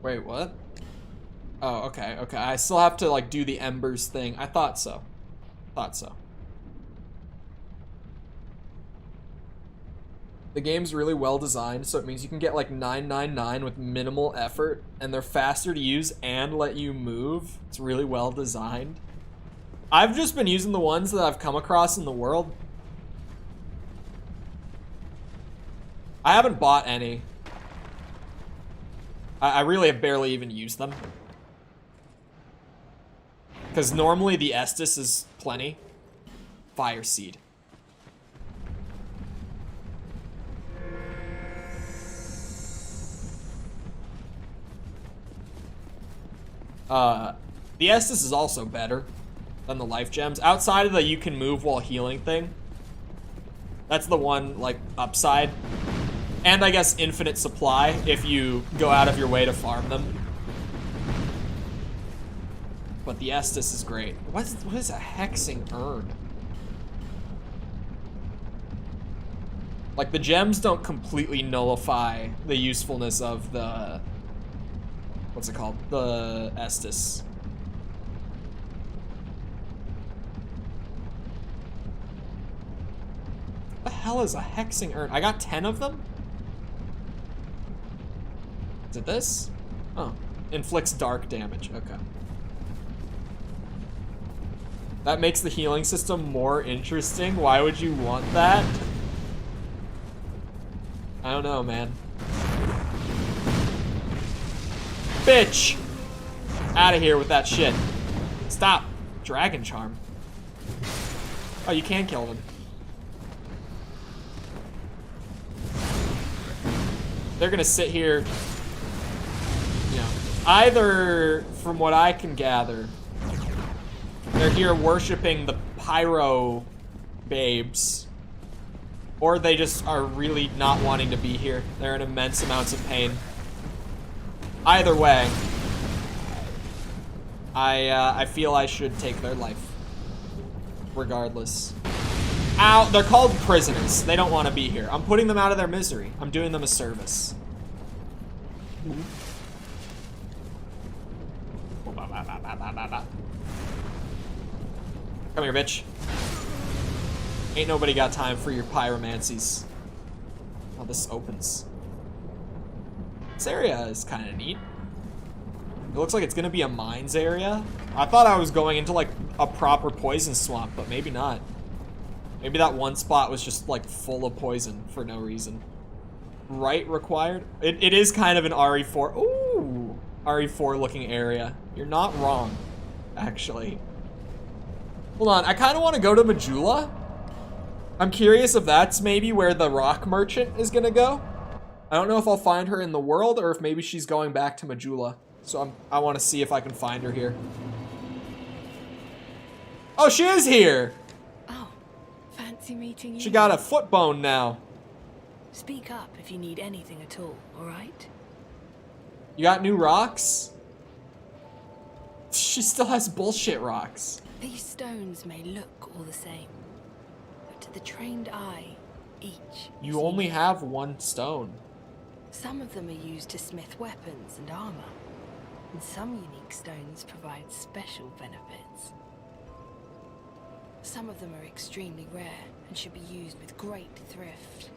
Wait, what? Oh, okay, okay. I still have to, like, do the embers thing. I thought so. Thought so. The game's really well designed, so it means you can get, like, 999 with minimal effort, and they're faster to use and let you move. It's really well designed. I've just been using the ones that I've come across in the world. I haven't bought any. I really have barely even used them. Because normally the Estus is plenty. Fire seed. The Estus is also better than the life gems. Outside of the you can move while healing thing. That's the one, like, upside. And I guess infinite supply if you go out of your way to farm them. But the Estus is great. What is a hexing urn? Like, the gems don't completely nullify the usefulness of the what's it called? The Estus. What the hell is a hexing urn? I got 10 of them? Is it this? Oh, inflicts dark damage, okay. That makes the healing system more interesting. Why would you want that? I don't know, man. Bitch! Out of here with that shit. Stop. Dragon charm. Oh, you can kill them. They're gonna sit here, you know, either, from what I can gather, they're here worshiping the pyro babes, or they just are really not wanting to be here. They're in immense amounts of pain. Either way, I feel I should take their life, regardless. Ow, they're called prisoners. They don't want to be here. I'm putting them out of their misery. I'm doing them a service. Come here, bitch. Ain't nobody got time for your pyromancies. Oh, this opens. This area is kind of neat. It looks like it's gonna be a mines area. I thought I was going into like a proper poison swamp, but maybe not. Maybe that one spot was just like full of poison for no reason. Right required? It is kind of an RE4. Ooh, RE4 looking area. You're not wrong, actually. Hold on, I kind of want to go to Majula. I'm curious if that's maybe where the rock merchant is gonna go. I don't know if I'll find her in the world or if maybe she's going back to Majula. So I want to see if I can find her here. Oh, she is here! Oh, fancy meeting you. She got a foot bone now. Speak up if you need anything at all, alright? You got new rocks? She still has bullshit rocks. These stones may look all the same, but to the trained eye, each You is only unique. have one stone. Some of them are used to smith weapons and armor, and some unique stones provide special benefits. Some of them are extremely rare and should be used with great thrift.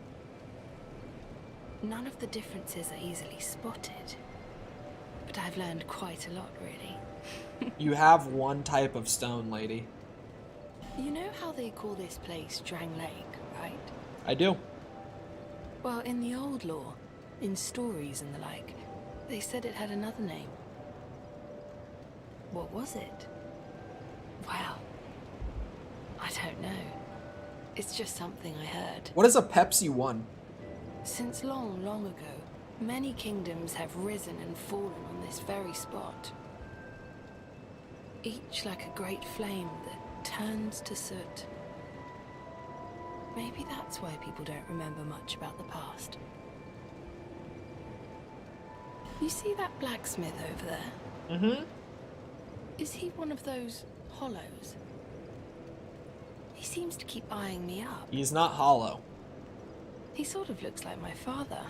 None of the differences are easily spotted, but I've learned quite a lot, really. You have one type of stone, lady. You know how they call this place Drang Lake, right? I do. Well, in the old lore, in stories and the like, they said it had another name. What was it? Well, I don't know. It's just something I heard. What is a Pepsi 1? Since long, long ago, many kingdoms have risen and fallen on this very spot. Each like a great flame that turns to soot. Maybe that's why people don't remember much about the past. You see that blacksmith over there? Mm-hmm. Is he one of those hollows? He seems to keep eyeing me up. He's not hollow. He sort of looks like my father.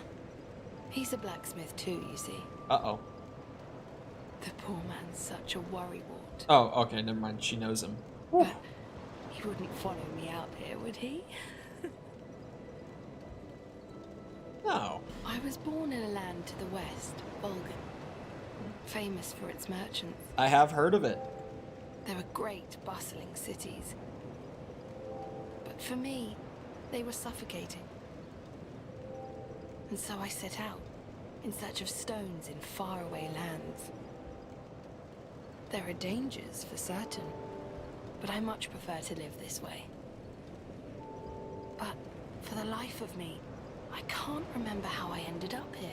He's a blacksmith too, you see. Uh-oh. The poor man's such a worrywart. Oh, okay, never mind. She knows him. But he wouldn't follow me out here, would he? No. I was born in a land to the west, Vulcan, famous for its merchants. I have heard of it. They were great, bustling cities. But for me, they were suffocating. And so I set out, in search of stones in faraway lands. There are dangers, for certain, but I much prefer to live this way. But for the life of me, I can't remember how I ended up here.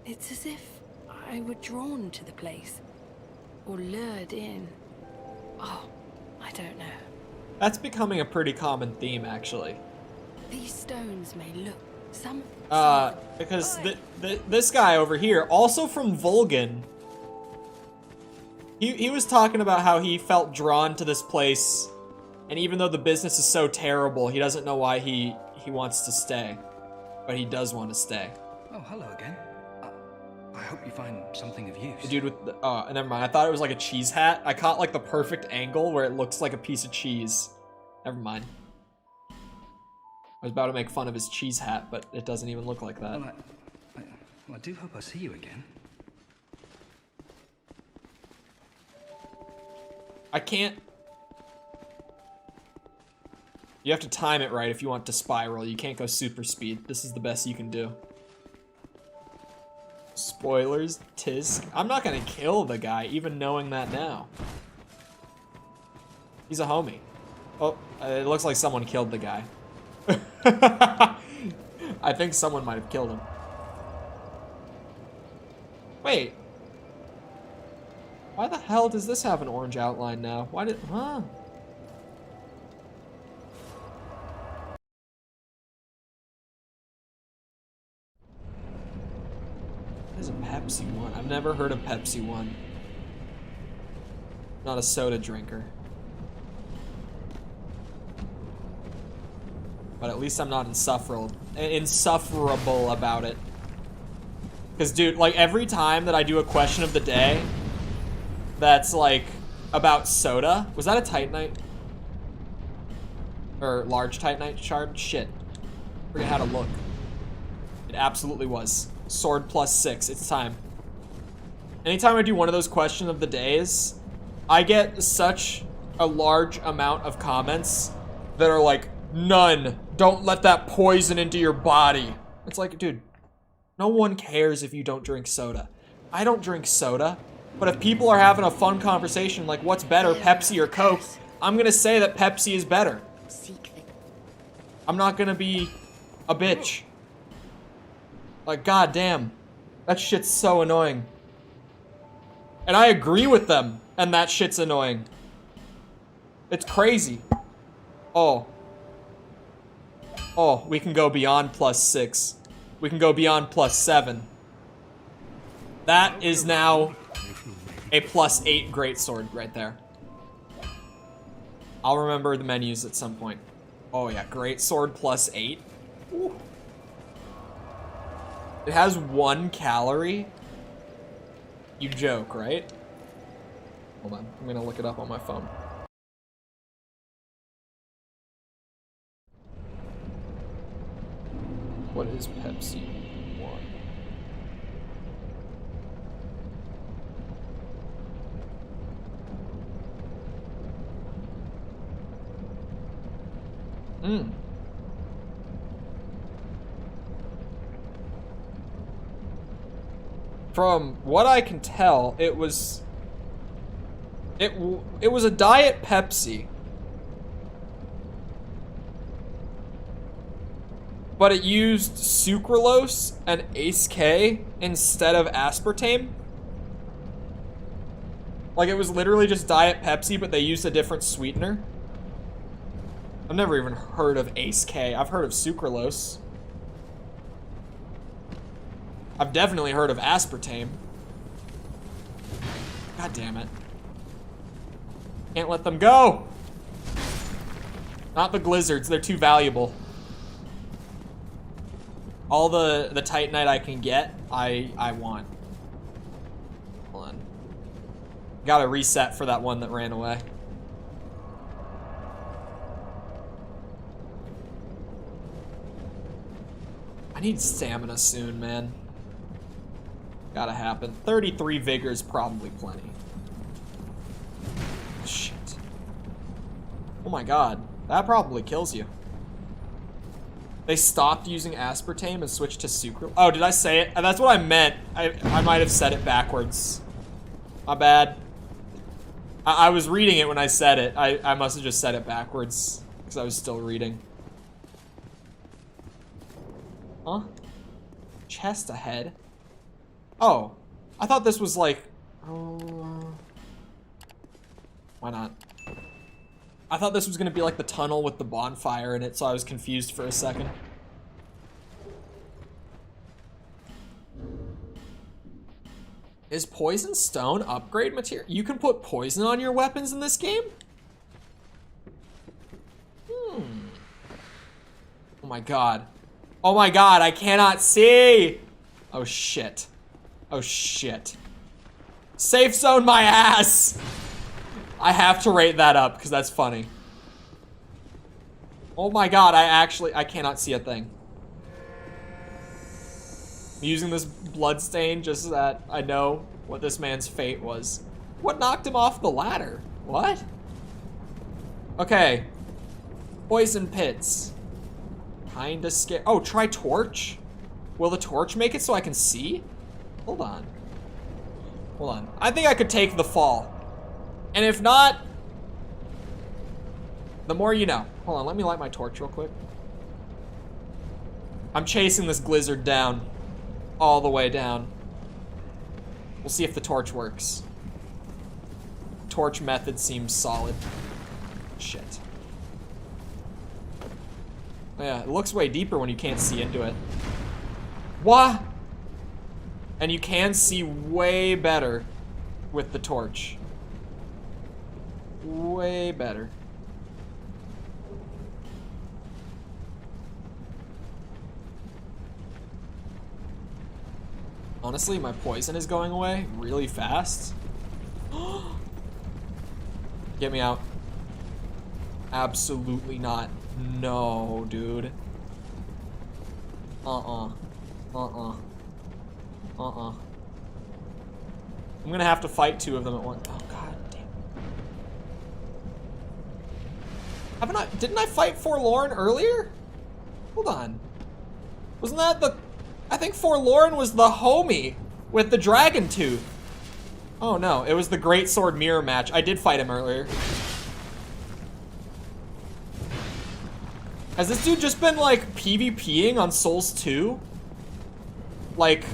It's as if I were drawn to the place, or lured in. Oh, I don't know. That's becoming a pretty common theme, actually. These stones may look some. Because this guy over here, also from Vulcan, he was talking about how he felt drawn to this place, and even though the business is so terrible, he doesn't know why he wants to stay, but he does want to stay. Oh, hello again. I hope you find something of use. The dude with the, never mind. I thought it was like a cheese hat. I caught like the perfect angle where it looks like a piece of cheese. Never mind. I was about to make fun of his cheese hat, but it doesn't even look like that. Well, I do hope I see you again. I can't... You have to time it right if you want to spiral. You can't go super speed. This is the best you can do. Spoilers, tisk. I'm not gonna kill the guy, even knowing that now. He's a homie. Oh, it looks like someone killed the guy. I think someone might have killed him. Wait. Why the hell does this have an orange outline now? Why did, huh? What is a Pepsi One? I've never heard of Pepsi One. Not a soda drinker. But at least I'm not insufferable about it. Because, dude, like, every time that I do a question of the day that's, like, about soda... Was that a Titanite? Or large Titanite shard? Shit. Forget how to look. It absolutely was. Sword +6. It's time. Anytime I do one of those question of the days, I get such a large amount of comments that are like, none. Don't let that poison into your body. It's like, dude, no one cares if you don't drink soda. I don't drink soda, but if people are having a fun conversation like what's better, Pepsi or Coke, I'm gonna say that Pepsi is better. I'm not gonna be a bitch. Like, goddamn, that shit's so annoying. And I agree with them, and that shit's annoying. It's crazy. Oh. Oh, we can go beyond +6. We can go beyond +7. That is now a +8 greatsword right there. I'll remember the menus at some point. Oh yeah, greatsword +8. Ooh. It has 1 calorie. You joke, right? Hold on, I'm gonna look it up on my phone. What is Pepsi One? From what I can tell, it was a Diet Pepsi. But it used sucralose and Ace K instead of aspartame. Like, it was literally just Diet Pepsi, but they used a different sweetener. I've never even heard of Ace K. I've heard of sucralose. I've definitely heard of aspartame. God damn it. Can't let them go. Not the Glizzards, they're too valuable. All the Titanite I can get, I want. Hold on. Gotta reset for that one that ran away. I need stamina soon, man. Gotta happen. 33 vigor is probably plenty. Shit. Oh my god. That probably kills you. They stopped using aspartame and switched to sucralose. Oh, did I say it? That's what I meant. I might have said it backwards. My bad. I was reading it when I said it. I must have just said it backwards because I was still reading. Huh? Chest ahead. Oh, I thought this was like... why not? I thought this was gonna be like the tunnel with the bonfire in it, so I was confused for a second. Is poison stone upgrade material? You can put poison on your weapons in this game? Oh my god. Oh my god, I cannot see! Oh shit. Oh, shit. Safe zone my ass! I have to rate that up, because that's funny. Oh my god, I cannot see a thing. I'm using this blood stain just so that I know what this man's fate was. What knocked him off the ladder? What? Okay. Poison pits. Kinda scared. Oh, try torch? Will the torch make it so I can see? Hold on. Hold on. I think I could take the fall. And if not, the more you know. Hold on, let me light my torch real quick. I'm chasing this blizzard down. All the way down. We'll see if the torch works. Torch method seems solid. Shit. Oh yeah, it looks way deeper when you can't see into it. What? And you can see way better with the torch. Way better. Honestly, my poison is going away really fast. Get me out. Absolutely not. No, dude. I'm gonna have to fight two of them at once. Oh, god damn. Didn't I fight Forlorn earlier? Hold on. Wasn't that the... I think Forlorn was the homie with the dragon tooth. Oh no, it was the Great Sword Mirror match. I did fight him earlier. Has this dude just been like PvPing on Souls 2? Like,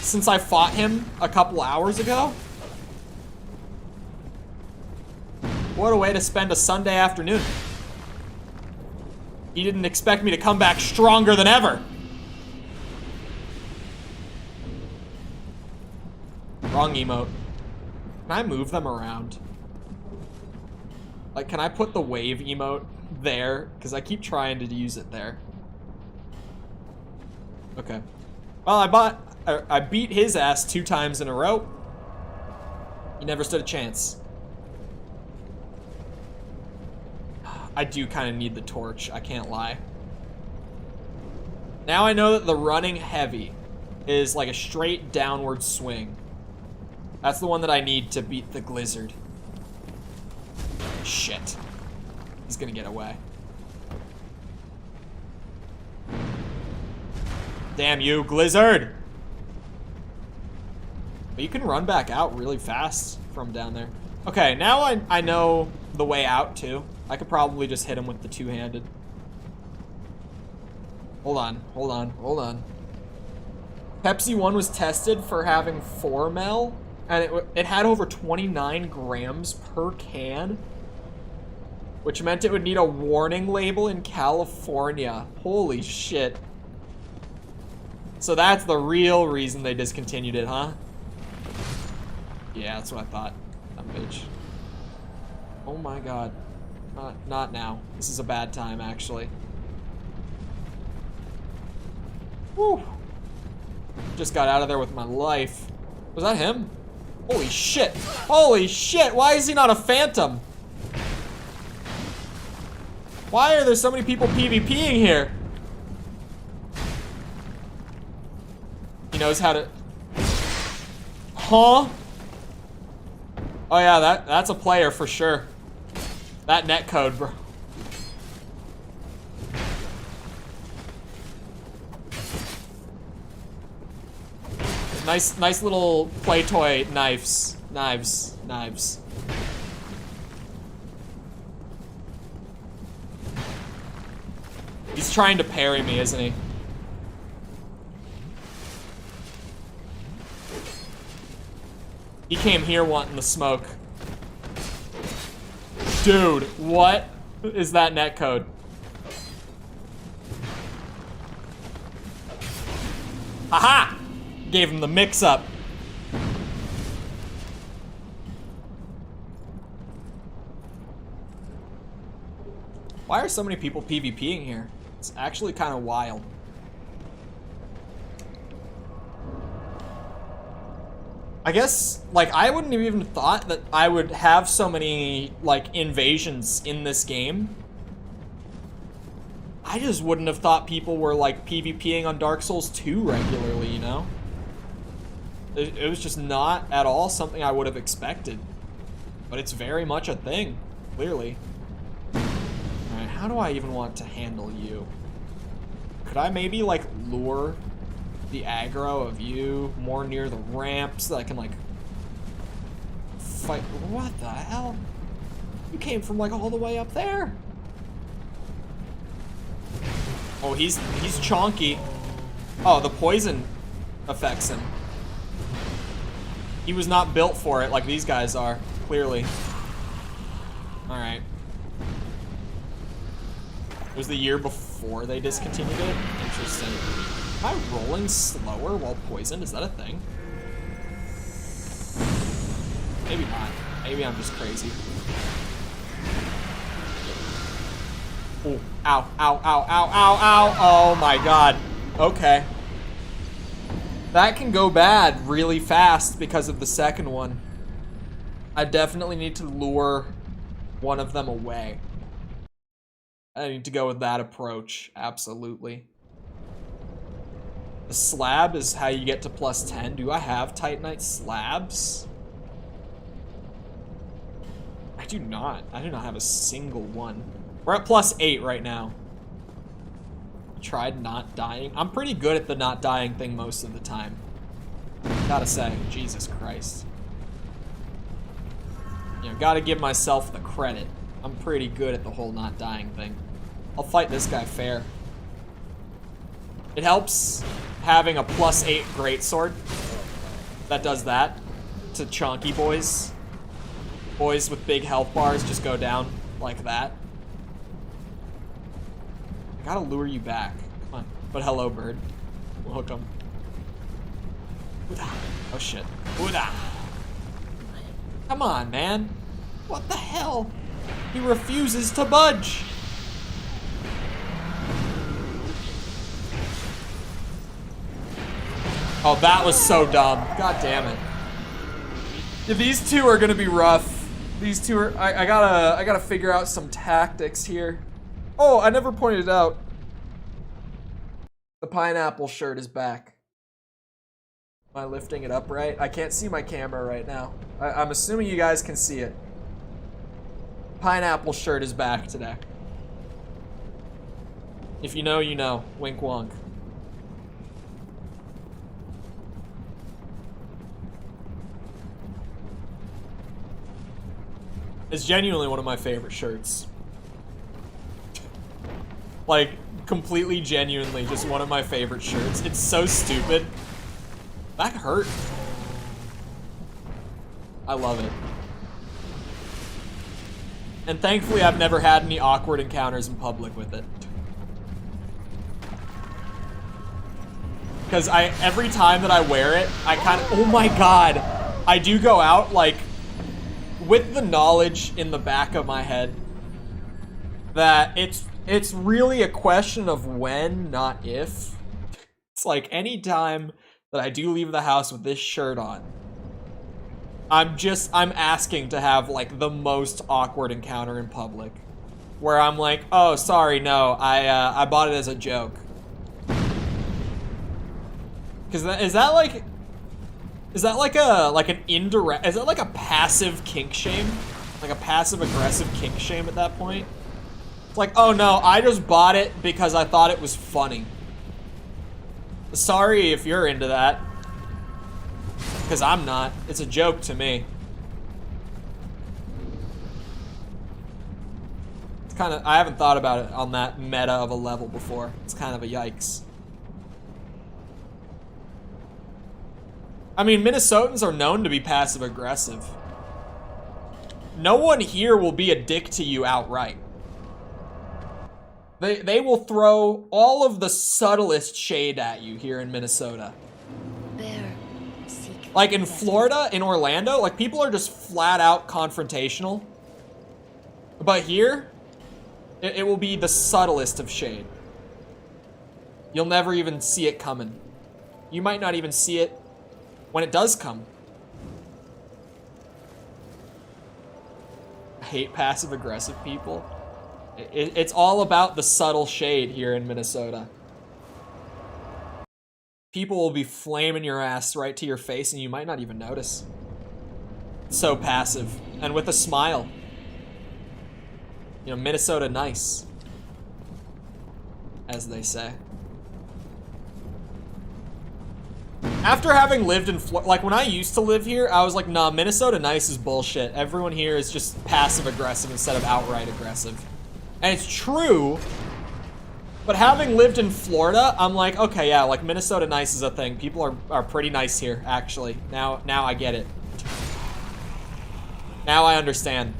since I fought him a couple hours ago? What a way to spend a Sunday afternoon. He didn't expect me to come back stronger than ever. Wrong emote. Can I move them around? Like, can I put the wave emote there? Because I keep trying to use it there. Okay. Well, I beat his ass 2 times in a row. He never stood a chance. I do kind of need the torch, I can't lie. Now I know that the running heavy is like a straight downward swing. That's the one that I need to beat the Glizzard. Shit. He's gonna get away. Damn you, Glizzard! But you can run back out really fast from down there. Okay, now I know the way out too. I could probably just hit him with the two-handed. Hold on, hold on, hold on. Pepsi 1 was tested for having 4 ml, and it had over 29 grams per can, which meant it would need a warning label in California. Holy shit. So that's the real reason they discontinued it, huh? Yeah, that's what I thought. That bitch. Oh my god. Not now. This is a bad time, actually. Whew. Just got out of there with my life. Was that him? Holy shit. Holy shit. Why is he not a phantom? Why are there so many people PvPing here? He knows how to... Huh? Oh yeah, that's a player for sure. That netcode, bro. Nice little play toy knives. Knives. He's trying to parry me, isn't he? He came here wanting the smoke. Dude, what is that netcode? Haha! Gave him the mix-up. Why are so many people PvPing here? It's actually kind of wild. I guess, like, I wouldn't have even thought that I would have so many, like, invasions in this game. I just wouldn't have thought people were, like, PvPing on Dark Souls 2 regularly, you know? It was just not at all something I would have expected. But it's very much a thing, clearly. Alright, how do I even want to handle you? Could I maybe, like, lure the aggro of you more near the ramp so that I can, like, fight? What the hell? You came from, like, all the way up there. Oh, he's chonky. Oh, the poison affects him. He was not built for it like these guys are, clearly. Alright. It was the year before they discontinued it? Interesting. Am I rolling slower while poisoned? Is that a thing? Maybe not. Maybe I'm just crazy. Oh, ow, ow, ow, ow, ow, ow. Oh my god. Okay. That can go bad really fast because of the second one. I definitely need to lure one of them away. I need to go with that approach, absolutely. The slab is how you get to +10. Do I have Titanite slabs? I do not. I do not have a single one. We're at +8 right now. Tried not dying. I'm pretty good at the not dying thing most of the time. Gotta say, Jesus Christ. You know, gotta give myself the credit. I'm pretty good at the whole not dying thing. I'll fight this guy fair. It helps having a +8 greatsword that does that to chonky boys. Boys with big health bars just go down like that. I gotta lure you back. Come on. But hello, bird. We'll hook him. Oh shit. Come on, man. What the hell? He refuses to budge. Oh, that was so dumb. God damn it. Yeah, these two are gonna be rough. These two are. I gotta figure out some tactics here. Oh, I never pointed it out. The pineapple shirt is back. Am I lifting it up right? I can't see my camera right now. I'm assuming you guys can see it. Pineapple shirt is back today. If you know, you know. Wink wonk. It's genuinely one of my favorite shirts. Like, completely genuinely just one of my favorite shirts. It's so stupid. That hurt. I love it. And thankfully I've never had any awkward encounters in public with it. Because every time that I wear it, I kind of, oh my god. I do go out, like, with the knowledge in the back of my head that it's really a question of when, not if. It's like any time that I do leave the house with this shirt on, I'm asking to have, like, the most awkward encounter in public. Where I'm like, oh, sorry, no, I bought it as a joke. Cause is that like an indirect, is that like a passive kink shame? Like a passive aggressive kink shame at that point? It's like, oh no, I just bought it because I thought it was funny. Sorry if you're into that. Because I'm not. It's a joke to me. It's kind of, I haven't thought about it on that meta of a level before. It's kind of a yikes. I mean, Minnesotans are known to be passive aggressive. No one here will be a dick to you outright. They will throw all of the subtlest shade at you here in Minnesota. Like in Florida, in Orlando, like people are just flat out confrontational. But here, it will be the subtlest of shade. You'll never even see it coming. You might not even see it when it does come. hate passive-aggressive people. It's all about the subtle shade here in Minnesota. People will be flaming your ass right to your face and you might not even notice. So passive. And with a smile. You know, Minnesota nice. As they say. After having lived in Florida, like when I used to live here, I was like, nah, Minnesota nice is bullshit. Everyone here is just passive-aggressive instead of outright aggressive. And it's true, but having lived in Florida, I'm like, okay, yeah, like Minnesota nice is a thing. People are pretty nice here, actually. Now I get it. Now I understand.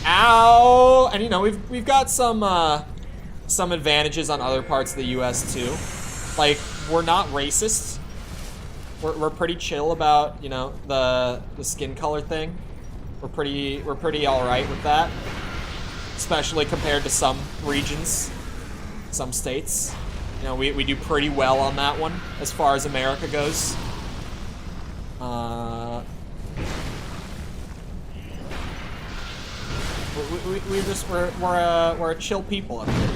Ow! And you know, we've got some advantages on other parts of the US too. Like, we're not racist. We're pretty chill about, you know, the skin color thing. We're pretty alright with that. Especially compared to some regions, some states. You know, we do pretty well on that one as far as America goes. We're a chill people up here.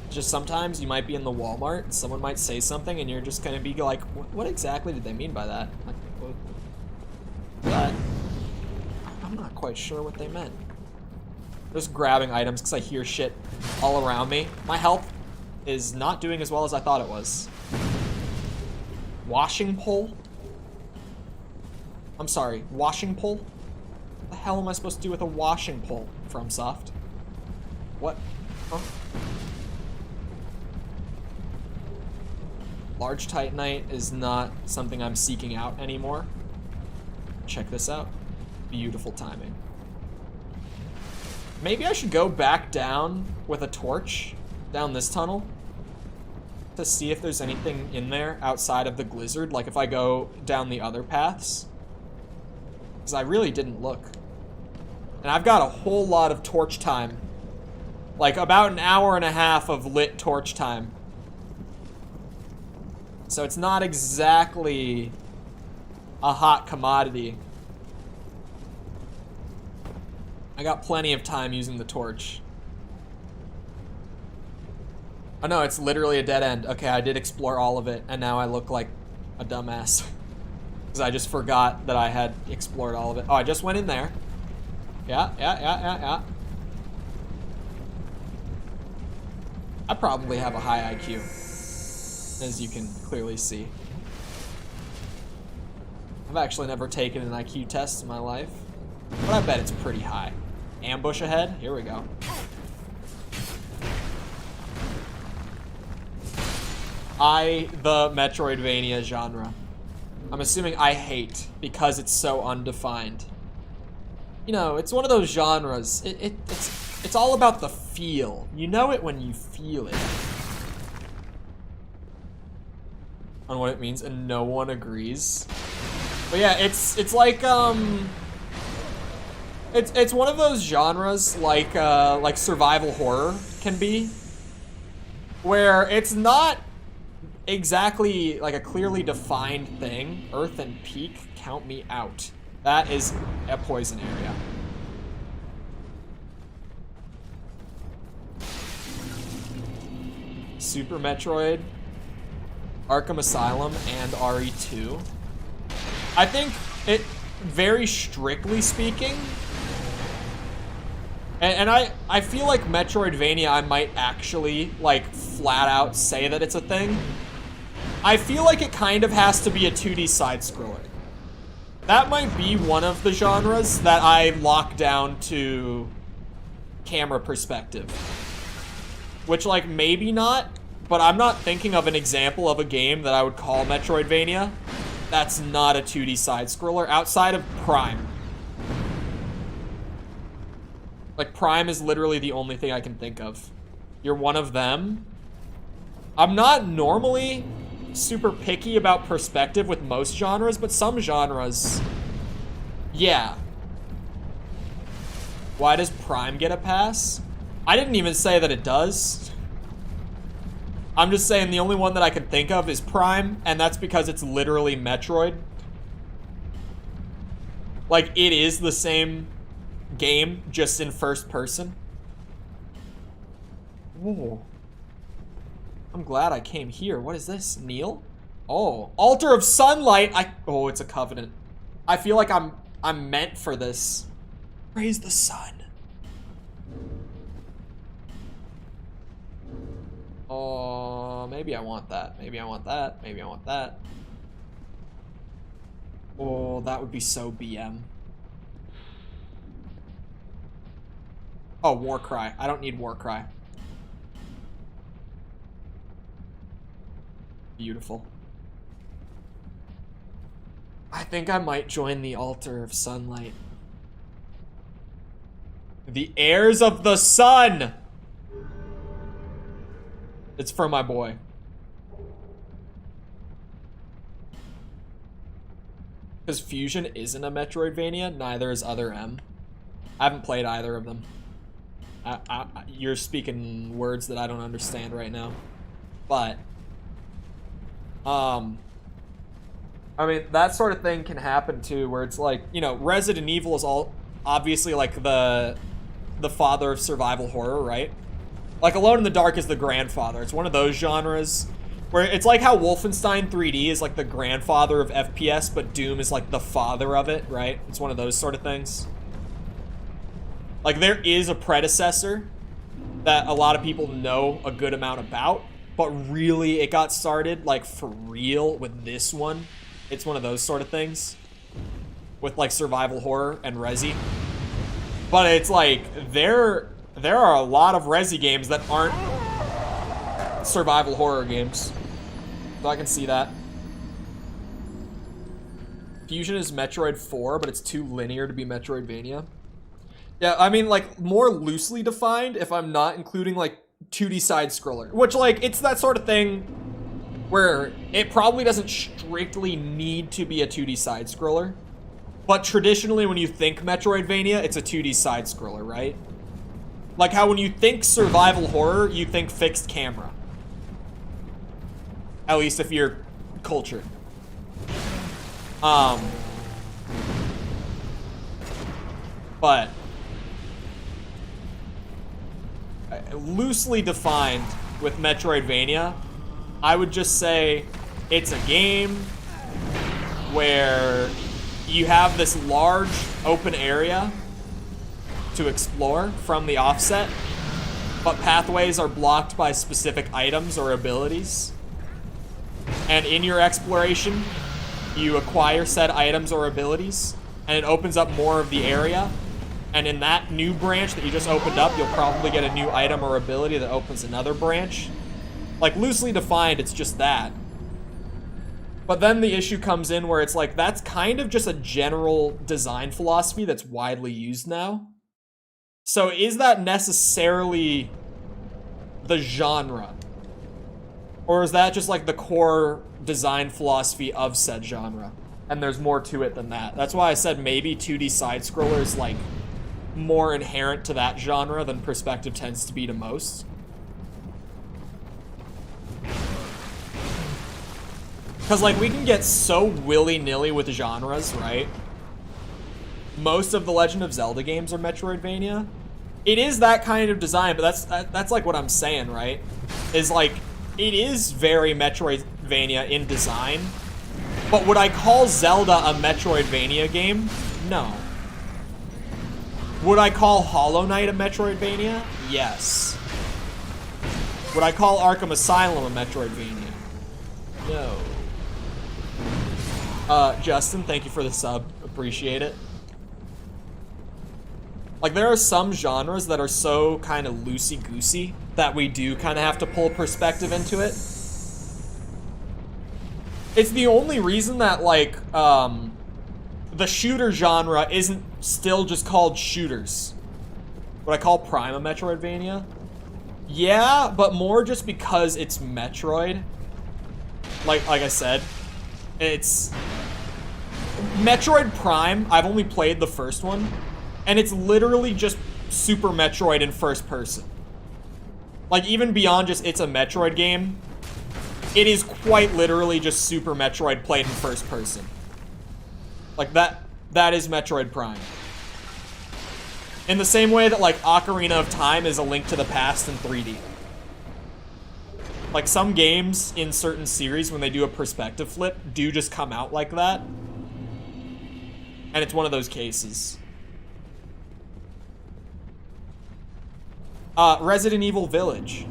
Just sometimes you might be in the Walmart and someone might say something and you're just gonna be like, what exactly did they mean by that? Like, what? I'm not quite sure what they meant. Just grabbing items because I hear shit all around me. My health is not doing as well as I thought it was. Washing pole? I'm sorry, washing pole? What the hell am I supposed to do with a washing pole, FromSoft? What? Huh? Large Titanite is not something I'm seeking out anymore. Check this out. Beautiful timing. Maybe I should go back down with a torch down this tunnel to see if there's anything in there outside of the blizzard, like if I go down the other paths. Because I really didn't look. And I've got a whole lot of torch time. Like about an hour and a half of lit torch time. So it's not exactly a hot commodity. I got plenty of time using the torch. Oh no, it's literally a dead end. Okay, I did explore all of it, and now I look like a dumbass. Because I just forgot that I had explored all of it. Oh, I just went in there. Yeah. I probably have a high IQ, as you can clearly see. I've actually never taken an IQ test in my life, but I bet it's pretty high. Ambush ahead? Here we go. The Metroidvania genre. I'm assuming I hate because it's so undefined. You know, it's one of those genres. It's all about the feel. You know it when you feel it. On what it means, and no one agrees. But yeah, it's like it's one of those genres like survival horror can be, where it's not exactly like a clearly defined thing. Earth and Peak, count me out. That is a poison area. Super Metroid, Arkham Asylum, and RE2. I think it, very strictly speaking, and I feel like Metroidvania, I might actually like flat out say that it's a thing. I feel like it kind of has to be a 2D side-scroller. That might be one of the genres that I lock down to camera perspective. Which, like, maybe not, but I'm not thinking of an example of a game that I would call Metroidvania that's not a 2D side-scroller outside of Prime. Like, Prime is literally the only thing I can think of. You're one of them. I'm not normally super picky about perspective with most genres, but some genres, yeah. Why does Prime get a pass? I didn't even say that it does. I'm just saying the only one that I can think of is Prime, and that's because it's literally Metroid. Like, it is the same game, just in first person. Whoa. I'm glad I came here. What is this? Kneel? Oh, Altar of Sunlight. Oh, it's a covenant. I feel like I'm meant for this. Praise the sun. Oh, maybe I want that. Maybe I want that. Maybe I want that. Oh, that would be so BM. Oh, Warcry. I don't need Warcry. Beautiful. I think I might join the Altar of Sunlight. The Heirs of the Sun! It's for my boy. Because Fusion isn't a Metroidvania, neither is Other M. I haven't played either of them. You're speaking words that I don't understand right now. But, I mean, that sort of thing can happen too, where it's like, you know, Resident Evil is all obviously like the father of survival horror, right? Like, Alone in the Dark is the grandfather. It's one of those genres where it's like how Wolfenstein 3D is like the grandfather of FPS, but Doom is like the father of it, right? It's one of those sort of things. Like, there is a predecessor that a lot of people know a good amount about, but really it got started, like, for real with this one. It's one of those sort of things with, like, survival horror and Resi. But it's like, there are a lot of Resi games that aren't survival horror games. So I can see that. Fusion is Metroid 4, but it's too linear to be Metroidvania. Yeah, I mean, like, more loosely defined if I'm not including, like, 2D side-scroller. Which, like, it's that sort of thing where it probably doesn't strictly need to be a 2D side-scroller. But traditionally, when you think Metroidvania, it's a 2D side-scroller, right? Like how when you think survival horror, you think fixed camera. At least if you're cultured. But loosely defined with Metroidvania, I would just say it's a game where you have this large open area to explore from the offset, but pathways are blocked by specific items or abilities. And in your exploration, you acquire said items or abilities, and it opens up more of the area. And in that new branch that you just opened up, you'll probably get a new item or ability that opens another branch. Like, loosely defined, it's just that. But then the issue comes in where it's like, that's kind of just a general design philosophy that's widely used now. So is that necessarily the genre? Or is that just like the core design philosophy of said genre? And there's more to it than that. That's why I said maybe 2D side-scroller is like more inherent to that genre than perspective tends to be to most. Because, like, we can get so willy-nilly with genres, right? Most of the Legend of Zelda games are Metroidvania. It is that kind of design, but that's like what I'm saying, right? Is like, it is very Metroidvania in design. But would I call Zelda a Metroidvania game? No. Would I call Hollow Knight a Metroidvania? Yes. Would I call Arkham Asylum a Metroidvania? No. Justin, thank you for the sub. Appreciate it. Like, there are some genres that are so kind of loosey-goosey that we do kind of have to pull perspective into it. It's the only reason that, like, the shooter genre isn't still just called shooters. What I call Prime a Metroidvania? Yeah, but more just because it's Metroid. Like I said, it's... Metroid Prime, I've only played the first one, and it's literally just Super Metroid in first person. Like, even beyond just it's a Metroid game, it is quite literally just Super Metroid played in first person. Like, that is Metroid Prime. In the same way that, like, Ocarina of Time is a Link to the Past in 3D. Like, some games in certain series, when they do a perspective flip, do just come out like that. And it's one of those cases. Resident Evil Village.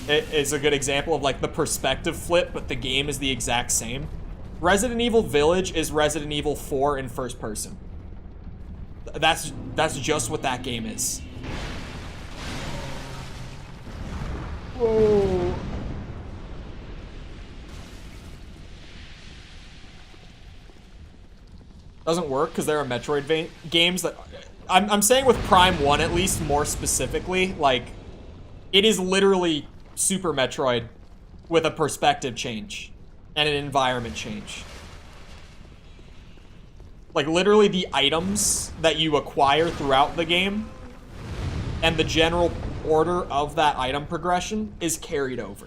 It is a good example of, like, the perspective flip, but the game is the exact same. Resident Evil Village is Resident Evil 4 in first person. That's just what that game is. Whoa. Doesn't work because there are Metroid games that... I'm saying with Prime 1 at least, more specifically, like, it is literally Super Metroid with a perspective change and an environment change. Like, literally the items that you acquire throughout the game and the general order of that item progression is carried over.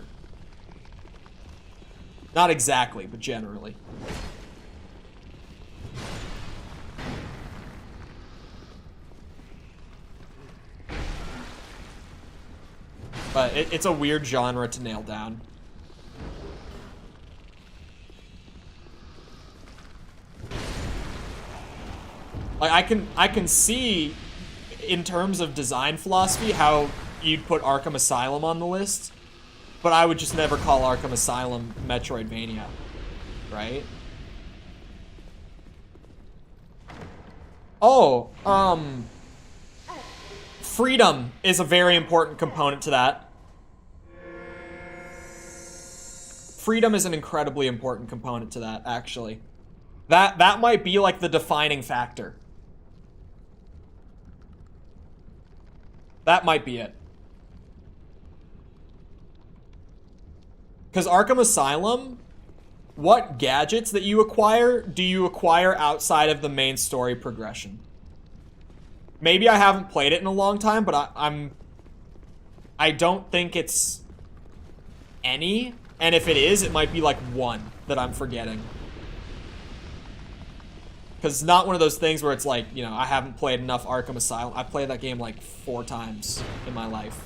Not exactly, but generally. But it's a weird genre to nail down. Like, I can see, in terms of design philosophy, how you'd put Arkham Asylum on the list, but I would just never call Arkham Asylum Metroidvania, right? Oh, freedom is a very important component to that. Freedom is an incredibly important component to that, actually. That might be, like, the defining factor. That might be it. Because Arkham Asylum, what gadgets that you acquire do you acquire outside of the main story progression? Maybe I haven't played it in a long time, but I don't think it's any. And if it is, it might be like one that I'm forgetting. Because it's not one of those things where it's like, you know, I haven't played enough Arkham Asylum. I played that game like 4 times in my life.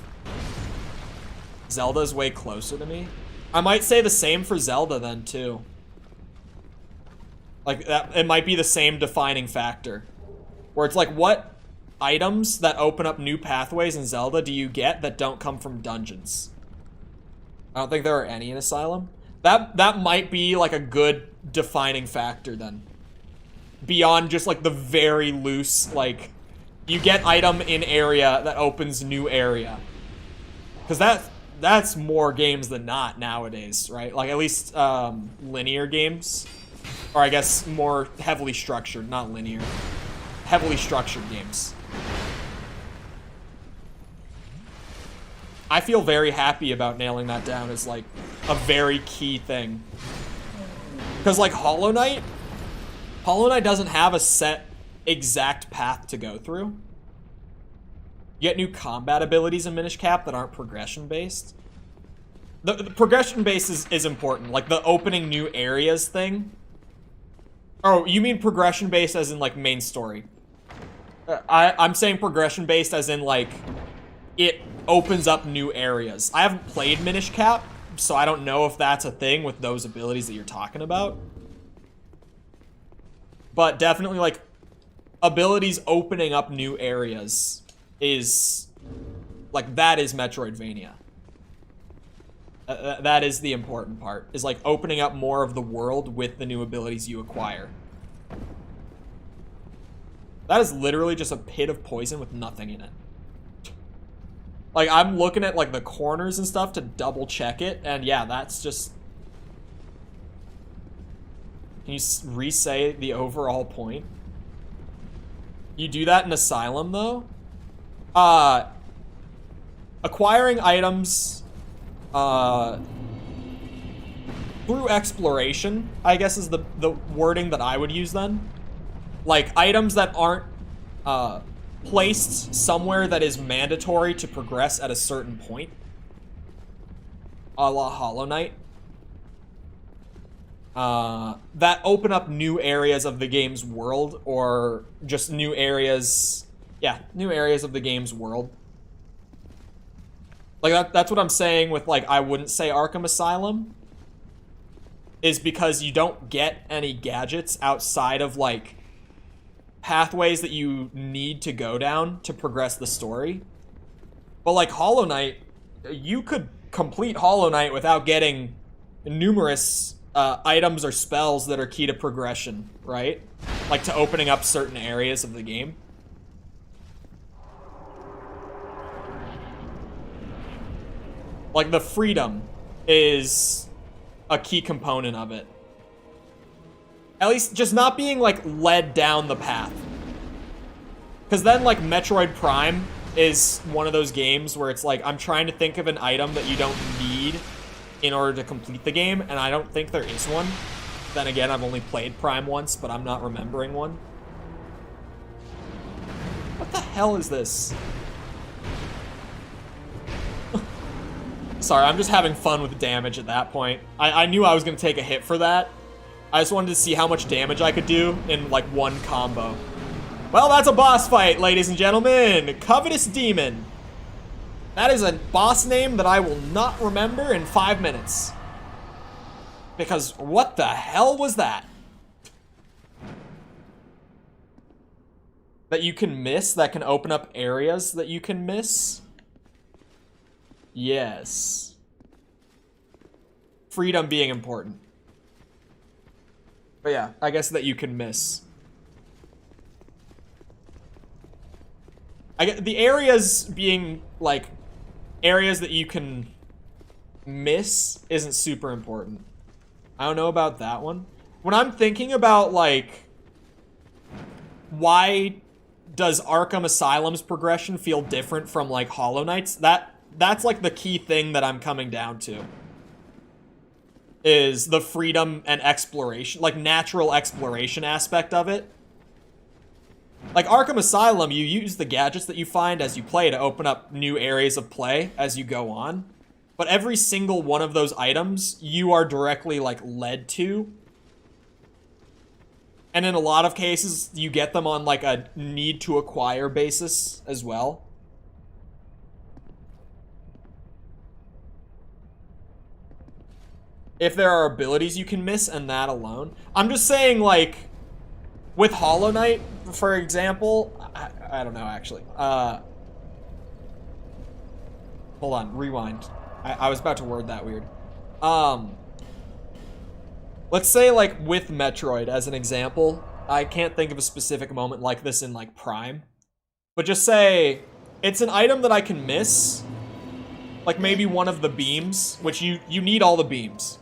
Zelda's way closer to me. I might say the same for Zelda then, too. Like, that, it might be the same defining factor. Where it's like, what items that open up new pathways in Zelda do you get that don't come from dungeons? I don't think there are any in Asylum. That might be like a good defining factor then. Beyond just like the very loose, like, you get item in area that opens new area. Because that's more games than not nowadays, right? Like, at least linear games. Or I guess more heavily structured, not linear. Heavily structured games. I feel very happy about nailing that down as, like, a very key thing. Because, like, Hollow Knight doesn't have a set exact path to go through. You get new combat abilities in Minish Cap that aren't progression-based. The progression-based is important. Like, the opening new areas thing. Oh, you mean progression-based as in, like, main story. I'm saying progression-based as in, like, it opens up new areas. I haven't played Minish Cap, so I don't know if that's a thing with those abilities that you're talking about. But definitely, like, abilities opening up new areas is, like, that is Metroidvania. That is the important part, is, like, opening up more of the world with the new abilities you acquire. That is literally just a pit of poison with nothing in it. Like, I'm looking at, like, the corners and stuff to double check it, and yeah, that's just... Can you re-say the overall point? You do that in Asylum, though? Acquiring items through exploration, I guess is the wording that I would use then. Like, items that aren't placed somewhere that is mandatory to progress at a certain point. A la Hollow Knight. that open up new areas of the game's world, or just new areas, yeah, new areas of the game's world. Like, that's what I'm saying with, like, I wouldn't say Arkham Asylum, is because you don't get any gadgets outside of, like, pathways that you need to go down to progress the story. But, like, Hollow Knight, you could complete Hollow Knight without getting numerous items or spells that are key to progression, right? Like, to opening up certain areas of the game. Like, the freedom is a key component of it. At least just not being, like, led down the path. Because then, like, Metroid Prime is one of those games where it's like, I'm trying to think of an item that you don't need in order to complete the game, and I don't think there is one. Then again, I've only played Prime once, but I'm not remembering one. What the hell is this? Sorry, I'm just having fun with damage at that point. I knew I was going to take a hit for that. I just wanted to see how much damage I could do in, like, one combo. Well, that's a boss fight, ladies and gentlemen. Covetous Demon. That is a boss name that I will not remember in 5 minutes. Because what the hell was that? That you can miss? That can open up areas that you can miss? Yes. Freedom being important. But yeah, I guess that you can miss. I get the areas being, like, areas that you can miss isn't super important. I don't know about that one. When I'm thinking about, like, why does Arkham Asylum's progression feel different from, like, Hollow Knight's, that's, like, the key thing that I'm coming down to. Is the freedom and exploration, like, natural exploration aspect of it. Like, Arkham Asylum, you use the gadgets that you find as you play to open up new areas of play as you go on. But every single one of those items, you are directly, like, led to. And in a lot of cases, you get them on, like, a need-to-acquire basis as well. If there are abilities you can miss, and that alone. I'm just saying, like, with Hollow Knight, for example, I don't know, actually. Hold on, rewind. I was about to word that weird. Let's say, like, with Metroid, as an example, I can't think of a specific moment like this in, like, Prime. But just say, it's an item that I can miss. Like, maybe one of the beams, which you need all the beams.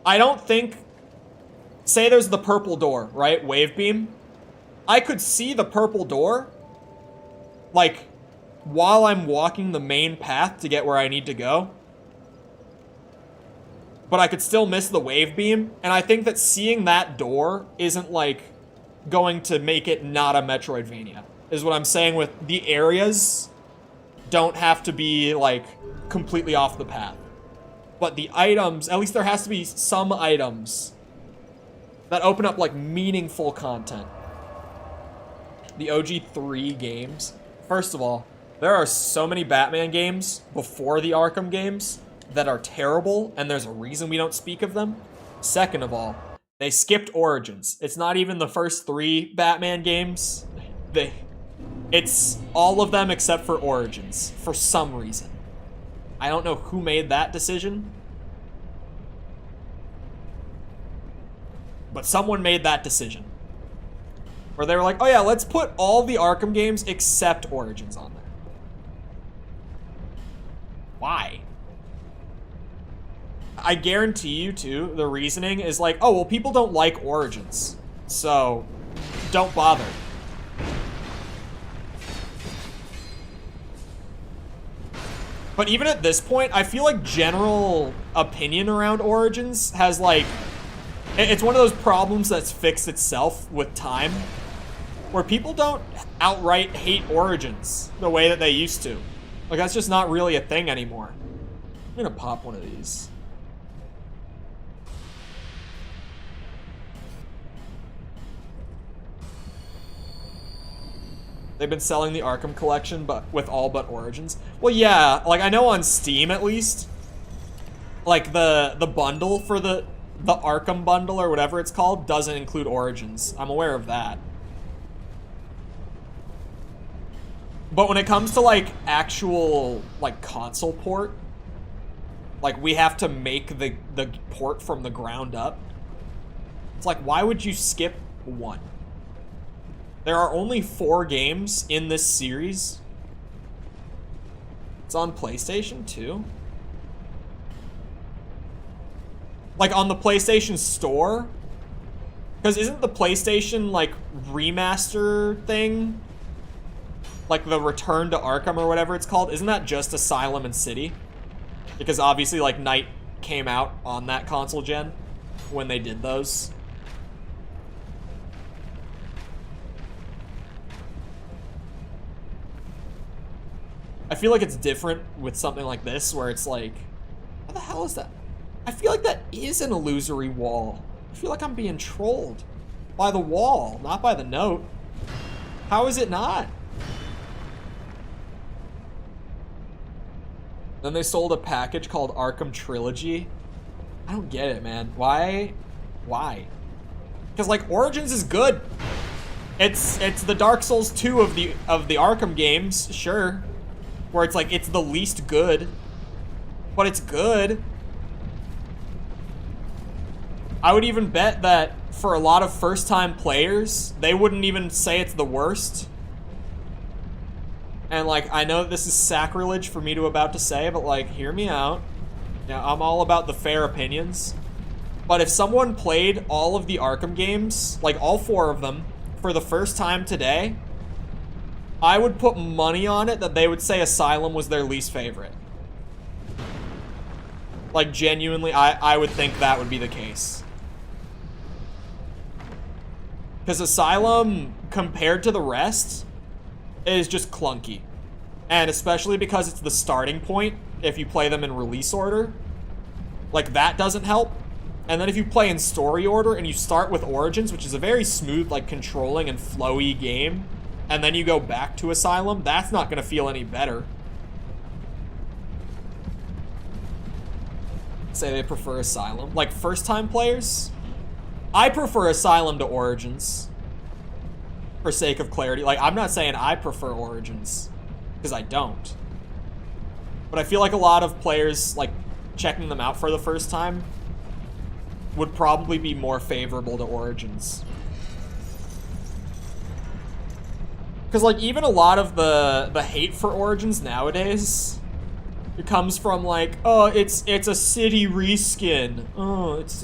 I don't think... Say there's the purple door, right? Wave beam. I could see the purple door, like, while I'm walking the main path to get where I need to go. But I could still miss the wave beam, and I think that seeing that door isn't, like, going to make it not a Metroidvania, is what I'm saying with the areas don't have to be, like, completely off the path. But the items, at least there has to be some items that open up, like, meaningful content. The OG 3 games. First of all, there are so many Batman games before the Arkham games that are terrible, and there's a reason we don't speak of them. Second of all, they skipped Origins. It's not even the first 3 Batman games. It's all of them except for Origins, for some reason. I don't know who made that decision, but someone made that decision. Where they were like, oh yeah, let's put all the Arkham games except Origins on there. Why? I guarantee you, too, the reasoning is like, oh, well, people don't like Origins, so don't bother. But even at this point, I feel like general opinion around Origins has, like, it's one of those problems that's fixed itself with time, where people don't outright hate Origins the way that they used to. Like, that's just not really a thing anymore. I'm gonna pop one of these. They've been selling the Arkham collection, but with all but Origins. Well, yeah, like I know on Steam at least, like the bundle for the Arkham bundle or whatever it's called doesn't include Origins. I'm aware of that. But when it comes to like actual like console port, like we have to make the port from the ground up. It's like, why would you skip one? There are only 4 games in this series. It's on PlayStation too. Like on the PlayStation Store? Because isn't the PlayStation like remaster thing, like the Return to Arkham or whatever it's called, isn't that just Asylum and City? Because obviously like Night came out on that console gen when they did those. I feel like it's different with something like this where it's like, what the hell is that? I feel like that is an illusory wall. I feel like I'm being trolled by the wall, not by the note. How is it not? Then they sold a package called Arkham Trilogy. I don't get it, man. Why? Why? Because like Origins is good. It's the Dark Souls 2 of the Arkham games, sure. Where it's like it's the least good, but it's good. I would even bet that for a lot of first-time players, they wouldn't even say it's the worst. And like, I know this is sacrilege for me to about to say, but like, hear me out. Now, I'm all about the fair opinions. But if someone played all of the Arkham games, like all 4 of them, for the first time today, I would put money on it that they would say Asylum was their least favorite. Like, genuinely, I would think that would be the case. Because Asylum, compared to the rest, is just clunky. And especially because it's the starting point if you play them in release order. Like, that doesn't help. And then if you play in story order and you start with Origins, which is a very smooth, like, controlling and flowy game, and then you go back to Asylum, that's not going to feel any better. Say they prefer Asylum. Like, first-time players? I prefer Asylum to Origins. For sake of clarity. Like, I'm not saying I prefer Origins, because I don't. But I feel like a lot of players, like, checking them out for the first time would probably be more favorable to Origins. Because, like, even a lot of the hate for Origins nowadays, it comes from, like, oh, it's a City reskin. Oh, it's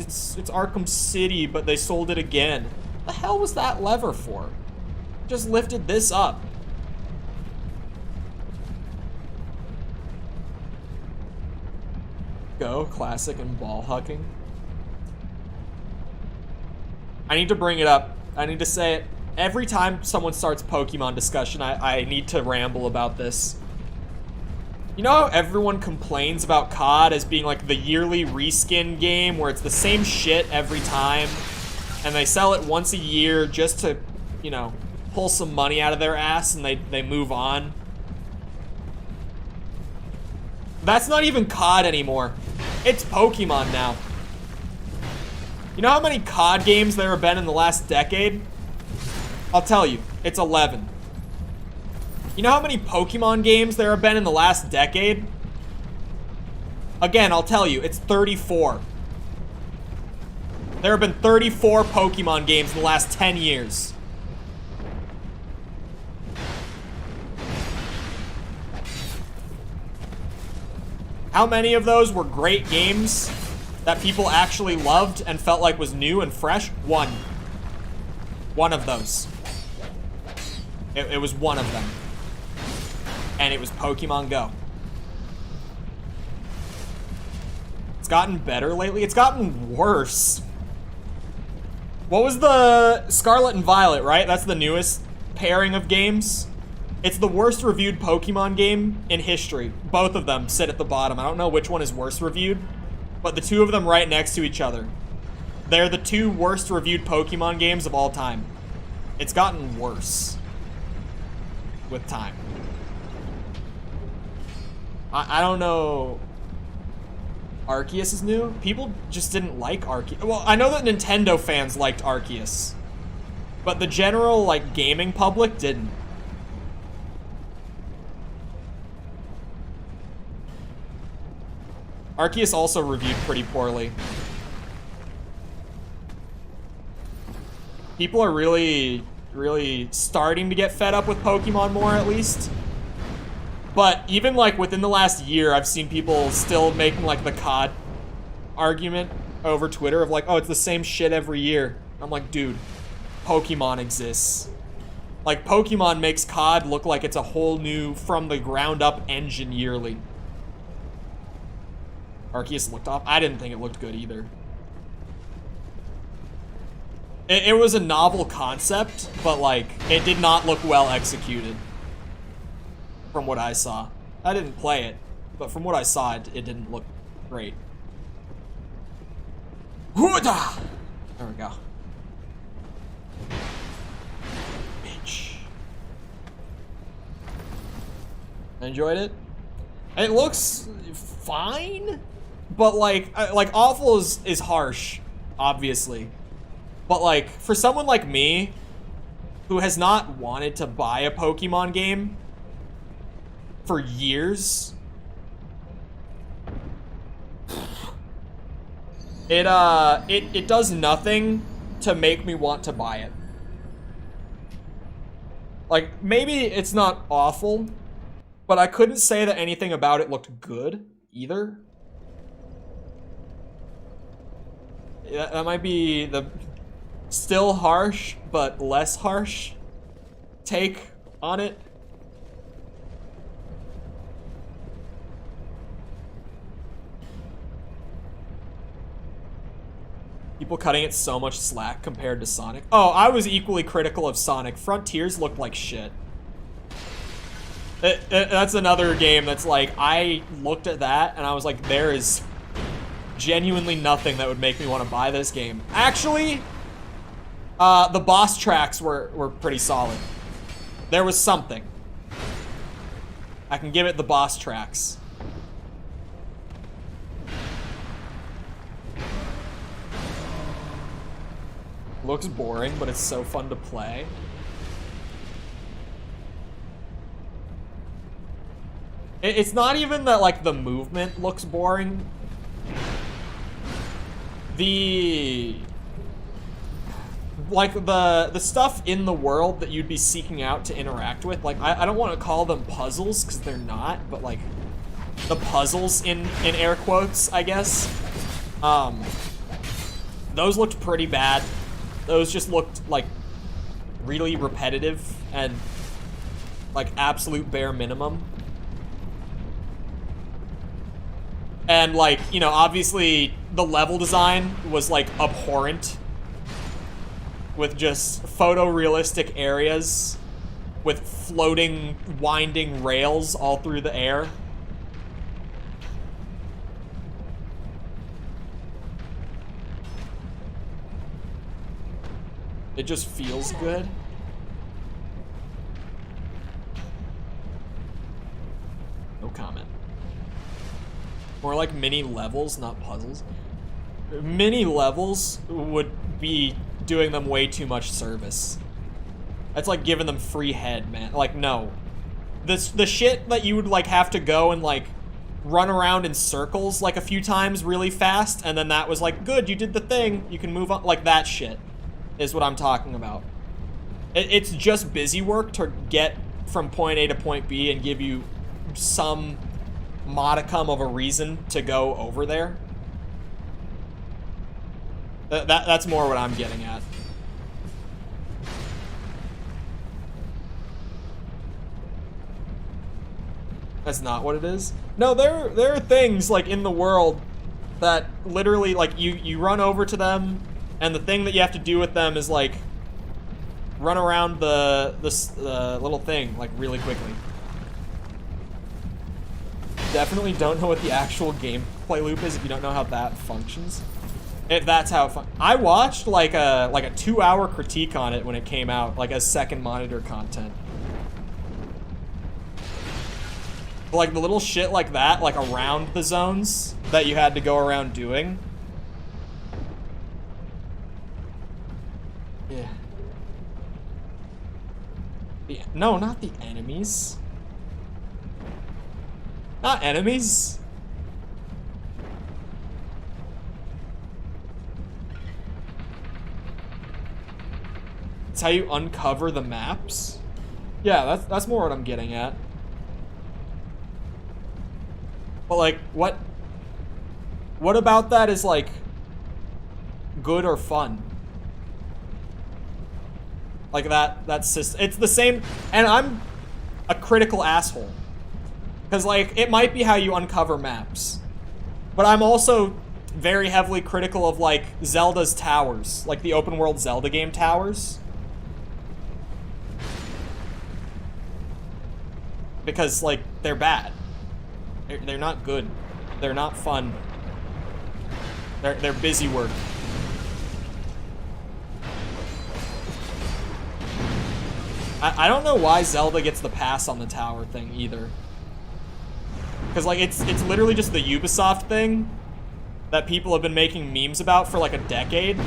Arkham City, but they sold it again. The hell was that lever for? Just lifted this up. Go, classic and ball hugging. I need to bring it up. I need to say it. Every time someone starts Pokemon discussion, I need to ramble about this. You know how everyone complains about COD as being like the yearly reskin game where it's the same shit every time and they sell it once a year just to, you know, pull some money out of their ass and they move on? That's not even COD anymore. It's Pokemon now. You know how many COD games there have been in the last decade? I'll tell you, it's 11. You know how many Pokemon games there have been in the last decade? Again, I'll tell you, it's 34. There have been 34 Pokemon games in the last 10 years. How many of those were great games that people actually loved and felt like was new and fresh? One. One of those. It was one of them. And it was Pokemon Go. It's gotten better lately. It's gotten worse. What was the Scarlet and Violet, right? That's the newest pairing of games. It's the worst reviewed Pokemon game in history. Both of them sit at the bottom. I don't know which one is worse reviewed, but the two of them right next to each other. They're the 2 worst reviewed Pokemon games of all time. It's gotten worse. with time. I don't know. Arceus is new? People just didn't like Arceus. Well, I know that Nintendo fans liked Arceus, but the general, like, gaming public didn't. Arceus also reviewed pretty poorly. People are really starting to get fed up with Pokemon more, at least. But even, like, within the last year, I've seen people still making, like, the COD argument over Twitter of, like, oh, it's the same shit every year. I'm like, dude, Pokemon exists. Like, Pokemon makes COD look like it's a whole new, from the ground up engine yearly. Arceus looked off. I didn't think it looked good either. It was a novel concept, but, like, it did not look well executed. From what I saw. I didn't play it, but from what I saw, it didn't look great. There we go. Bitch. I enjoyed it. It looks fine, but like awful is harsh, obviously. But like, for someone like me, who has not wanted to buy a Pokemon game for years, it does nothing to make me want to buy it. Like, maybe it's not awful, but I couldn't say that anything about it looked good either. Yeah, that might be the still harsh but less harsh take on it. People cutting it so much slack compared to Sonic. Oh, I was equally critical of Sonic. Frontiers looked like shit. That's another game that's like, I looked at that and I was like, there is genuinely nothing that would make me want to buy this game. Actually, the boss tracks were pretty solid. There was something. I can give it the boss tracks. Looks boring, but it's so fun to play. It's not even that, like, the movement looks boring. The stuff in the world that you'd be seeking out to interact with, like, I don't want to call them puzzles, because they're not, but, like, the puzzles in air quotes, I guess. Those looked pretty bad. Those just looked, like, really repetitive and, like, absolute bare minimum. And, like, you know, obviously the level design was, like, abhorrent. With just photorealistic areas with floating, winding rails all through the air. It just feels good. No comment. More like mini levels, not puzzles. Mini levels would be doing them way too much service. That's like giving them free head, man. Like, no. The shit that you would, like, have to go and, like, run around in circles, like, a few times really fast, and then that was like, good, you did the thing, you can move on. Like, that shit is what I'm talking about. It's just busy work to get from point A to point B and give you some modicum of a reason to go over there. That's more what I'm getting at. That's not what it is. No, there are things, like, in the world that literally, like, you run over to them, and the thing that you have to do with them is, like, run around the little thing, like, really quickly. Definitely don't know what the actual gameplay loop is if you don't know how that functions. If that's how it I watched, like a 2-hour critique on it when it came out, like, as second monitor content. But, like, the little shit like that, like, around the zones that you had to go around doing. Yeah. No, not the enemies. Not enemies. It's how you uncover the maps. Yeah, that's more what I'm getting at. But like, what about that is like good or fun? Like that system. It's the same, and I'm a critical asshole. Because like, it might be how you uncover maps. But I'm also very heavily critical of like Zelda's towers. Like the open world Zelda game towers. Because like, they're bad. They're not good. They're not fun. They're busy work. I don't know why Zelda gets the pass on the tower thing either. Because like it's literally just the Ubisoft thing that people have been making memes about for like a decade.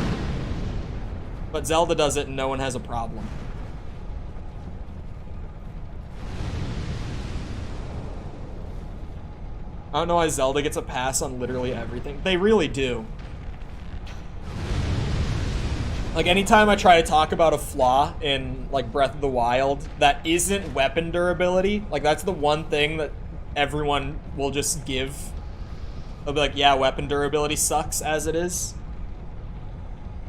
But Zelda does it and no one has a problem. I don't know why Zelda gets a pass on literally everything. They really do. Like, anytime I try to talk about a flaw in, like, Breath of the Wild that isn't weapon durability, like, that's the one thing that everyone will just give. They'll be like, yeah, weapon durability sucks as it is.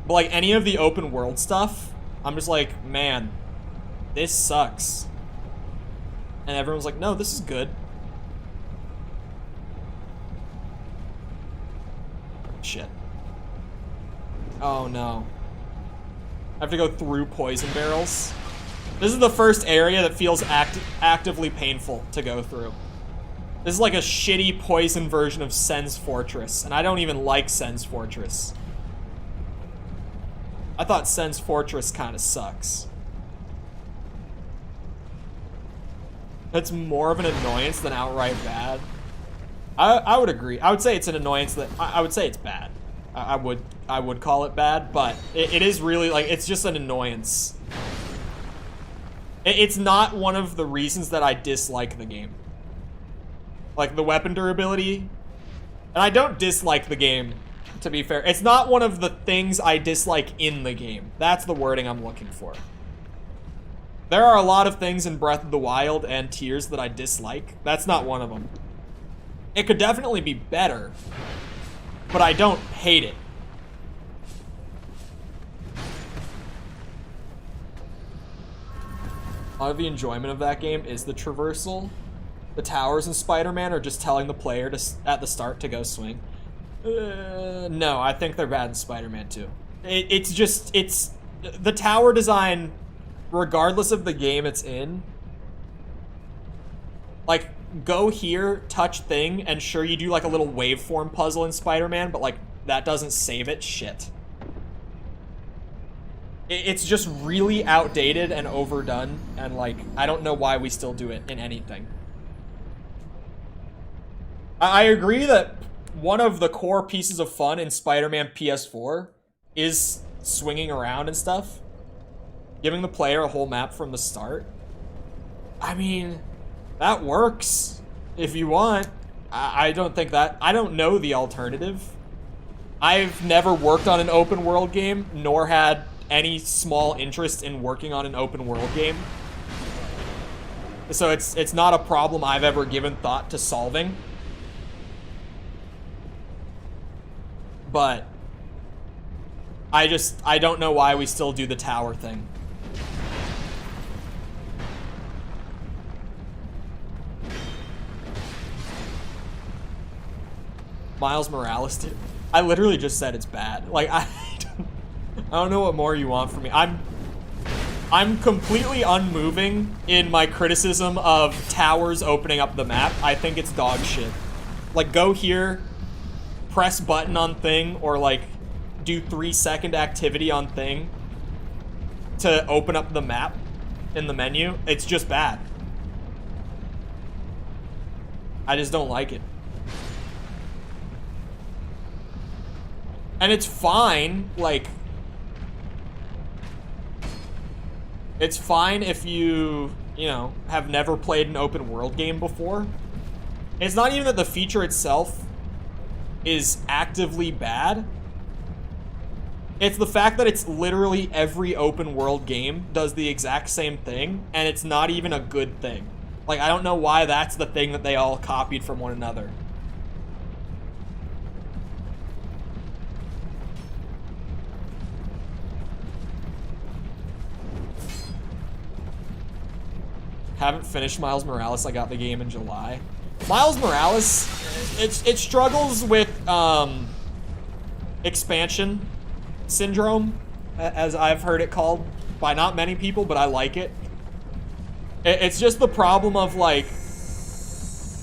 But, like, any of the open world stuff, I'm just like, man, this sucks. And everyone's like, no, this is good. Shit. Oh no. I have to go through poison barrels. This is the first area that feels actively painful to go through. This is like a shitty poison version of Sen's Fortress, and I don't even like Sen's Fortress. I thought Sen's Fortress kind of sucks. It's more of an annoyance than outright bad. I would agree. I would say it's an annoyance that I would say it's bad. I would call it bad, but it is really like, it's just an annoyance. It's not one of the reasons that I dislike the game. Like the weapon durability, and I don't dislike the game, to be fair. It's not one of the things I dislike in the game. That's the wording I'm looking for. There are a lot of things in Breath of the Wild and Tears that I dislike. That's not one of them. It could definitely be better, but I don't hate it. A lot of the enjoyment of that game is the traversal. The towers in Spider-Man are just telling the player to, at the start, to go swing. No, I think they're bad in Spider-Man 2. It's the tower design, regardless of the game it's in, like, go here, touch thing, and sure, you do like a little waveform puzzle in Spider-Man, but like, that doesn't save it. Shit. It's just really outdated and overdone, and like, I don't know why we still do it in anything. I agree that one of the core pieces of fun in Spider-Man PS4 is swinging around and stuff. Giving the player a whole map from the start. I mean, that works if you want. I don't think that... I don't know the alternative. I've never worked on an open world game, nor had any small interest in working on an open world game. So it's not a problem I've ever given thought to solving. But I don't know why we still do the tower thing. Miles Morales did. I literally just said it's bad. Like, I don't know what more you want from me. I'm completely unmoving in my criticism of towers opening up the map. I think it's dog shit. Like, go here, press button on thing, or like do 3-second activity on thing to open up the map in the menu. It's just bad. I just don't like it. And it's fine, like, it's fine if you know, have never played an open world game before. It's not even that the feature itself is actively bad. It's the fact that it's literally every open world game does the exact same thing, and it's not even a good thing. Like, I don't know why that's the thing that they all copied from one another. Haven't finished Miles Morales. I got the game in July. Miles Morales, it struggles with expansion syndrome, as I've heard it called by not many people, but I like it. It's just the problem of, like,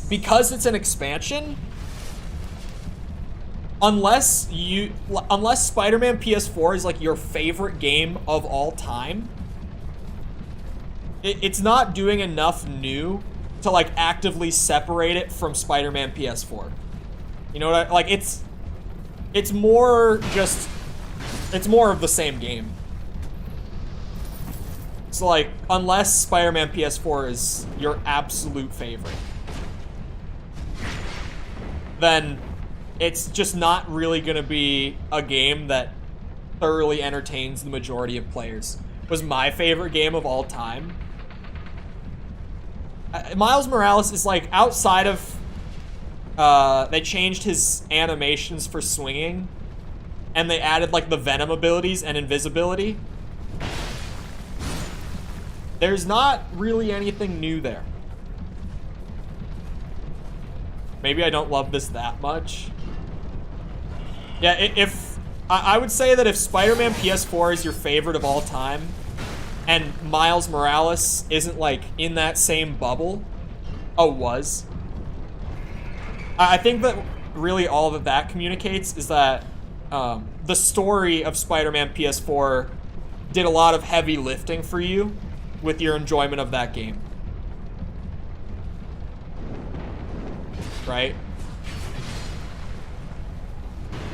because it's an expansion, unless Spider-Man PS4 is like your favorite game of all time, it's not doing enough new to, like, actively separate it from Spider-Man PS4. You know what like, it's more just, it's more of the same game. So, like, unless Spider-Man PS4 is your absolute favorite, then it's just not really gonna be a game that thoroughly entertains the majority of players. It was my favorite game of all time. Miles Morales is, like, outside of, they changed his animations for swinging, and they added, like, the Venom abilities and invisibility. There's not really anything new there. Maybe I don't love this that much. Yeah, I would say that if Spider-Man PS4 is your favorite of all time, and Miles Morales isn't, like, in that same bubble. Oh, was. I think that really all that communicates is that the story of Spider-Man PS4 did a lot of heavy lifting for you with your enjoyment of that game. Right?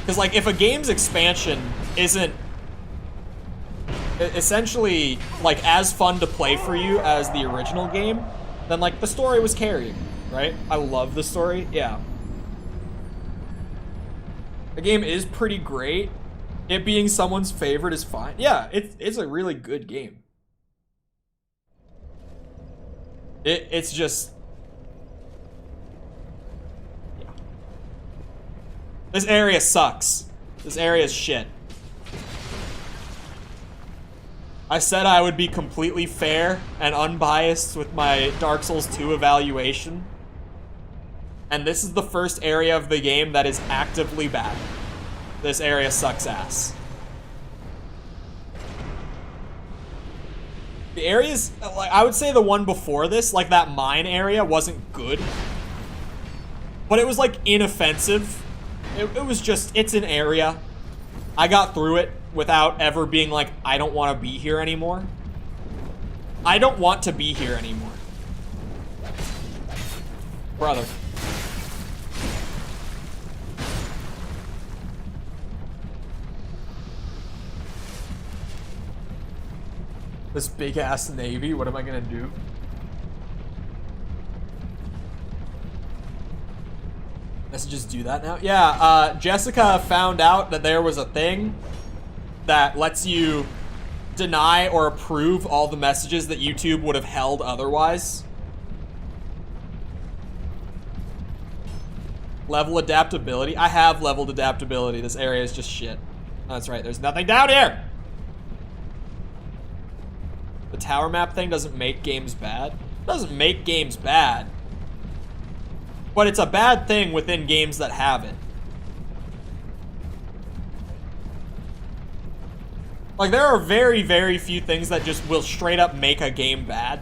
Because, like, if a game's expansion isn't essentially, like, as fun to play for you as the original game, then, like, the story was carrying, right? I love the story, yeah. The game is pretty great. It being someone's favorite is fine. Yeah, it's a really good game. It's just... yeah. This area sucks. This area is shit. I said I would be completely fair and unbiased with my Dark Souls 2 evaluation. And this is the first area of the game that is actively bad. This area sucks ass. The areas, like, I would say the one before this, like that mine area, wasn't good. But it was, like, inoffensive. It was just, it's an area. I got through it without ever being like, I don't want to be here anymore. I don't want to be here anymore. Brother. This big ass navy, what am I gonna do? Let's just do that now. Yeah, Jessica found out that there was a thing that lets you deny or approve all the messages that YouTube would have held otherwise. Level adaptability. I have leveled adaptability. This area is just shit. Oh, that's right, there's nothing down here! The tower map thing doesn't make games bad. It doesn't make games bad. But it's a bad thing within games that have it. Like, there are very, very few things that just will straight up make a game bad.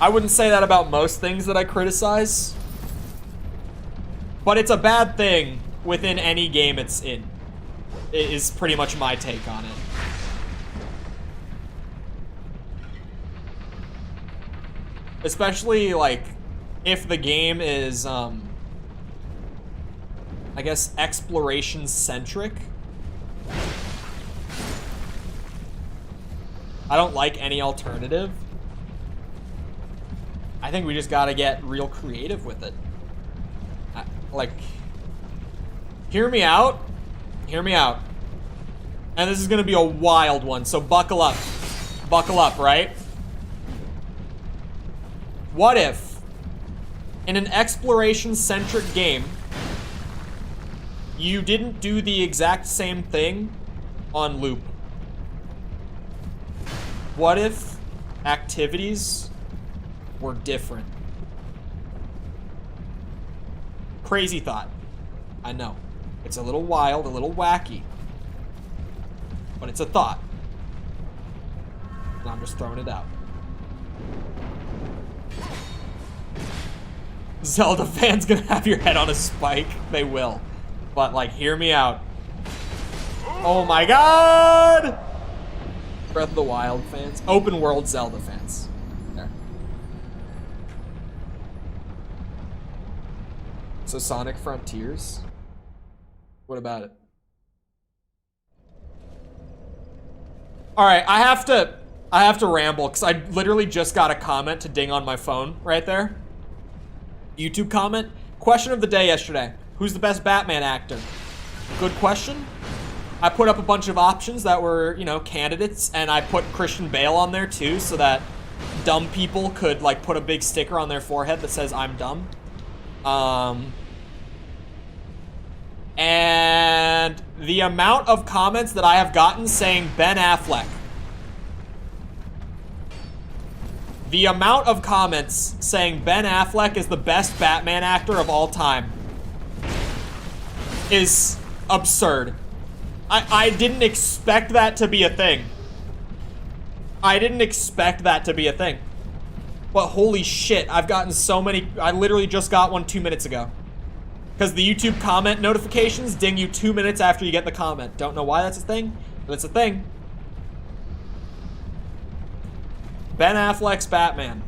I wouldn't say that about most things that I criticize. But it's a bad thing within any game it's in. It is pretty much my take on it. Especially, like, if the game is, I guess, exploration-centric. I don't like any alternative. I think we just gotta get real creative with it. Like, hear me out. Hear me out. And this is gonna be a wild one, so buckle up. Buckle up, right? What if, in an exploration-centric game, you didn't do the exact same thing on loop? What if activities were different? Crazy thought. I know. It's a little wild, a little wacky. But it's a thought. And I'm just throwing it out. Zelda fans gonna have your head on a spike. They will. But, like, hear me out. Oh my god! Breath of the Wild fans. Open world Zelda fans. There. So Sonic Frontiers? What about it? Alright, I have to ramble, because I literally just got a comment to ding on my phone right there. YouTube comment. Question of the day yesterday. Who's the best Batman actor? Good question. I put up a bunch of options that were, you know, candidates, and I put Christian Bale on there too, so that dumb people could, like, put a big sticker on their forehead that says, I'm dumb. And the amount of comments that I have gotten saying Ben Affleck. The amount of comments saying Ben Affleck is the best Batman actor of all time is absurd. I didn't expect that to be a thing. I didn't expect that to be a thing. But holy shit, I've gotten so many. I literally just got one 2 minutes ago. Because the YouTube comment notifications ding you 2 minutes after you get the comment. Don't know why that's a thing, but it's a thing. Ben Affleck's Batman.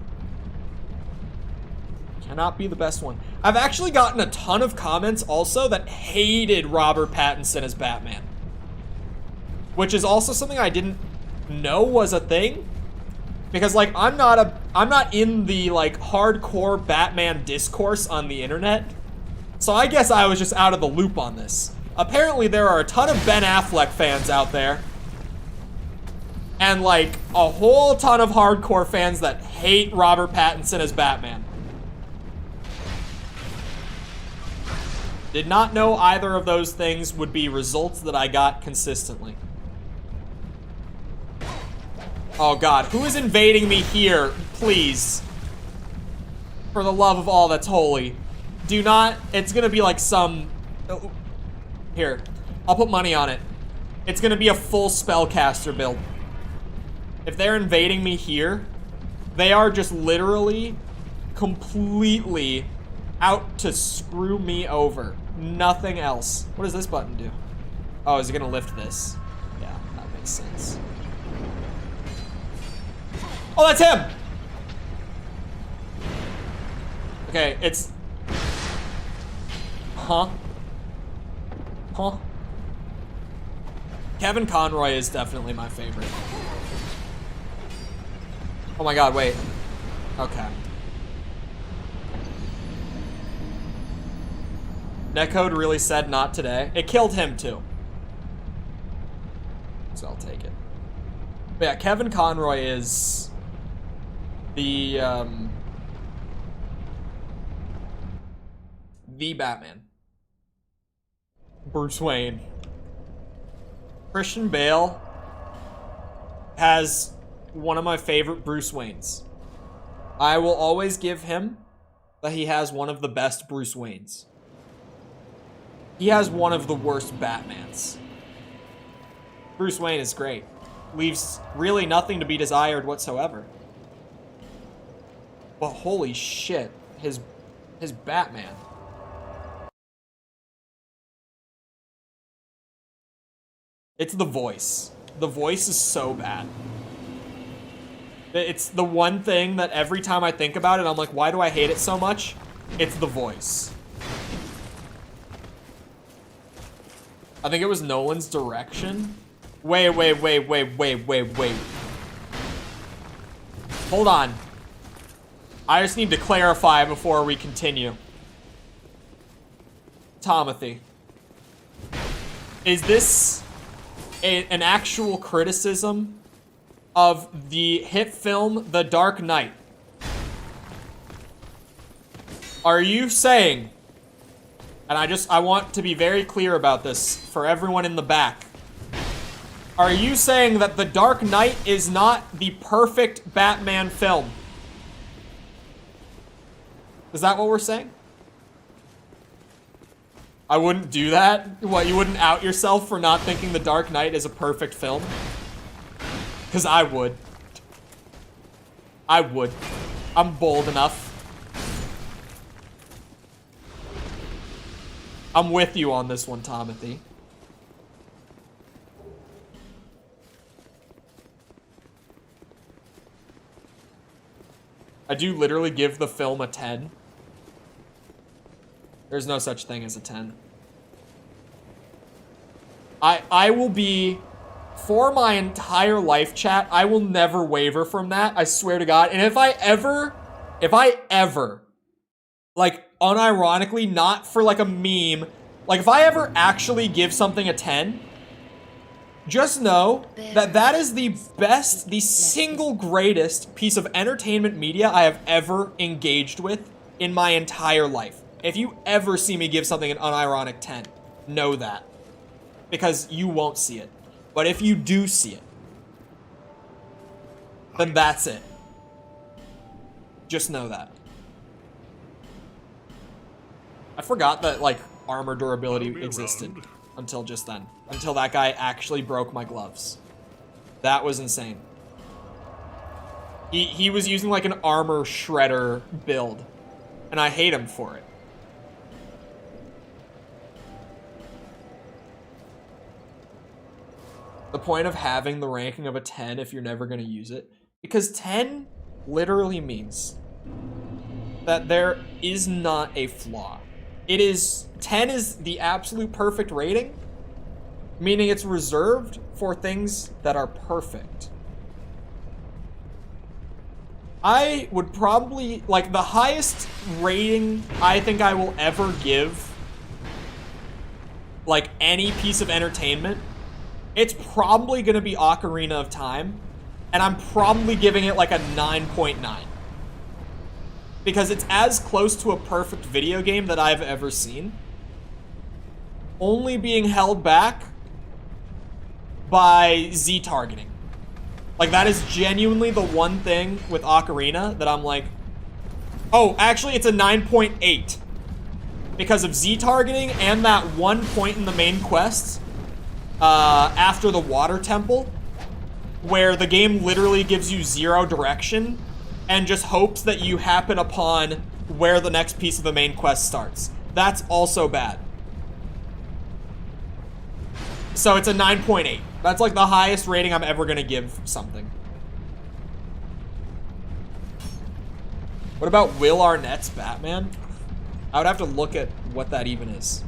Cannot be the best one. I've actually gotten a ton of comments also that hated Robert Pattinson as Batman. Which is also something I didn't know was a thing. Because, like, I'm not in the, like, hardcore Batman discourse on the internet. So I guess I was just out of the loop on this. Apparently there are a ton of Ben Affleck fans out there. And, like, a whole ton of hardcore fans that hate Robert Pattinson as Batman. Did not know either of those things would be results that I got consistently. Oh god, who is invading me here? Please. For the love of all that's holy. Do not, it's gonna be like some... Here, I'll put money on it. It's gonna be a full spellcaster build. If they're invading me here, they are just literally, completely out to screw me over. Nothing else. What does this button do? Oh, is it gonna lift this? Yeah, that makes sense. Oh, that's him! Okay, it's... Huh? Huh? Kevin Conroy is definitely my favorite. Oh my god, wait. Okay. Netcode really said not today. It killed him too. So I'll take it. But yeah, Kevin Conroy is the Batman. Bruce Wayne. Christian Bale has one of my favorite Bruce Waynes. I will always give him that he has one of the best Bruce Waynes. He has one of the worst Batmans. Bruce Wayne is great. Leaves really nothing to be desired whatsoever. But holy shit, his Batman. It's the voice. The voice is so bad. It's the one thing that every time I think about it, I'm like, why do I hate it so much? It's the voice. I think it was Nolan's direction. Wait. Hold on. I just need to clarify before we continue. Timothy. Is this an actual criticism of the hit film The Dark Knight? Are you saying, and I want to be very clear about this for everyone in the back, are you saying that The Dark Knight is not the perfect Batman film? Is that what we're saying? I wouldn't do that? What, you wouldn't out yourself for not thinking The Dark Knight is a perfect film? Because I would. I would. I'm bold enough. I'm with you on this one, Timothy. I do literally give the film a 10. There's no such thing as a 10. I will be, for my entire life, chat, I will never waver from that. I swear to God. And if I ever, like, unironically, not for like a meme, like if I ever actually give something a 10, just know that that is the best, the single greatest piece of entertainment media I have ever engaged with in my entire life. If you ever see me give something an unironic 10, know that. Because you won't see it. But if you do see it, then that's it. Just know that. I forgot that, like, armor durability existed until just then. Until that guy actually broke my gloves. That was insane. He was using, like, an armor shredder build. And I hate him for it. The point of having the ranking of a 10 if you're never going to use it. Because 10 literally means that there is not a flaw. 10 is the absolute perfect rating, meaning it's reserved for things that are perfect. I would probably, like, the highest rating I think I will ever give, like, any piece of entertainment, it's probably going to be Ocarina of Time, and I'm probably giving it like a 9.9. Because it's as close to a perfect video game that I've ever seen. Only being held back by Z-targeting. Like, that is genuinely the one thing with Ocarina that I'm like, oh, actually it's a 9.8. Because of Z-targeting and that one point in the main quest after the water temple, where the game literally gives you 0 direction and just hopes that you happen upon where the next piece of the main quest starts. That's also bad. So it's a 9.8. That's like the highest rating I'm ever gonna give something. What about Will Arnett's Batman? I would have to look at what that even is.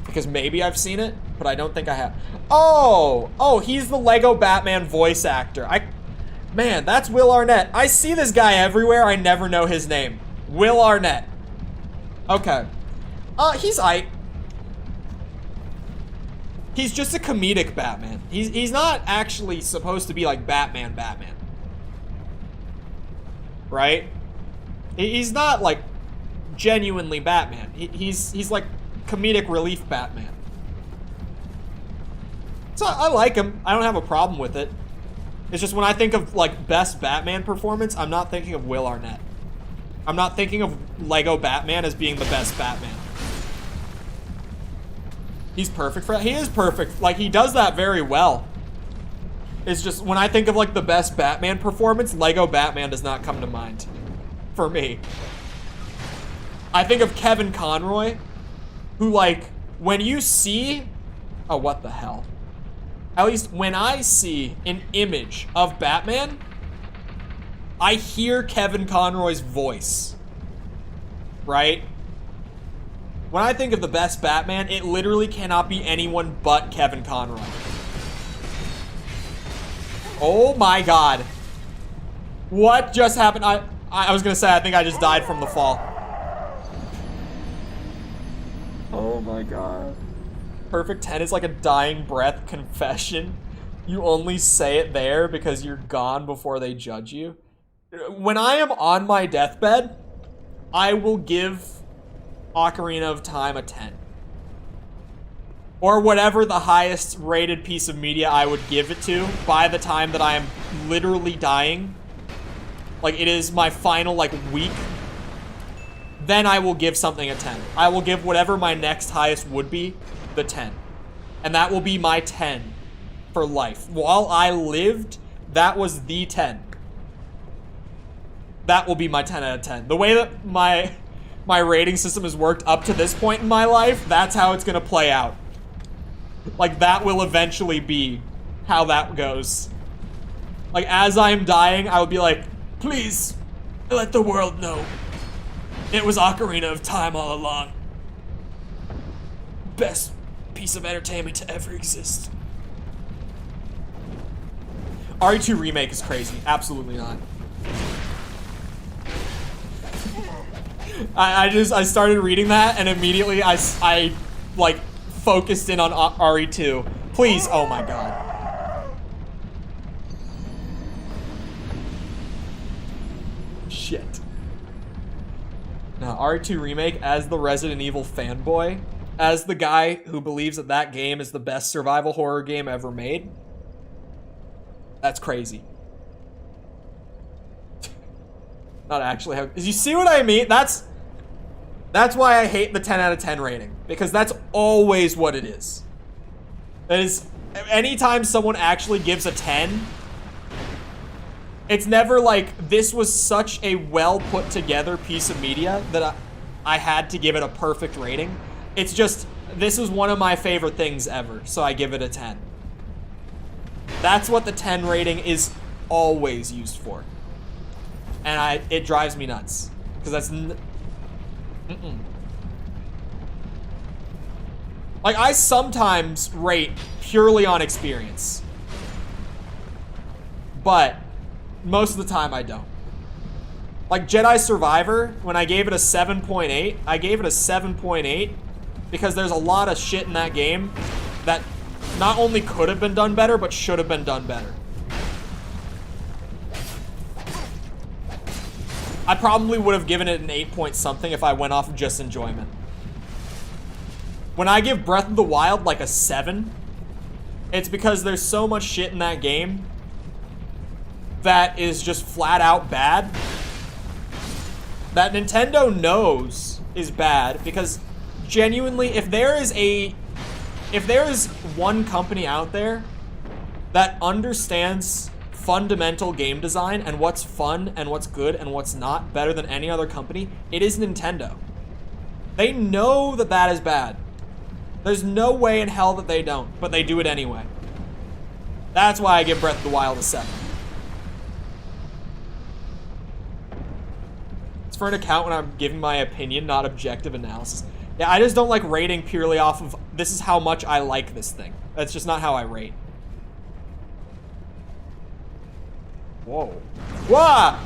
Because maybe I've seen it, but I don't think I have. Oh, he's the Lego Batman voice actor. Man, that's Will Arnett. I see this guy everywhere. I never know his name. Will Arnett. Okay. He's aight. He's just a comedic Batman. He's not actually supposed to be like Batman. Right? He's not like genuinely Batman. He's like comedic relief Batman. So I like him. I don't have a problem with it. It's just when I think of like best Batman performance, I'm not thinking of Will Arnett. I'm not thinking of Lego Batman as being the best Batman. He's perfect for that. He is perfect. Like, he does that very well. It's just when I think of like the best Batman performance, Lego Batman does not come to mind for me. I think of Kevin Conroy, who, like, when you see... Oh, what the hell? At least when I see an image of Batman, I hear Kevin Conroy's voice, right? When I think of the best Batman, it literally cannot be anyone but Kevin Conroy. Oh my god. What just happened? I was gonna say, I think I just died from the fall. Oh my god. Perfect 10 is like a dying breath confession. You only say it there because you're gone before they judge you. When I am on my deathbed, I will give Ocarina of Time a 10. Or whatever the highest rated piece of media I would give it to by the time that I am literally dying. Like, it is my final, like, week. Then I will give something a 10. I will give whatever my next highest would be the 10. And that will be my 10 for life. While I lived, that was the 10. That will be my 10 out of 10. The way that my rating system has worked up to this point in my life, that's how it's gonna play out. Like, that will eventually be how that goes. Like, as I'm dying, I will be like, please, let the world know. It was Ocarina of Time all along. Best piece of entertainment to ever exist. RE2 Remake is crazy. Absolutely not. I started reading that and immediately I like focused in on RE2. Please, oh my god. Shit. Now, RE2 Remake, as the Resident Evil fanboy, as the guy who believes that that game is the best survival horror game ever made, that's crazy. Not actually how... You see what I mean? That's why I hate the 10 out of 10 rating. Because that's always what it is. That is... Anytime someone actually gives a 10... It's never like, this was such a well put together piece of media that I had to give it a perfect rating. It's just, this was one of my favorite things ever, so I give it a 10. That's what the 10 rating is always used for. And it drives me nuts. Because that's... Like, I sometimes rate purely on experience. But... most of the time, I don't. Like, Jedi Survivor, when I gave it a 7.8, I gave it a 7.8 because there's a lot of shit in that game that not only could have been done better, but should have been done better. I probably would have given it an 8 point something if I went off of just enjoyment. When I give Breath of the Wild like a 7, it's because there's so much shit in that game that is just flat out bad, that Nintendo knows is bad, because genuinely, if there is one company out there that understands fundamental game design and what's fun and what's good and what's not better than any other company, it is Nintendo. They know that that is bad. There's no way in hell that they don't, but they do it anyway. That's why I give Breath of the Wild a 7. For an account when I'm giving my opinion, not objective analysis. Yeah, I just don't like rating purely off of, this is how much I like this thing. That's just not how I rate. Whoa. Whoa!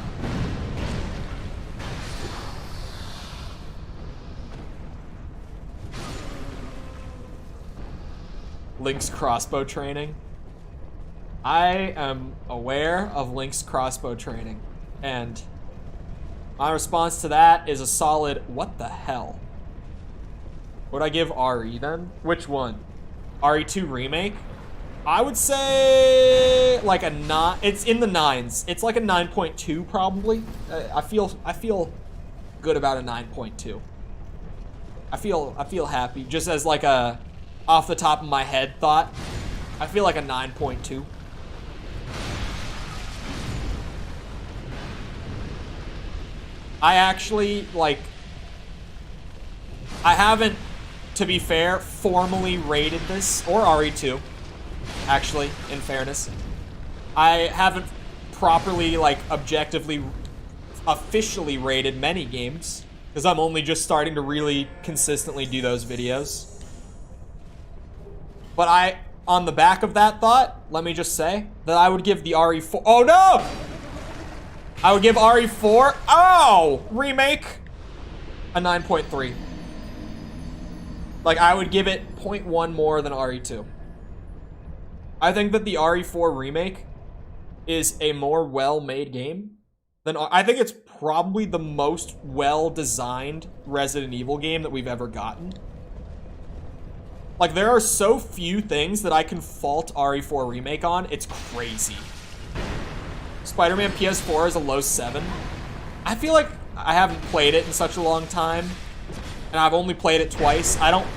Link's crossbow training. I am aware of Link's crossbow training, and my response to that is a solid, what the hell? Would I give RE then? Which one? RE2 Remake? I would say like a 9. It's in the 9s. It's like a 9.2 probably. I feel good about a 9.2. I feel happy. Just as like a off the top of my head thought, I feel like a 9.2. I actually, like, I haven't, to be fair, formally rated this, or RE2. actually, in fairness. I haven't properly, like, objectively, officially rated many games, because I'm only just starting to really consistently do those videos. But on the back of that thought, let me just say that I would give the RE4, oh no! I would give RE4, oh, remake, a 9.3. Like, I would give it 0.1 more than RE2. I think that the RE4 remake is a more well-made game than, I think it's probably the most well-designed Resident Evil game that we've ever gotten. Like, there are so few things that I can fault RE4 remake on, it's crazy. Spider-Man PS4 is a low 7. I feel like I haven't played it in such a long time, and I've only played it twice. I don't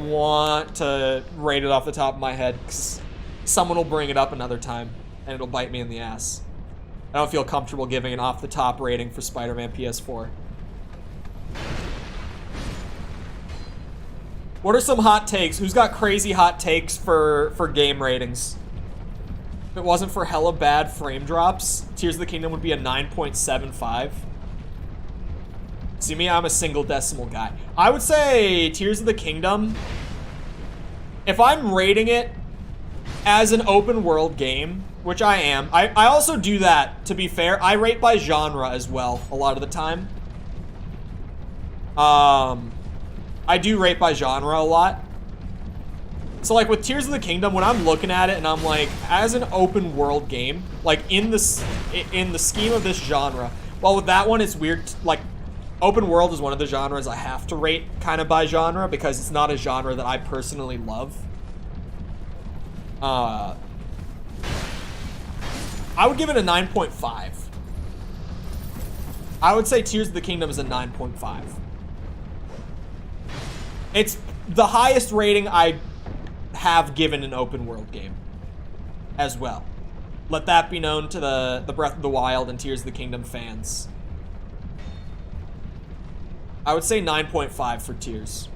want to rate it off the top of my head, because someone will bring it up another time, and it'll bite me in the ass. I don't feel comfortable giving an off-the-top rating for Spider-Man PS4. What are some hot takes? Who's got crazy hot takes for game ratings? If it wasn't for hella bad frame drops, Tears of the Kingdom would be a 9.75. See me, I'm a single decimal guy. I would say Tears of the Kingdom, if I'm rating it as an open world game, which I am, I also do that, to be fair. I rate by genre as well, a lot of the time. I do rate by genre a lot. So, like, with Tears of the Kingdom, when I'm looking at it and I'm like, as an open world game, like, in the scheme of this genre, well, with that one, it's weird, like, open world is one of the genres I have to rate kind of by genre, because it's not a genre that I personally love. I would give it a 9.5. I would say Tears of the Kingdom is a 9.5. It's the highest rating I have given an open world game as well. Let that be known to the Breath of the Wild and Tears of the Kingdom fans. I would say 9.5 for Tears.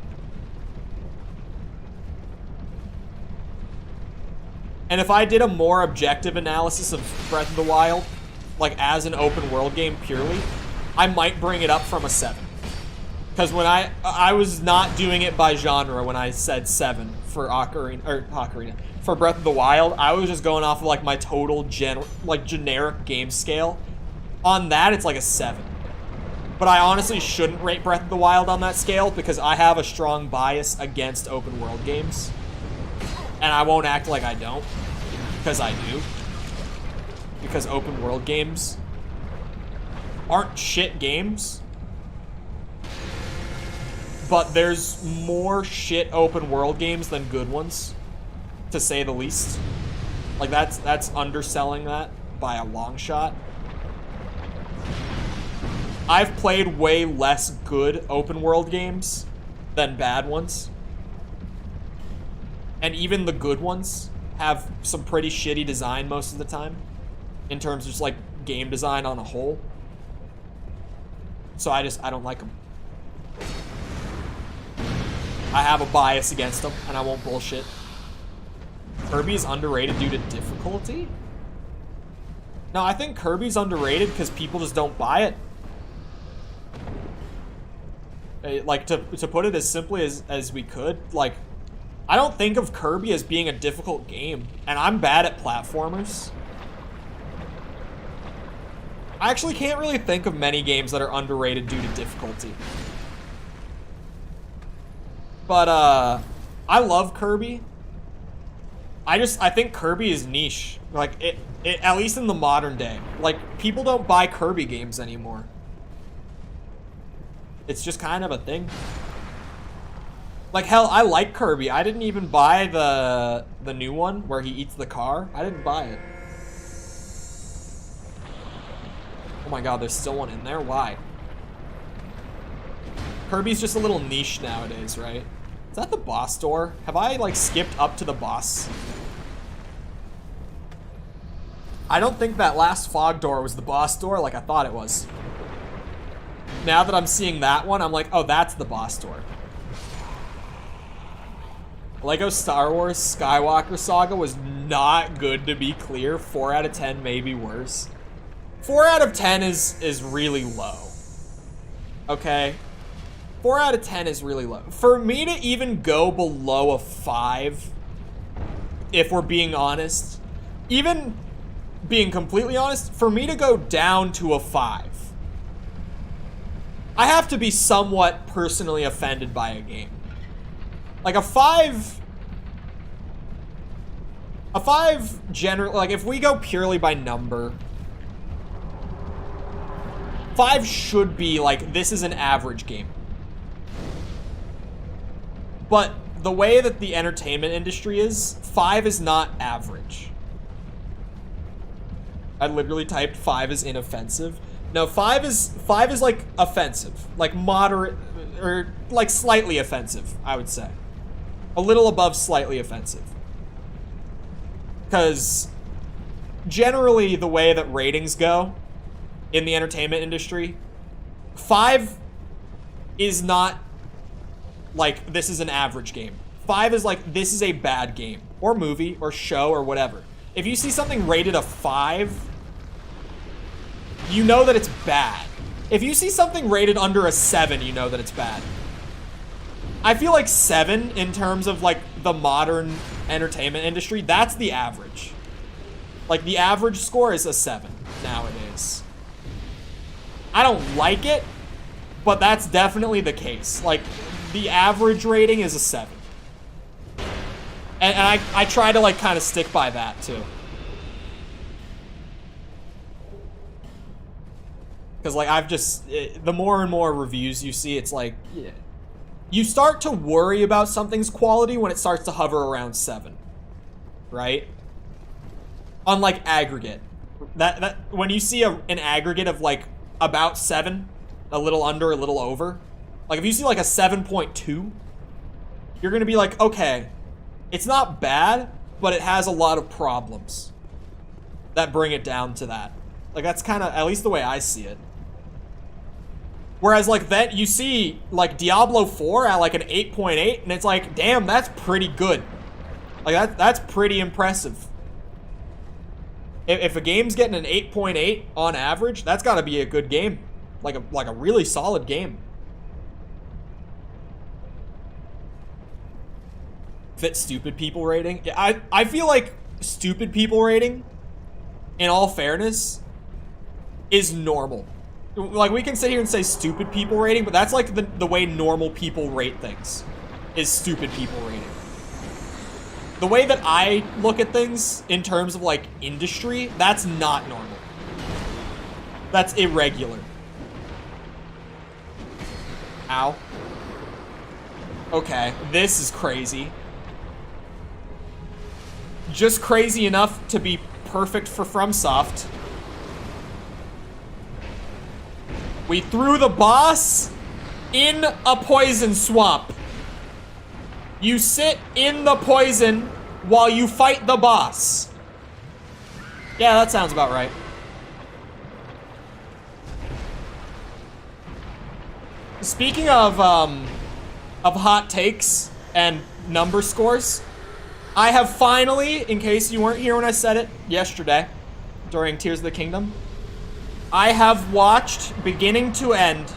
And if I did a more objective analysis of Breath of the Wild, like as an open world game purely, I might bring it up from a 7. Because when I was not doing it by genre when I said 7 for Ocarina, for Breath of the Wild, I was just going off of like my total generic game scale. On that, it's like a 7. But I honestly shouldn't rate Breath of the Wild on that scale because I have a strong bias against open world games. And I won't act like I don't, because I do. Because open world games aren't shit games. But there's more shit open world games than good ones, to say the least. Like, that's underselling that by a long shot. I've played way less good open world games than bad ones. And even the good ones have some pretty shitty design most of the time, in terms of just like game design on a whole. So I don't like them. I have a bias against them, and I won't bullshit. Kirby's underrated due to difficulty? No, I think Kirby's underrated because people just don't buy it. Like, to put it as simply as we could, like, I don't think of Kirby as being a difficult game, and I'm bad at platformers. I actually can't really think of many games that are underrated due to difficulty. But, I love Kirby. I think Kirby is niche. Like, it at least in the modern day. Like, people don't buy Kirby games anymore. It's just kind of a thing. Like, hell, I like Kirby. I didn't even buy the new one where he eats the car. I didn't buy it. Oh my god, there's still one in there? Why? Kirby's just a little niche nowadays, right? Is that the boss door? Have I, like, skipped up to the boss? I don't think that last fog door was the boss door like I thought it was. Now that I'm seeing that one, I'm like, oh, that's the boss door. Lego Star Wars Skywalker Saga was not good, to be clear. 4 out of 10, maybe worse. 4 out of 10 is really low. Okay? 4 out of 10 is really low. For me to even go below a 5, if we're being honest, even being completely honest, for me to go down to a 5, I have to be somewhat personally offended by a game. Like a 5 generally, like if we go purely by number, 5 should be like, this is an average game. But the way that the entertainment industry is, 5 is not average. I literally typed 5 is inoffensive. No, 5 is like offensive, like moderate, or like slightly offensive, I would say. A little above slightly offensive. Because generally the way that ratings go in the entertainment industry, 5 is not like, this is an average game. 5 is like, this is a bad game, or movie, or show, or whatever. If you see something rated a 5, you know that it's bad. If you see something rated under a 7, you know that it's bad. I feel like 7, in terms of like the modern entertainment industry, that's the average. Like the average score is a 7 nowadays. I don't like it, but that's definitely the case. Like the average rating is a 7. And I try to like kind of stick by that too. Because like I've just, the more and more reviews you see, it's like, yeah. You start to worry about something's quality when it starts to hover around 7, right? On like aggregate. That when you see an aggregate of like about 7, a little under, a little over, like if you see like a 7.2, you're gonna be like, okay, it's not bad, but it has a lot of problems that bring it down to that. Like that's kind of, at least the way I see it. Whereas like that, you see like Diablo 4 at like an 8.8, and it's like, damn, that's pretty good. Like that's pretty impressive. If a game's getting an 8.8 on average, that's got to be a good game, like a really solid game. Fit stupid people rating. Yeah, I feel like stupid people rating, in all fairness, is normal. Like, we can sit here and say stupid people rating, but that's like the way normal people rate things, is stupid people rating. The way that I look at things in terms of like industry, that's not normal. That's irregular. Ow. Okay, this is crazy. Just crazy enough to be perfect for FromSoft. We threw the boss in a poison swamp. You sit in the poison while you fight the boss. Yeah, that sounds about right. Speaking of hot takes and number scores, I have finally, in case you weren't here when I said it yesterday during Tears of the Kingdom, I have watched beginning to end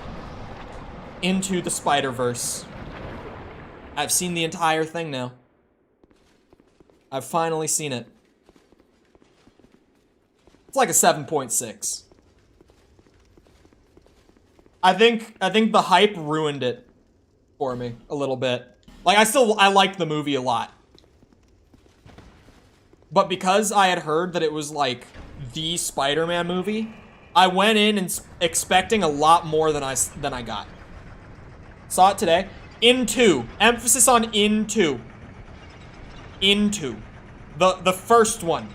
Into the Spider-Verse. I've seen the entire thing now. I've finally seen it. It's like a 7.6. I think the hype ruined it for me a little bit. Like I liked the movie a lot. But because I had heard that it was like the Spider-Man movie, I went in and expecting a lot more than I got. Saw it today. Into. Emphasis on into. Into. The first one.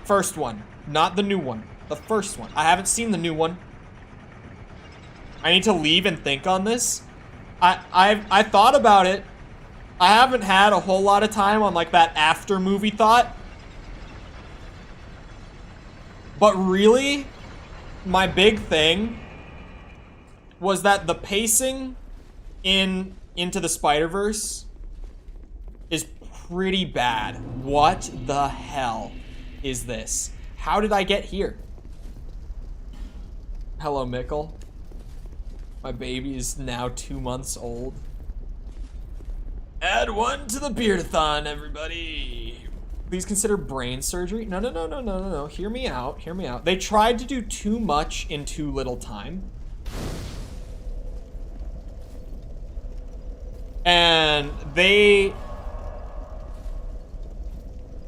First one. Not the new one. The first one. I haven't seen the new one. I need to leave and think on this. I thought about it. I haven't had a whole lot of time on like that after movie thought. But really, my big thing was that the pacing in Into the Spider-Verse is pretty bad. What the hell is this? How did I get here? Hello, Mickle. My baby is now 2 months old. Add 1 to the beardathon, everybody. Please consider brain surgery. No. Hear me out. Hear me out. They tried to do too much in too little time. And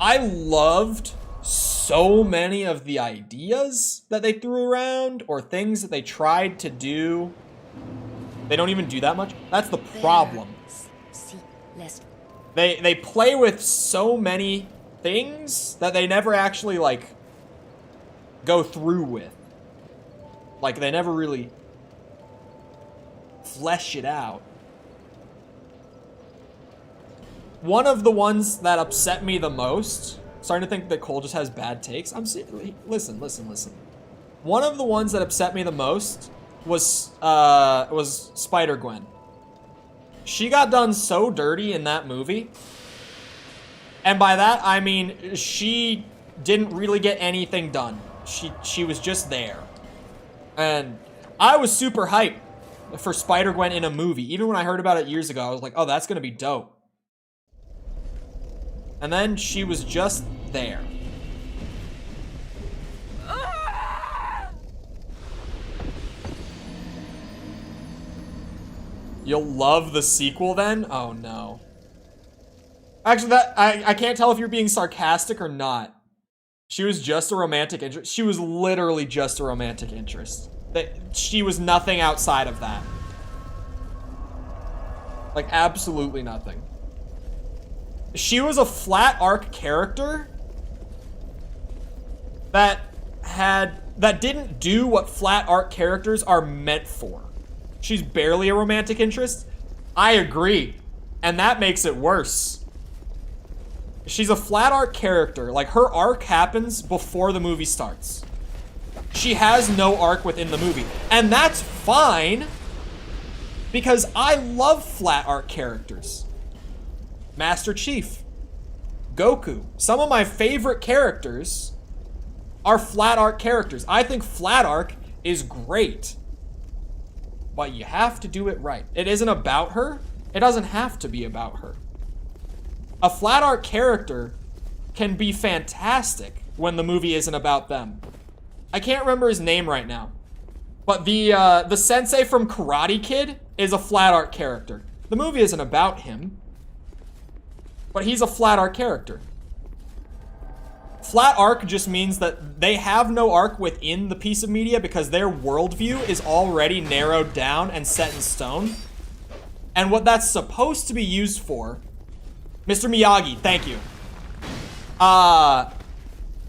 I loved so many of the ideas that they threw around or things that they tried to do. They don't even do that much. That's the problem. They play with so many things that they never actually, like, go through with. Like, they never really flesh it out. One of the ones that upset me the most, starting to think that Cole just has bad takes. Listen. One of the ones that upset me the most was Spider-Gwen. She got done so dirty in that movie. And by that, I mean, she didn't really get anything done. She was just there. And I was super hyped for Spider-Gwen in a movie. Even when I heard about it years ago, I was like, oh, that's gonna be dope. And then she was just there. You'll love the sequel then? Oh no. Actually, I can't tell if you're being sarcastic or not. She was just a romantic interest. She was literally just a romantic interest. She was nothing outside of that. Like, absolutely nothing. She was a flat arc character that didn't do what flat arc characters are meant for. She's barely a romantic interest. I agree. And that makes it worse. She's a flat arc character. Like, her arc happens before the movie starts. She has no arc within the movie. And that's fine, because I love flat arc characters. Master Chief, Goku. Some of my favorite characters are flat arc characters. I think flat arc is great. But you have to do it right. It isn't about her. It doesn't have to be about her. A flat arc character can be fantastic when the movie isn't about them. I can't remember his name right now. But the sensei from Karate Kid is a flat arc character. The movie isn't about him. But he's a flat arc character. Flat arc just means that they have no arc within the piece of media because their worldview is already narrowed down and set in stone. And what that's supposed to be used for... Mr. Miyagi, thank you.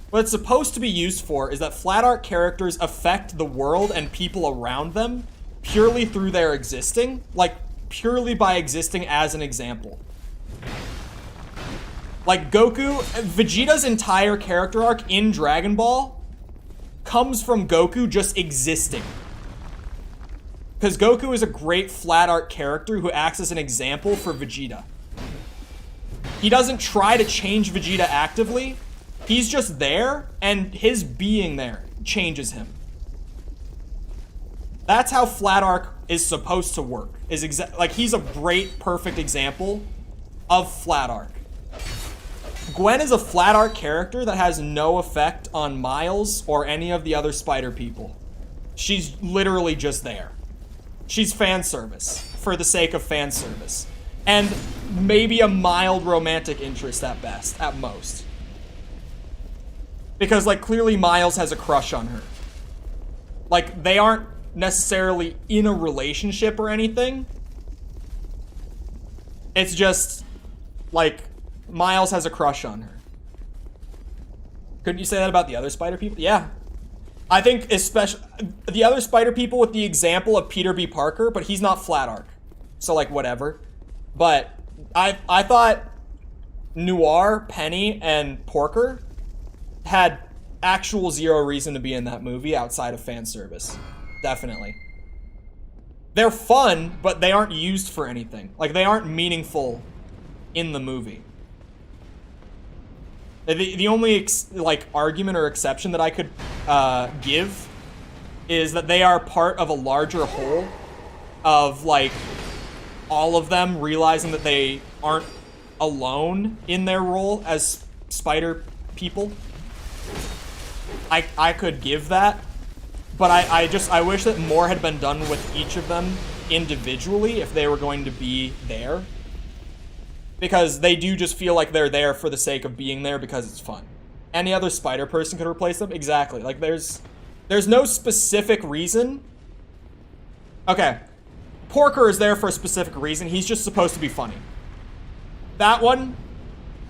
What it's supposed to be used for is that flat arc characters affect the world and people around them purely through their existing. Like, purely by existing as an example. Like Goku, Vegeta's entire character arc in Dragon Ball comes from Goku just existing. Because Goku is a great flat arc character who acts as an example for Vegeta. He doesn't try to change Vegeta actively. He's just there, and his being there changes him. That's how flat arc is supposed to work. Like, he's a great, perfect example of flat arc. Gwen is a flat arc character that has no effect on Miles or any of the other spider people. She's literally just there. She's fan service for the sake of fan service. And maybe a mild romantic interest at best, at most. Because, like, clearly Miles has a crush on her. Like, they aren't necessarily in a relationship or anything. It's just, like, Miles has a crush on her. Couldn't you say that about the other spider people? Yeah. I think especially the other spider people with the example of Peter B. Parker, but he's not flat arc. So, like, whatever. But I thought Noir, Penny, and Porker had actual zero reason to be in that movie outside of fan service. Definitely. They're fun, but they aren't used for anything. Like, they aren't meaningful in the movie. The only like argument or exception that I could give is that they are part of a larger whole of like all of them realizing that they aren't alone in their role as spider people. I could give that, but I wish that more had been done with each of them individually if they were going to be there. Because they do just feel like they're there for the sake of being there because it's fun. Any other spider person could replace them? Exactly. Like, there's no specific reason. Okay. Porker is there for a specific reason. He's just supposed to be funny. That one,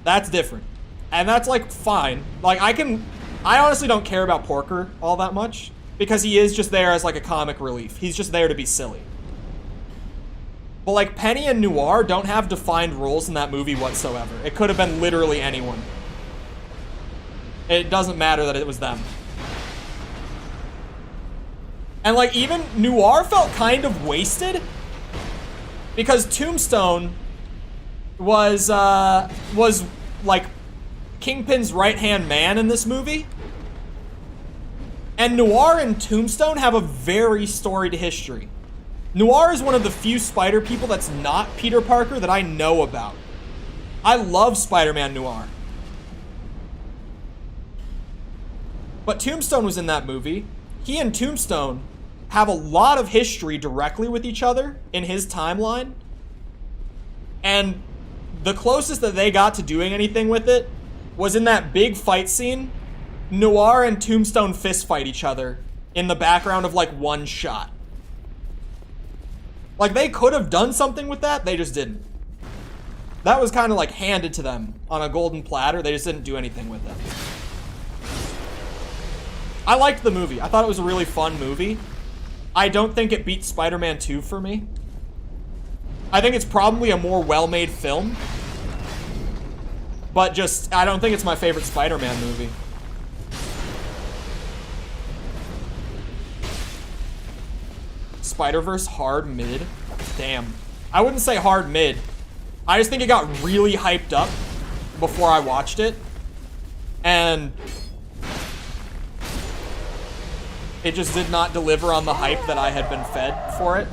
that's different. And that's, like, fine. Like, I honestly don't care about Porker all that much. Because he is just there as, like, a comic relief. He's just there to be silly. But, like, Penny and Noir don't have defined roles in that movie whatsoever. It could have been literally anyone. It doesn't matter that it was them. And, like, even Noir felt kind of wasted. Because Tombstone was like, Kingpin's right-hand man in this movie. And Noir and Tombstone have a very storied history. Noir is one of the few spider people that's not Peter Parker that I know about. I love Spider-Man Noir. But Tombstone was in that movie. He and Tombstone have a lot of history directly with each other in his timeline. And the closest that they got to doing anything with it was in that big fight scene. Noir and Tombstone fist fight each other in the background of like one shot. Like, they could have done something with that, they just didn't. That was kind of like handed to them on a golden platter, they just didn't do anything with it. I liked the movie. I thought it was a really fun movie. I don't think it beat Spider-Man 2 for me. I think it's probably a more well-made film. But just, I don't think it's my favorite Spider-Man movie. Spider-Verse hard mid. Damn. I wouldn't say hard mid. I just think it got really hyped up before I watched it. And it just did not deliver on the hype that I had been fed for it.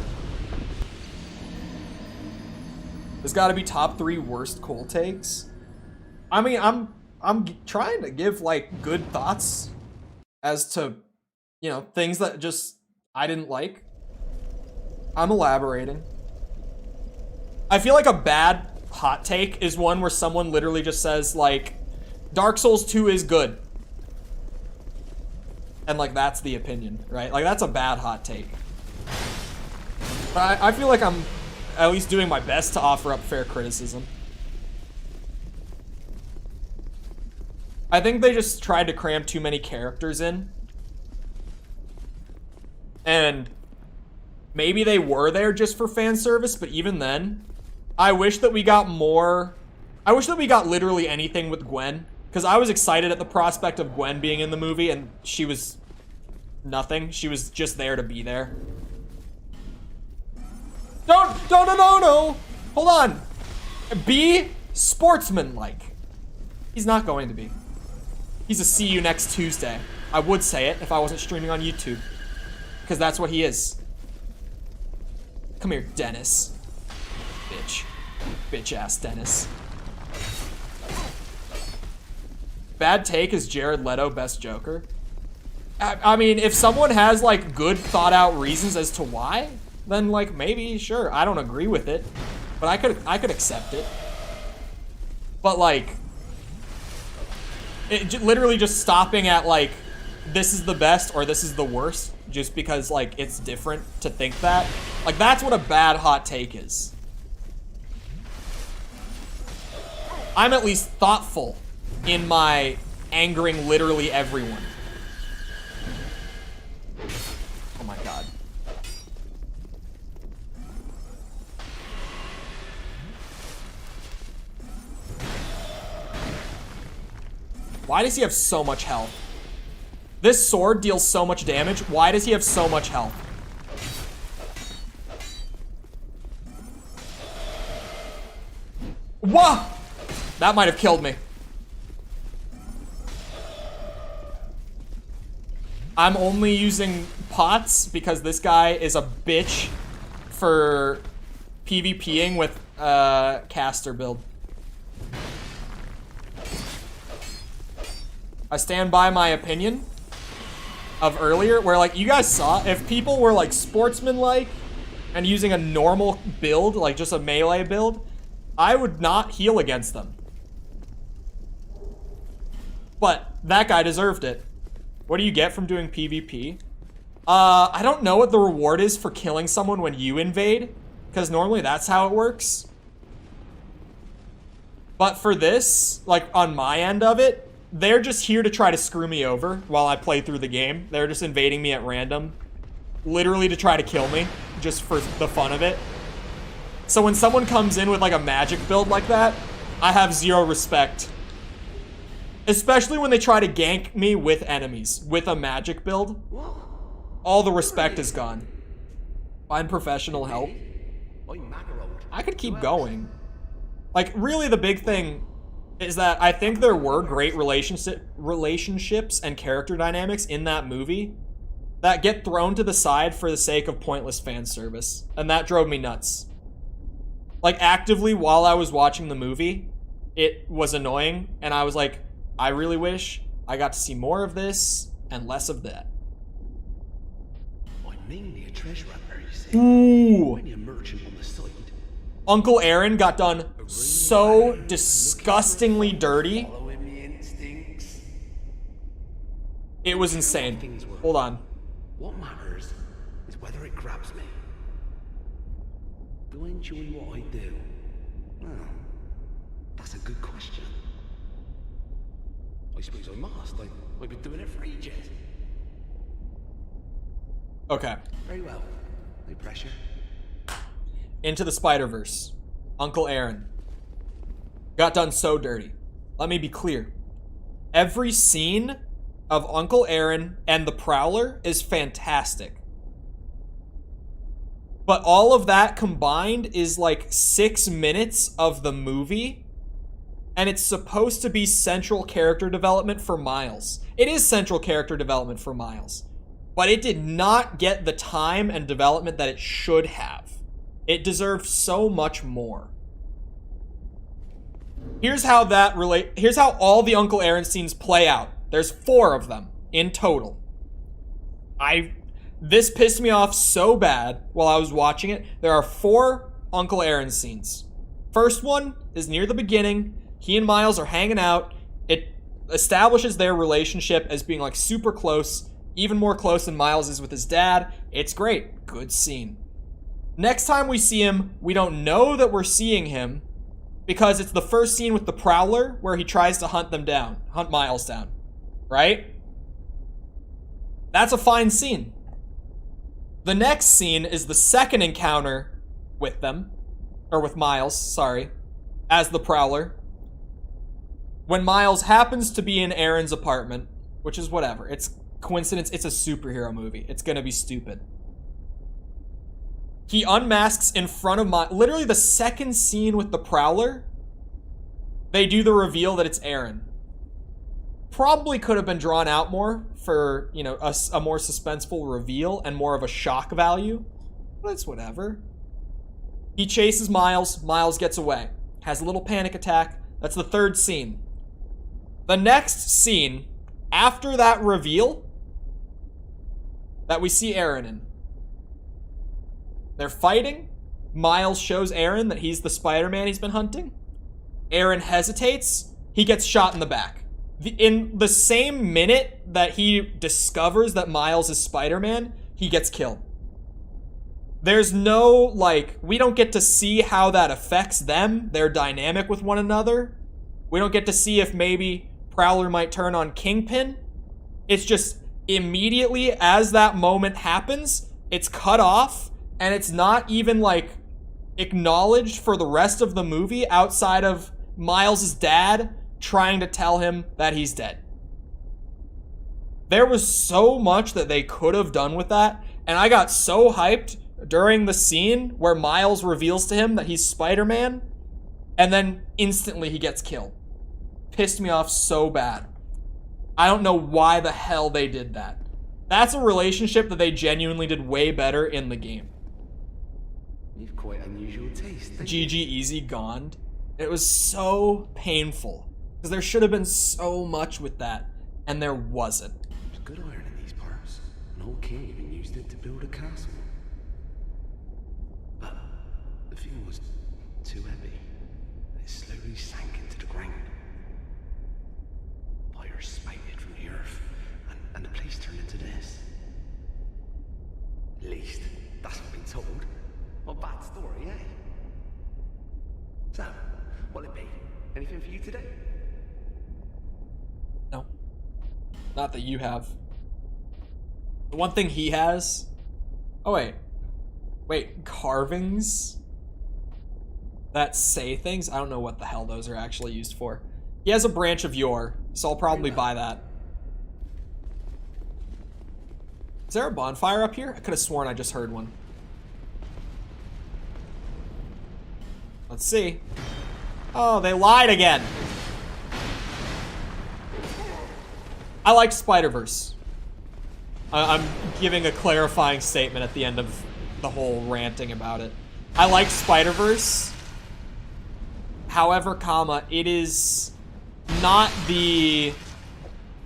There's got to be top 3 worst Cole takes. I mean, I'm trying to give like good thoughts as to, you know, things that just I didn't like. I'm elaborating. I feel like a bad hot take is one where someone literally just says, like, Dark Souls 2 is good. And, like, that's the opinion, right? Like, that's a bad hot take. But I feel like I'm at least doing my best to offer up fair criticism. I think they just tried to cram too many characters in. And maybe they were there just for fan service, but even then, I wish that we got more. I wish that we got literally anything with Gwen, because I was excited at the prospect of Gwen being in the movie, and she was nothing. She was just there to be there. No. Hold on. Be sportsman-like. He's not going to be. He's a see you next Tuesday. I would say it if I wasn't streaming on YouTube, because that's what he is. Come here, Dennis. Bitch. Bitch-ass Dennis. Bad take is Jared Leto best Joker. I mean, if someone has, like, good thought-out reasons as to why, then, like, maybe, sure. I don't agree with it, but I could accept it. But, like, literally just stopping at, like, this is the best or this is the worst just because, like, it's different to think that. Like, that's what a bad hot take is. I'm at least thoughtful in my angering literally everyone. Oh my god. Why does he have so much health? This sword deals so much damage. Why does he have so much health? Whoa! That might have killed me. I'm only using pots because this guy is a bitch for PvPing with caster build. I stand by my opinion of earlier where, like, you guys saw, if people were, like, sportsman-like and using a normal build, like just a melee build, I would not heal against them. But that guy deserved it. What do you get from doing PvP? I don't know what the reward is for killing someone when you invade, because normally that's how it works. But for this, like on my end of it, they're just here to try to screw me over while I play through the game. They're just invading me at random, literally to try to kill me, just for the fun of it. So when someone comes in with like a magic build like that, I have zero respect. Especially when they try to gank me with enemies, with a magic build. All the respect is gone. Find professional help. I could keep going. Like, really the big thing is that I think there were great relationships and character dynamics in that movie that get thrown to the side for the sake of pointless fan service. And that drove me nuts. Like, actively, while I was watching the movie, it was annoying, and I was like, I really wish I got to see more of this and less of that. Mainly a treasure hunter, you see. Ooh. Mainly a merchant on the side. Uncle Aaron got done so disgustingly dirty. Following me instincts. It was insane. Hold on. What matters is whether it grabs me. Do I enjoy what I do? Well, that's a good question. I suppose I must. I've been doing it for ages. Okay. Very well. No pressure. Into the Spider-Verse. Uncle Aaron. Got done so dirty. Let me be clear. Every scene of Uncle Aaron and the Prowler is fantastic. But all of that combined is like 6 minutes of the movie. And it's supposed to be central character development for Miles. It is central character development for Miles. But it did not get the time and development that it should have. It deserved so much more. Here's how all the Uncle Aaron scenes play out. There's 4 of them in total. This pissed me off so bad while I was watching it. There are 4 Uncle Aaron scenes. First one is near the beginning. He and Miles are hanging out. It establishes their relationship as being like super close, even more close than Miles is with his dad. It's great. Good scene. Next time we see him, we don't know that we're seeing him because it's the first scene with the Prowler where he tries to hunt Miles down, right? That's a fine scene. The next scene is the second encounter with them, or with Miles, sorry, as the Prowler. When Miles happens to be in Aaron's apartment, which is whatever, it's coincidence, it's a superhero movie. It's gonna be stupid. He unmasks in front of literally the second scene with the Prowler, they do the reveal that it's Aaron. Probably could have been drawn out more for, you know, a more suspenseful reveal and more of a shock value, but it's whatever. He chases Miles, Miles gets away, has a little panic attack. That's the third scene. The next scene, after that reveal, that we see Aaron in. They're fighting. Miles shows Aaron that he's the Spider-Man he's been hunting. Aaron hesitates. He gets shot in the back. In the same minute that he discovers that Miles is Spider-Man, he gets killed. There's no, like, we don't get to see how that affects them, their dynamic with one another. We don't get to see if maybe Prowler might turn on Kingpin. It's just immediately as that moment happens, it's cut off, and it's not even, like, acknowledged for the rest of the movie outside of Miles' dad trying to tell him that he's dead. There was so much that they could have done with that, and I got so hyped during the scene where Miles reveals to him that he's Spider-Man, and then instantly he gets killed. Pissed me off so bad. I don't know why the hell they did that. That's a relationship that they genuinely did way better in the game. You've quite unusual taste. GG Easy gone. It was so painful. Because there should have been so much with that. And there wasn't. There's good iron in these parts. An old king even used it to build a castle. But the thing was too heavy. It slowly sank into the ground. Fire spouted from the earth, and the place turned into this. At least, that's what I've been told. Not a bad story, eh? So, what'll it be? Anything for you today? No. Not that you have. The one thing he has... Oh, wait. Wait, carvings? That say things? I don't know what the hell those are actually used for. He has a branch of yore, so I'll probably buy that. Is there a bonfire up here? I could have sworn I just heard one. Let's see. Oh, they lied again. I liked Spider-Verse. I'm giving a clarifying statement at the end of the whole ranting about it. I liked Spider-Verse. However, it is not the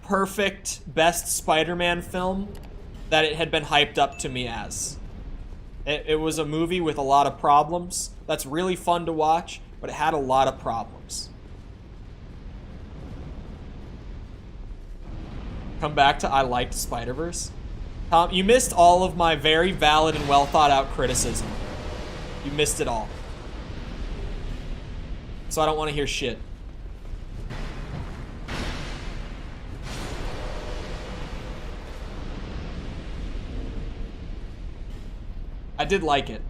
perfect best Spider-Man film that it had been hyped up to me as. It was a movie with a lot of problems. That's really fun to watch, but it had a lot of problems. Come back to I liked Spider-Verse. Tom, you missed all of my very valid and well thought out criticism. You missed it all. So I don't want to hear shit. I did like it,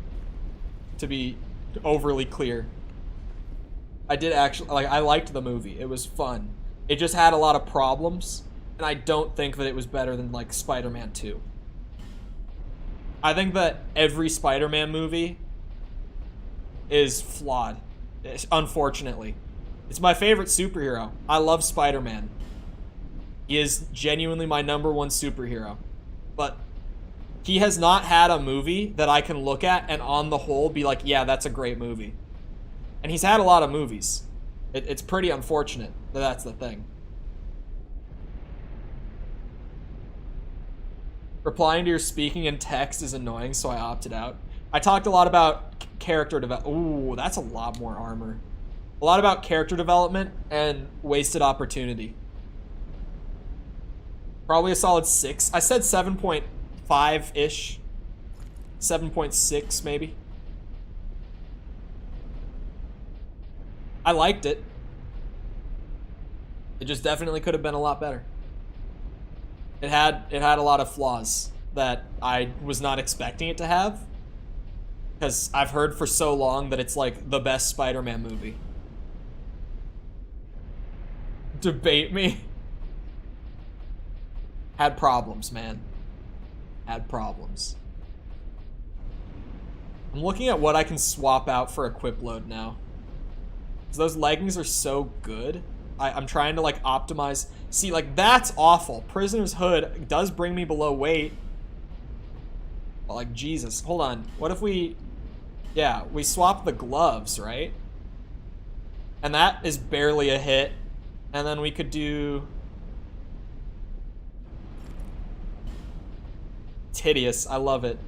to be overly clear. I did actually, like, I liked the movie. It was fun. It just had a lot of problems, and I don't think that it was better than, like, Spider-Man 2. I think that every Spider-Man movie is flawed, unfortunately. It's my favorite superhero. I love Spider-Man. He is genuinely my #1 superhero. But he has not had a movie that I can look at and on the whole be like, yeah, that's a great movie. And he's had a lot of movies. It's pretty unfortunate that that's the thing. Replying to your speaking in text is annoying, so I opted out. I talked a lot about character development. Ooh, that's a lot more armor. A lot about character development and wasted opportunity. Probably a solid 6. I said 7.5-ish. 7.6 maybe. I liked it. It just definitely could have been a lot better. It had a lot of flaws that I was not expecting it to have. Because I've heard for so long that it's like the best Spider-Man movie. Debate me. Had problems, man. Had problems. I'm looking at what I can swap out for equip load now. Because those leggings are so good. I'm trying to, like, optimize. See, like, that's awful. Prisoner's Hood does bring me below weight. But, like, Jesus. Hold on. What if we... Yeah, we swap the gloves, right? And that is barely a hit. And then we could do... Tedious. I love it.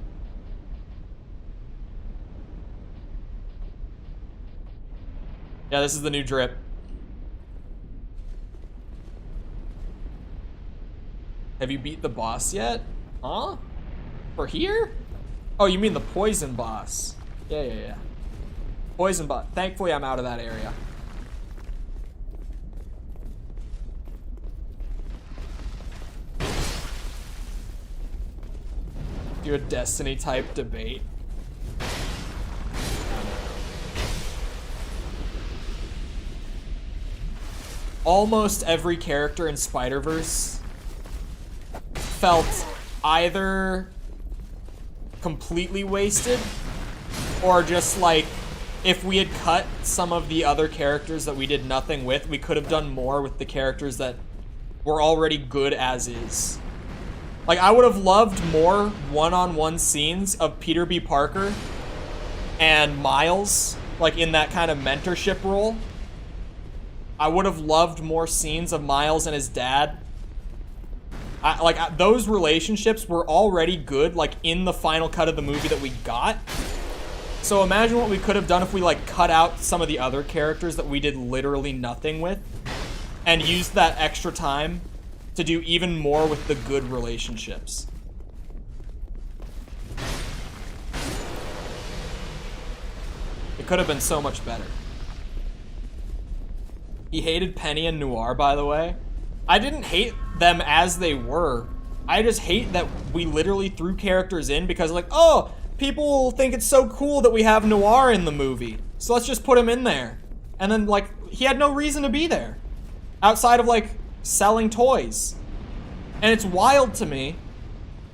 Yeah, this is the new drip. Have you beat the boss yet? Huh? For here? Oh, you mean the poison boss. Yeah. Poison boss. Thankfully, I'm out of that area. Do a Destiny type debate. Almost every character in Spider-Verse felt either completely wasted or just like if we had cut some of the other characters that we did nothing with, we could have done more with the characters that were already good as is. Like, I would have loved more one-on-one scenes of Peter B. Parker and Miles, like, in that kind of mentorship role. I would have loved more scenes of Miles and his dad. Those relationships were already good, like, in the final cut of the movie that we got. So imagine what we could have done if we, like, cut out some of the other characters that we did literally nothing with and used that extra time to do even more with the good relationships. It could have been so much better. He hated Penny and Noir, by the way. I didn't hate them as they were. I just hate that we literally threw characters in because, like, oh, people think it's so cool that we have Noir in the movie, so let's just put him in there. And then, like, he had no reason to be there outside of, like, selling toys. And it's wild to me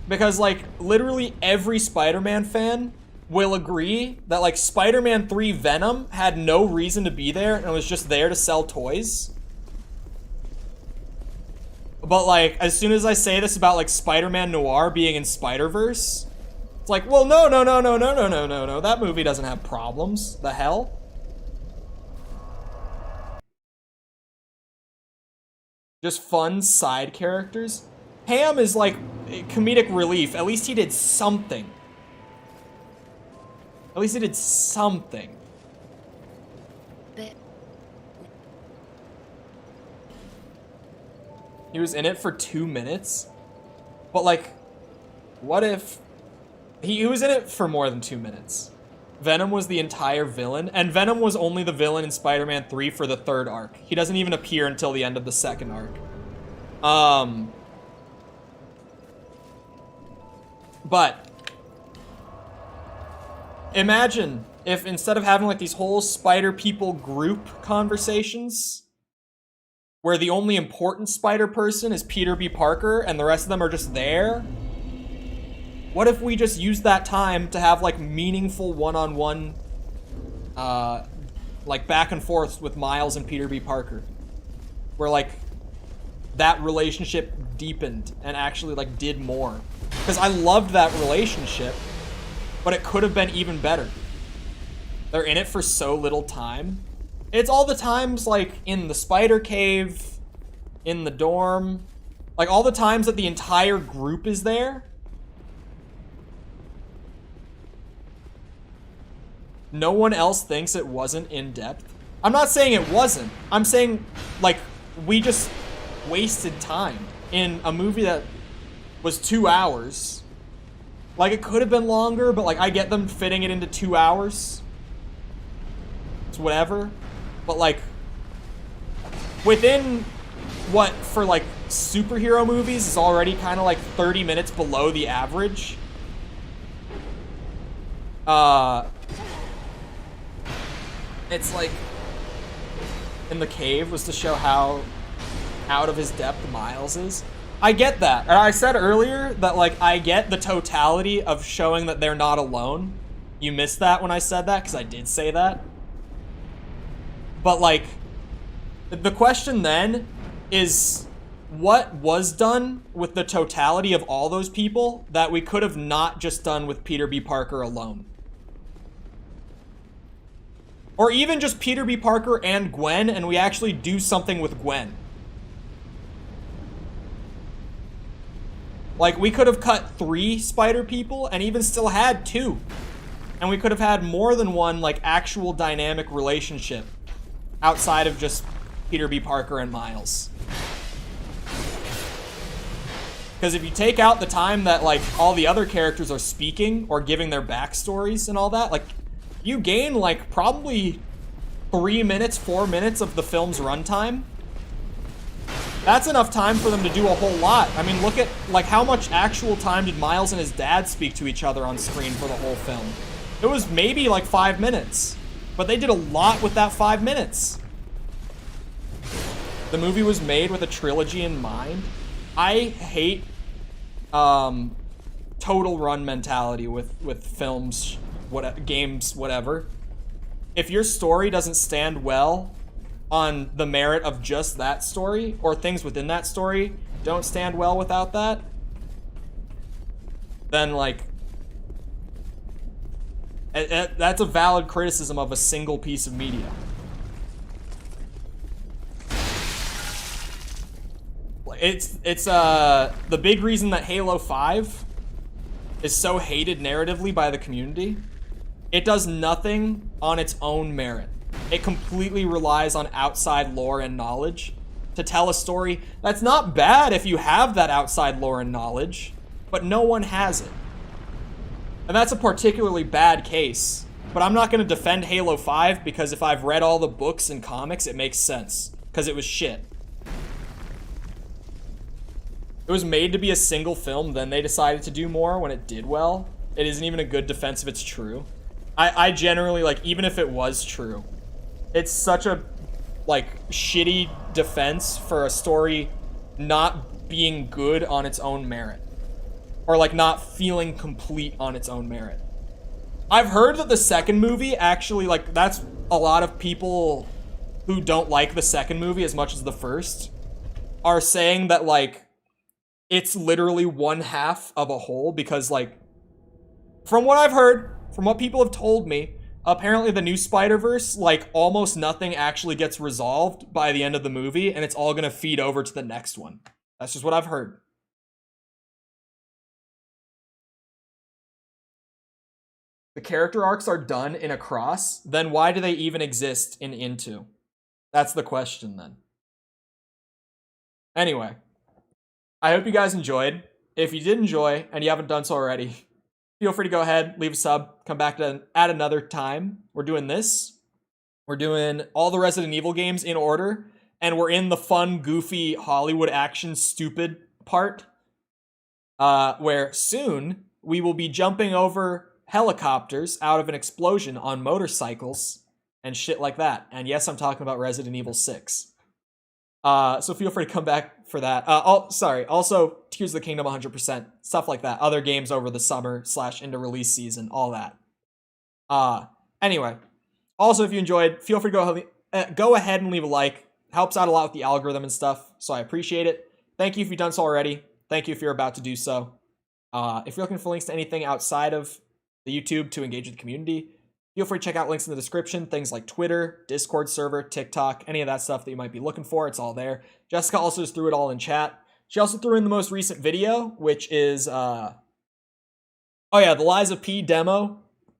because, like, literally every Spider-Man fan will agree that, like, Spider-Man 3 Venom had no reason to be there and was just there to sell toys. But, like, as soon as I say this about, like, Spider-Man Noir being in Spider-Verse, it's like, well, no, that movie doesn't have problems. The hell? Just fun side characters. Ham is, like, comedic relief. At least he did something. At least he did something. He was in it for 2 minutes. But, like, what if... He was in it for more than 2 minutes. Venom was the entire villain, and Venom was only the villain in Spider-Man 3 for the 3rd arc. He doesn't even appear until the end of the 2nd arc. But imagine if instead of having, like, these whole Spider People group conversations where the only important Spider person is Peter B. Parker and the rest of them are just there, what if we just used that time to have, like, meaningful one-on-one, like, back and forth with Miles and Peter B. Parker? Where, like, that relationship deepened and actually, like, did more. Because I loved that relationship, but it could have been even better. They're in it for so little time. It's all the times, like, in the spider cave, in the dorm, like, all the times that the entire group is there. No one else thinks it wasn't in depth. I'm not saying it wasn't. I'm saying, like, we just wasted time in a movie that was 2 hours. Like, it could have been longer, but, like, I get them fitting it into 2 hours. It's whatever. But, like, within what, for, like, superhero movies is already kind of, like, 30 minutes below the average. It's like, in the cave was to show how out of his depth Miles is. I get that. And I said earlier that, like, I get the totality of showing that they're not alone. You missed that when I said that, because I did say that. But, like, the question then is, what was done with the totality of all those people that we could have not just done with Peter B. Parker alone? Or even just Peter B. Parker and Gwen, and we actually do something with Gwen. Like, we could have cut 3 Spider People and even still had 2. And we could have had more than one, like, actual dynamic relationship outside of just Peter B. Parker and Miles. Because if you take out the time that, like, all the other characters are speaking or giving their backstories and all that, like, you gain, like, probably 3 minutes, 4 minutes of the film's runtime. That's enough time for them to do a whole lot. I mean, look at, like, how much actual time did Miles and his dad speak to each other on screen for the whole film? It was maybe, like, 5 minutes. But they did a lot with that 5 minutes. The movie was made with a trilogy in mind. I hate total run mentality with films, games, whatever. If your story doesn't stand well on the merit of just that story, or things within that story don't stand well without that, then like that's a valid criticism of a single piece of media. It's the big reason that Halo 5 is so hated narratively by the community. It does nothing on its own merit. It completely relies on outside lore and knowledge to tell a story that's not bad if you have that outside lore and knowledge, but no one has it. And that's a particularly bad case. But I'm not going to defend Halo 5 because if I've read all the books and comics, it makes sense. Because it was shit. It was made to be a single film, then they decided to do more when it did well. It isn't even a good defense if it's true. I generally, like, even if it was true, it's such a, like, shitty defense for a story not being good on its own merit. Or, like, not feeling complete on its own merit. I've heard that the second movie actually, like, that's a lot of people who don't like the second movie as much as the first are saying that, like, it's literally one half of a whole because, like, from what I've heard, from what people have told me, apparently the new Spider-Verse, like, almost nothing actually gets resolved by the end of the movie, and it's all gonna feed over to the next one. That's just what I've heard. The character arcs are done in Across, then why do they even exist in Into? That's the question, then. Anyway, I hope you guys enjoyed. If you did enjoy, and you haven't done so already, feel free to go ahead, leave a sub, come back at another time. We're doing this. We're doing all the Resident Evil games in order, and we're in the fun, goofy, Hollywood action stupid part, where soon we will be jumping over helicopters out of an explosion on motorcycles and shit like that. And yes, I'm talking about Resident Evil 6. So feel free to come back for that. Also, Tears of the Kingdom 100%, stuff like that. Other games over the summer / into release season, all that. Anyway, also if you enjoyed, feel free to go ahead and leave a like. Helps out a lot with the algorithm and stuff, so I appreciate it. Thank you if you've done so already. Thank you if you're about to do so. If you're looking for links to anything outside of the YouTube to engage with the community, feel free to check out links in the description, things like Twitter, Discord server, TikTok, any of that stuff that you might be looking for, it's all there. Jessica also just threw it all in chat. She also threw in the most recent video, which is, the Liza P demo,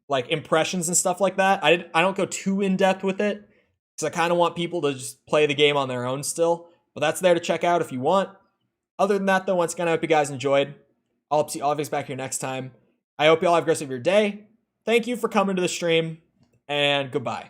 like impressions and stuff like that. I don't go too in-depth with it, because I kind of want people to just play the game on their own still, but that's there to check out if you want. Other than that, though, once again, I hope you guys enjoyed. I'll see all of you back here next time. I hope you all have a great rest of your day. Thank you for coming to the stream, and goodbye.